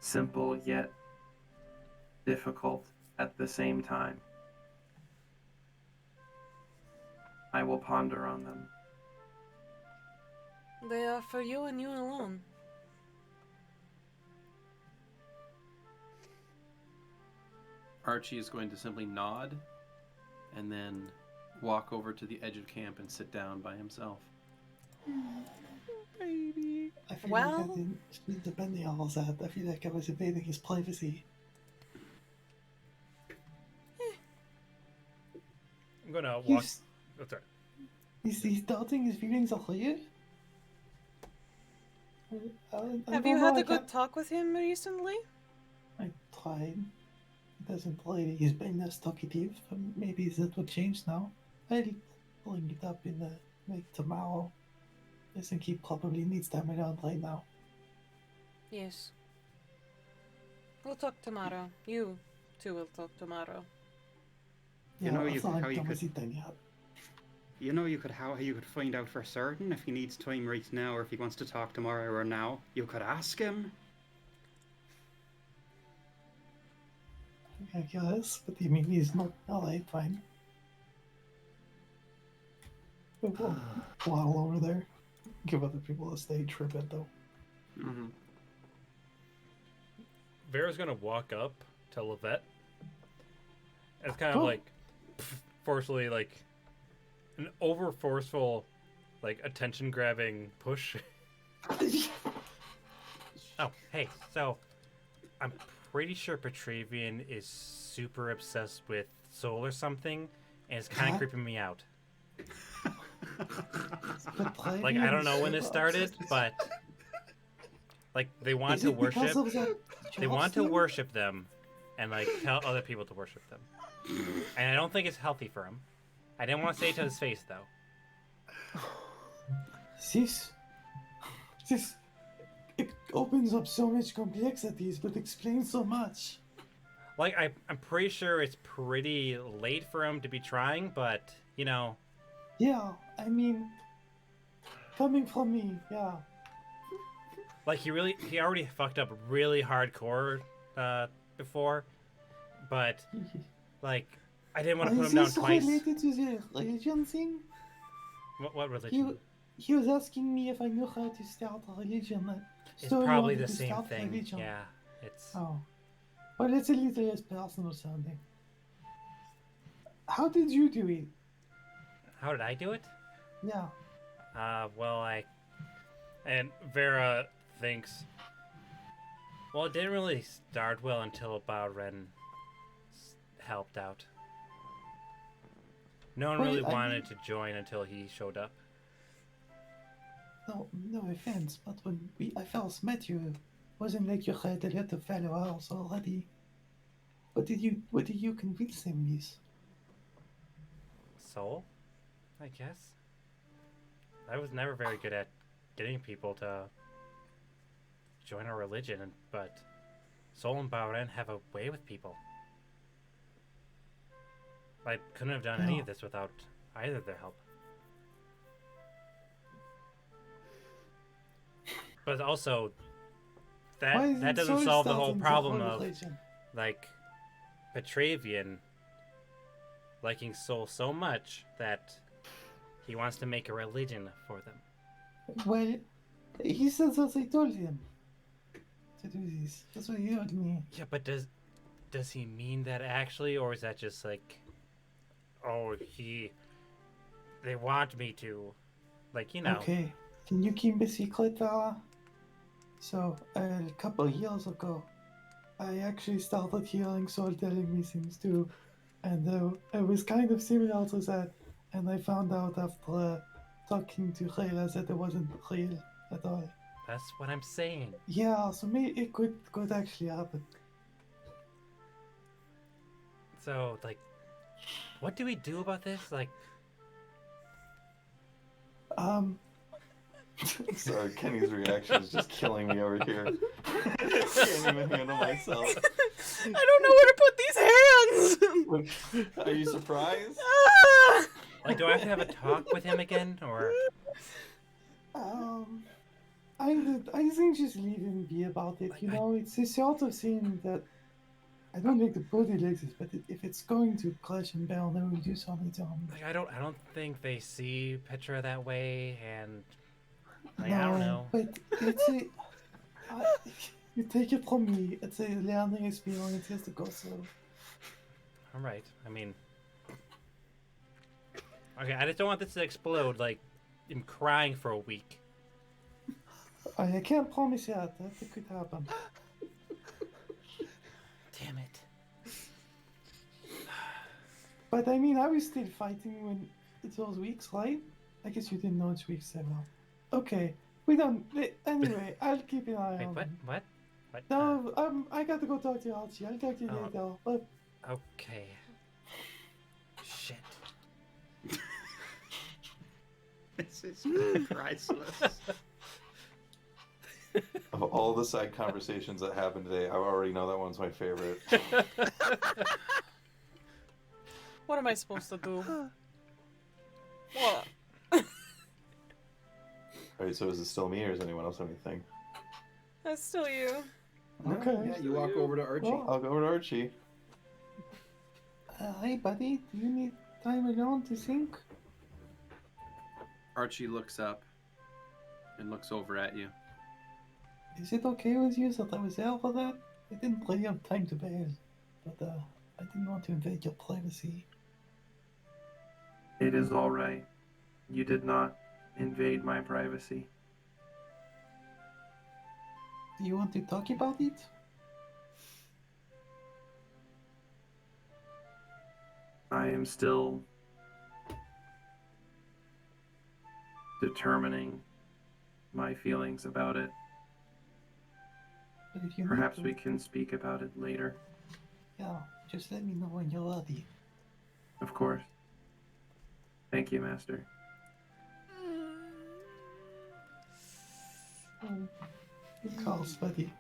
simple yet difficult at the same time. I will ponder on them. They are for you and you alone. Archie is going to simply nod and then walk over to the edge of camp and sit down by himself. Baby. I feel Well- like I didn't need to bend all that. I feel like I was invading his privacy. I'm gonna walk. He's, Oh, sorry. he's doubting his feelings are real. Have you had a good talk with him recently? I tried. He doesn't play. He's been less talkative. Maybe that will change now. I'll bring it up in like tomorrow. I think he probably needs time around right now. Yes. We'll talk tomorrow. You two will talk tomorrow. You Yeah, know, I thought how you Thomas could- eat them yet. You know, how you could find out for certain if he needs time right now, or if he wants to talk tomorrow or now. You could ask him. I guess, but you mean he's not. Alright, fine. We'll waddle over there. Give other people a stage for a bit, though. Mm-hmm. Vera's gonna walk up to Lovette. And it's kind of Oh. like forcefully, like an over forceful, like attention grabbing push. Oh, hey, so I'm pretty sure Petravian is super obsessed with soul or something, and it's kind of creeping me out. Like, I don't know when this started, but like they want to worship. They want to worship them, and like tell other people to worship them. And I don't think it's healthy for him. I didn't want to say it to his face though. This it opens up so much complexities, but explains so much. Like I'm pretty sure it's pretty late for him to be trying, but you know. Yeah, I mean, coming from me, yeah. Like he already fucked up really hardcore before, but like I didn't want to put him down twice. Is this related to the religion thing? What religion? He was asking me if I knew how to start a religion. It's probably the same thing. Religion. Yeah, it's. Oh, well, it's a little less personal sounding. How did you do it? How did I do it? Yeah. Well, and Vera thinks. Well, it didn't really start well until Bowren helped out. No one really wanted to join until he showed up. No offense, but when I first met you, it wasn't like you had a lot of followers already. What did you convince him with? Soul, I guess. I was never very good at getting people to join our religion, but Soul and Bowren have a way with people. I couldn't have done any of this without either of their help. But also, that doesn't solve the whole problem of like Petravian liking Soul so much that he wants to make a religion for them. Well, he says that I told him to do this. That's what he told me. Yeah, but does he mean that actually, or is that just like, oh, they want me to, like, you know. Okay, can you keep a secret, Vera? So, a couple of years ago, I actually started hearing Soul telling me things too. And it was kind of similar to that. And I found out after talking to Rayla that it wasn't real at all. That's what I'm saying. Yeah, so maybe it could actually happen. So, like, what do we do about this? Like, Sorry, Kenny's reaction is just killing me over here. I can't even handle myself. I don't know where to put these hands! Are you surprised? Like, do I have to have a talk with him again, or? I think just leave him be about it. You know, it's the sort of thing that I don't like to put it like this, but if it's going to crash and burn, then we'll do something to him. Like, I don't think they see Petra that way, and like, I don't know. But it's you take it from me. It's a learning experience. He has to go through. All right. I mean, okay. I just don't want this to explode. Like, him crying for a week. I can't promise you that. That could happen. Damn it. But I mean, I was still fighting when it was weeks, right? I guess you didn't know it's weeks 7. Okay, we don't. Anyway, I'll keep an eye on him. What? No, I got to go talk to Archie. I'll talk to you later. But... Okay. Shit. This is priceless. Of all the side conversations that happened today, I already know that one's my favorite. What am I supposed to do? What? Alright, so is it still me or does anyone else have anything? That's still you. Okay. Yeah, you walk over to Archie. I'll go over to Archie. Hey, buddy, do you need time alone to think? Archie looks up and looks over at you. Is it okay with you that I was there for that? I didn't really have time to bail, but I didn't want to invade your privacy. It is all right. You did not invade my privacy. Do you want to talk about it? I am still determining my feelings about it. But if you Perhaps need we to, can speak about it later. yeah, just let me know when you're ready. Of course. Thank you, Master. Good call, Sweaty.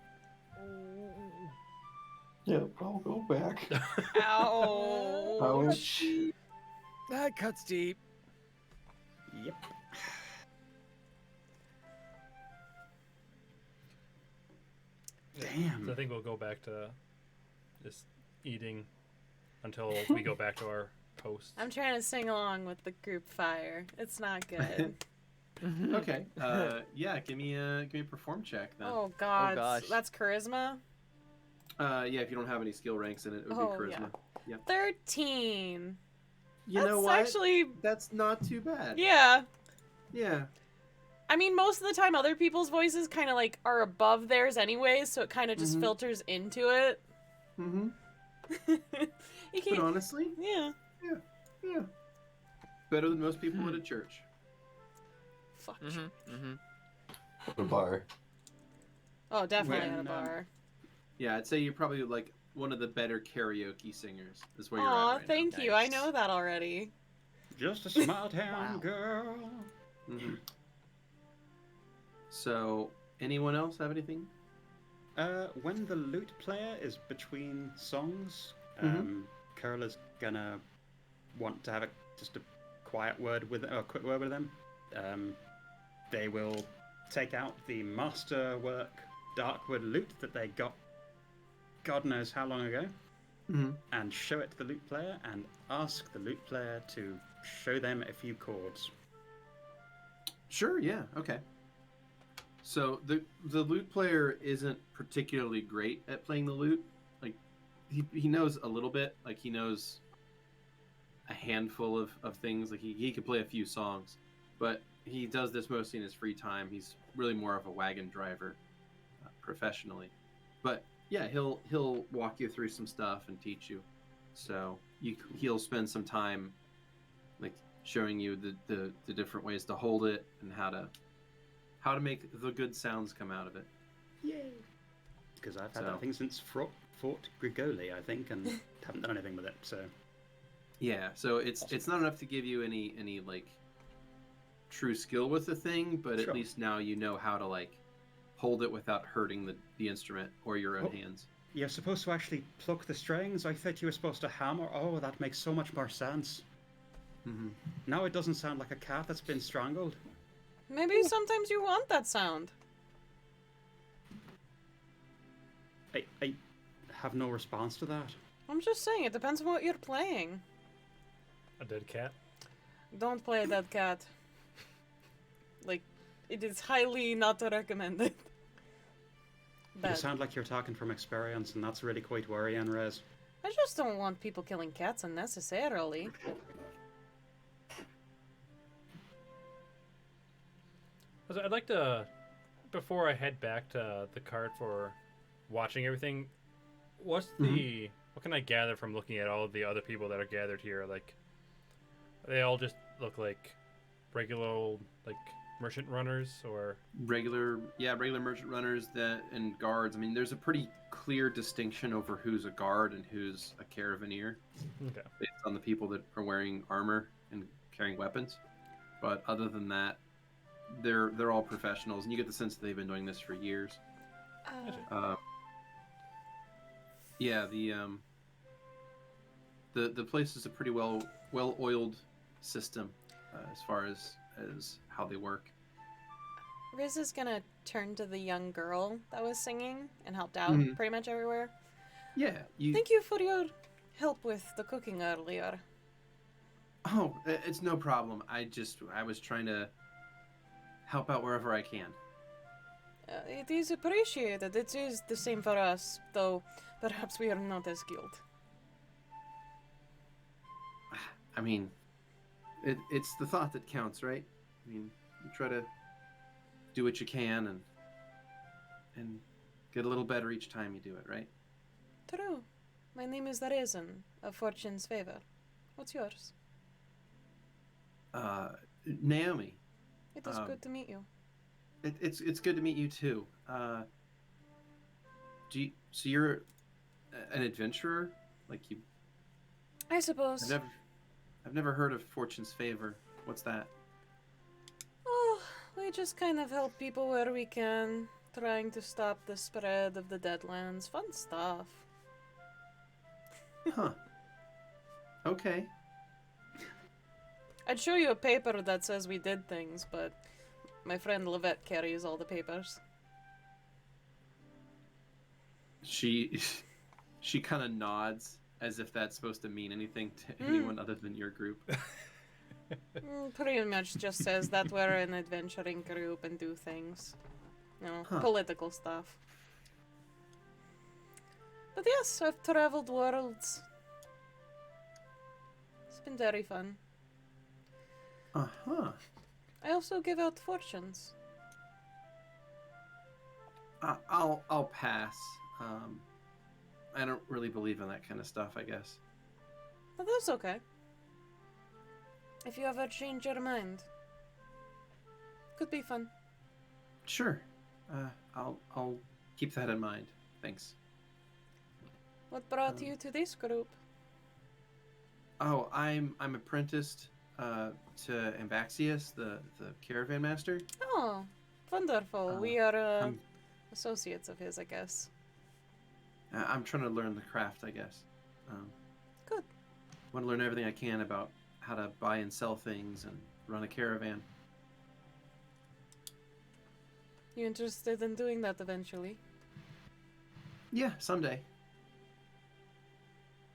Yeah, I'll go back. Ow. Ouch. That cuts deep. Yep. Damn. So I think we'll go back to just eating until we go back to our posts. I'm trying to sing along with the group fire. It's not good. Okay. Yeah. Give me a perform check then. Oh god. gosh. That's charisma? Yeah. If you don't have any skill ranks in it, it would Oh, be charisma. Yeah. 13. You know That's what? actually That's not too bad. yeah. Yeah. I mean, most of the time other people's voices kind of like are above theirs anyways, so it kind of just Mhm. filters into it. Mm-hmm. You But can't honestly, yeah. yeah. Better than most people at a church. Fuck. The bar. Oh, definitely When, at a bar. Yeah, I'd say you're probably like one of the better karaoke singers. Is where you're Aw, at right thank now. you. I know that already. Just a small town girl. Mhm. So, anyone else have anything? When the lute player is between songs, Kurla's gonna want to have just a quiet word with, or a quick word with them. They will take out the masterwork Darkwood lute that they got God knows how long ago, and show it to the lute player and ask the lute player to show them a few chords. Sure. Yeah. Okay. So the lute player isn't particularly great at playing the lute. Like he knows a little bit. Like he knows a handful of things. Like he could play a few songs, but he does this mostly in his free time. He's really more of a wagon driver professionally. But yeah, he'll walk you through some stuff and teach you. So he'll spend some time like showing you the different ways to hold it and how to make the good sounds come out of it. Yay! Because I've had So- that thing since Fort Grigoli, I think, and haven't done anything with it. So Yeah, so it's not enough to give you any like true skill with the thing, but Sure. at least now you know how to like hold it without hurting the instrument or your own Oh. hands. you're supposed to actually pluck the strings. I thought you were supposed to hammer. Oh, that makes so much more sense. Mm-hmm. Now it doesn't sound like a cat that's been strangled. Maybe sometimes you want that sound. I have no response to that. I'm just saying, it depends on what you're playing. A dead cat. Don't play a dead cat. Like, it is highly not recommended. You Bad. sound like you're talking from experience, and that's really quite worrying, Rez. I just don't want people killing cats unnecessarily. So I'd like to, before I head back to the card for watching everything, what can I gather from looking at all of the other people that are gathered here? Like, they all just look like regular old, like, merchant runners, or Regular merchant runners and guards. I mean, there's a pretty clear distinction over who's a guard and who's a caravaneer okay. based on the people that are wearing armor and carrying weapons. But other than that, they're all professionals, and you get the sense that they've been doing this for years. Yeah, the place is a pretty well oiled system as far as how they work. Riz is gonna turn to the young girl that was singing and helped out Mhm. pretty much everywhere. Yeah, Thank you for your help with the cooking earlier. Oh, it's no problem. I was trying to help out wherever I can. It is appreciated. It is the same for us, though perhaps we are not as skilled. I mean, it's the thought that counts, right? I mean, you try to do what you can, and get a little better each time you do it, right? True. My name is the Raisin of Fortune's Favor. What's yours? Naomi. It is good to meet you. It's good to meet you too. So you're an adventurer? Like you? I suppose. I've never heard of Fortune's Favor. What's that? Oh, we just kind of help people where we can, trying to stop the spread of the Deadlands. Fun stuff. Huh. Okay. I'd show you a paper that says we did things, but my friend Lovette carries all the papers. She kind of nods as if that's supposed to mean anything to anyone other than your group. Pretty much just says that we're an adventuring group and do things. You know, Huh. political stuff. But yes, I've traveled worlds. It's been very fun. Uh-huh. I also give out fortunes. I'll pass. I don't really believe in that kind of stuff, I guess. But that's okay. If you ever change your mind. Could be fun. Sure. I'll keep that in mind. Thanks. What brought you to this group? Oh, I'm apprenticed to Ambaxius, the caravan master. Oh, wonderful. We are associates of his, I guess. I'm trying to learn the craft, I guess. Good. Want to learn everything I can about how to buy and sell things and run a caravan. You interested in doing that eventually? Yeah, someday.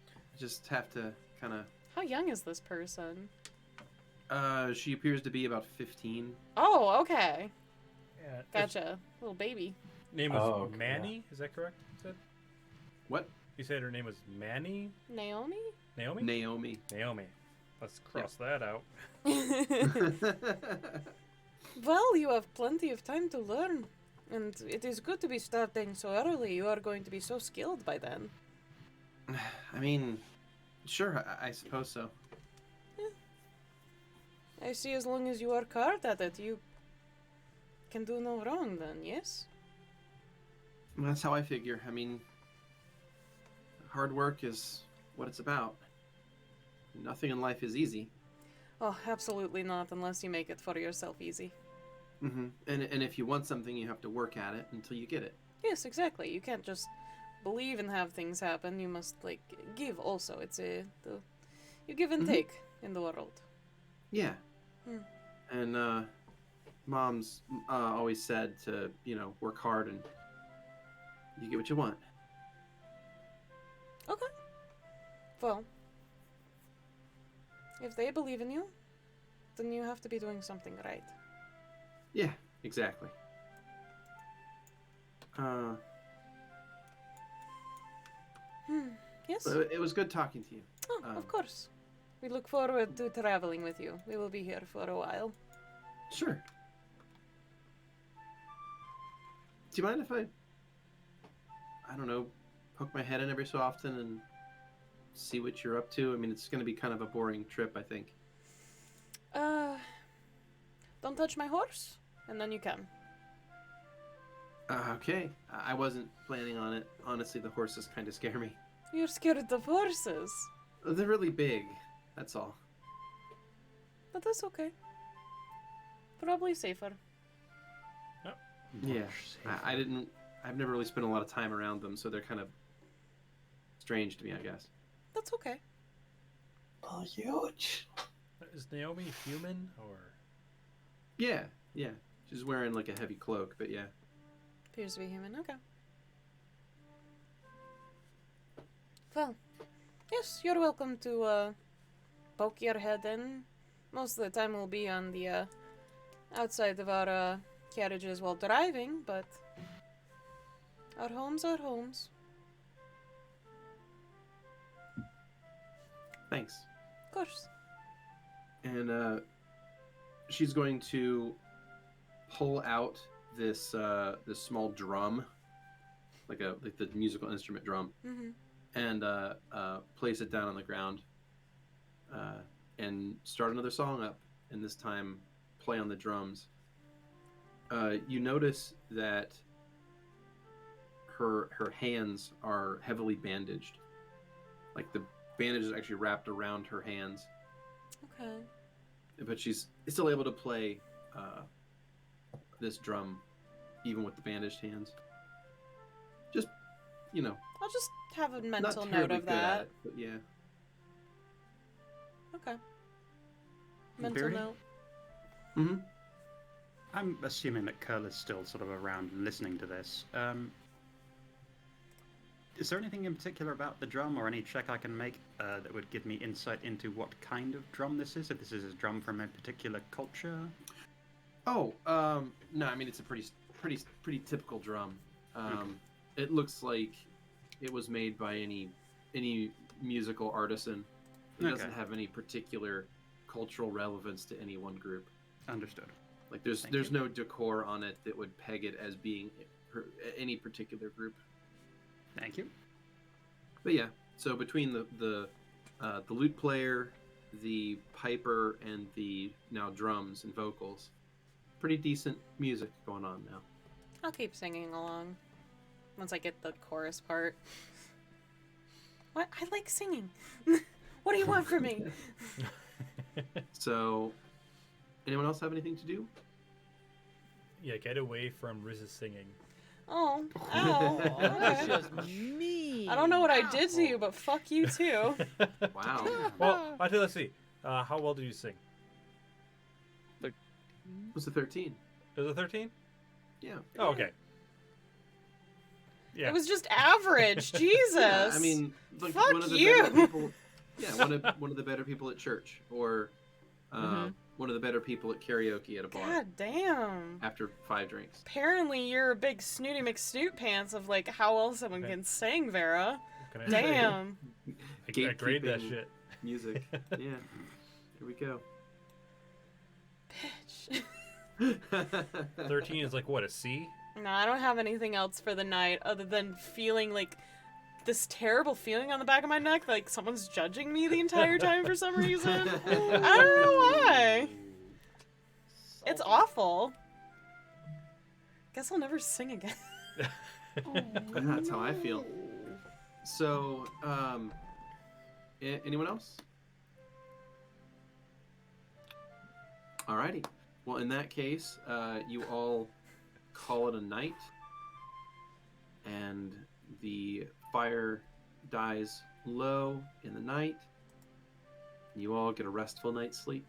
I just have to kind of... How young is this person? She appears to be about 15. Oh, okay. Yeah, Gotcha. Little baby. Name was Oh, okay. Manny. Is that correct? You said? What? You said her name was Manny? Naomi? Naomi? Naomi. Naomi. Let's cross that out. Well, you have plenty of time to learn. And it is good to be starting so early. You are going to be so skilled by then. I mean, sure, I suppose so. I see as long as you work hard at it, you can do no wrong then, yes? That's how I figure. I mean, hard work is what it's about. Nothing in life is easy. Oh, absolutely not, unless you make it for yourself easy. Mm-hmm. And if you want something, you have to work at it until you get it. Yes, exactly. You can't just believe and have things happen. You must, like, give also. It's you give and take in the world. Yeah. And Mom's always said to, work hard and you get what you want. Okay. Well, if they believe in you, then you have to be doing something right. Yeah, exactly. Yes? It was good talking to you. Oh, of course. We look forward to traveling with you. We will be here for a while. Sure. Do you mind if I don't know, poke my head in every so often and see what you're up to? I mean, it's going to be kind of a boring trip, I think. Don't touch my horse, and then you can. Okay. I wasn't planning on it. Honestly, the horses kind of scare me. You're scared of horses. They're really big. That's all. But that's okay. Probably safer. Yeah. I've never really spent a lot of time around them, so they're kind of strange to me, I guess. That's okay. Oh, huge. Is Naomi human or? Yeah. She's wearing like a heavy cloak, but yeah. Appears to be human. Okay. Well, yes, you're welcome to poke your head in. Most of the time we'll be on the outside of our carriages while driving, but our homes are homes. Thanks. Of course. And she's going to pull out this this small drum like the musical instrument drum, Mm-hmm. and place it down on the ground, and start another song up, and this time play on the drums. You notice that her hands are heavily bandaged, like the bandage is actually wrapped around her hands. Okay. But she's still able to play this drum, even with the bandaged hands. Just, I'll just have a mental not note terribly of good at that. it, but yeah. Okay. Mental Beardy? note. Mm-hmm. I'm assuming that Kurla's still sort of around and listening to this. Is there anything in particular about the drum or any check I can make that would give me insight into what kind of drum this is? If this is a drum from a particular culture? Oh, no, I mean, it's a pretty typical drum. It looks like it was made by any musical artisan. It doesn't have any particular cultural relevance to any one group. Understood. Like there's no decor on it that would peg it as being any particular group. Thank you. But yeah, so between the lute player, the piper, and the now drums and vocals, pretty decent music going on now. I'll keep singing along once I get the chorus part. What? I like singing. What do you want from me? So, anyone else have anything to do? Yeah, get away from Riz's singing. Oh, ow. That's Okay. just me. I don't know what I did to you, but fuck you too. Wow. Well, actually, let's see. How well did you sing? Was it 13? Is it 13? Yeah. Oh, okay. Yeah. It was just average. Jesus. Yeah, I mean, like Fuck one of the you. better people. Yeah, one of the better people at church, or one of the better people at karaoke at a bar. God damn. After 5 drinks. Apparently you're a big snooty McSnoot pants of like how well someone can sing, Vera. Can I Damn. I grade that Gatekeeping shit. Music. Yeah. Here we go. Bitch. 13 is like what, a C? No, I don't have anything else for the night other than feeling like this terrible feeling on the back of my neck, like someone's judging me the entire time for some reason. I don't know why. It's awful. Guess I'll never sing again. That's how I feel. So, anyone else? Alrighty. Well, in that case, you all call it a night, and the fire dies low in the night. You all get a restful night's sleep.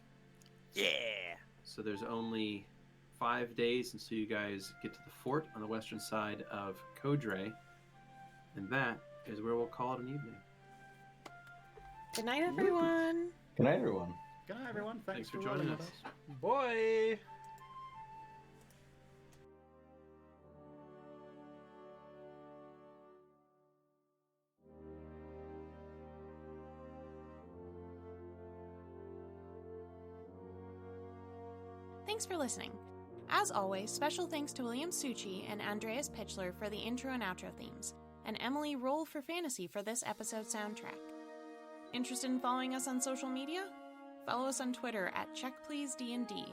Yeah. So there's only 5 days until you guys get to the fort on the western side of Kodre, and that is where we'll call it an evening. Good night, everyone. Good night, everyone. Good night, everyone. Thanks for joining us. Boy. Thanks for listening. As always, special thanks to William Succi and Andreas Pichler for the intro and outro themes, and Emily Roll for Fantasy for this episode soundtrack. Interested in following us on social media? Follow us on Twitter at CheckPleaseDND.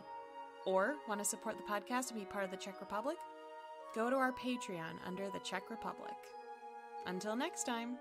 Or want to support the podcast and be part of the Czech Republic? Go to our Patreon under the Czech Republic. Until next time.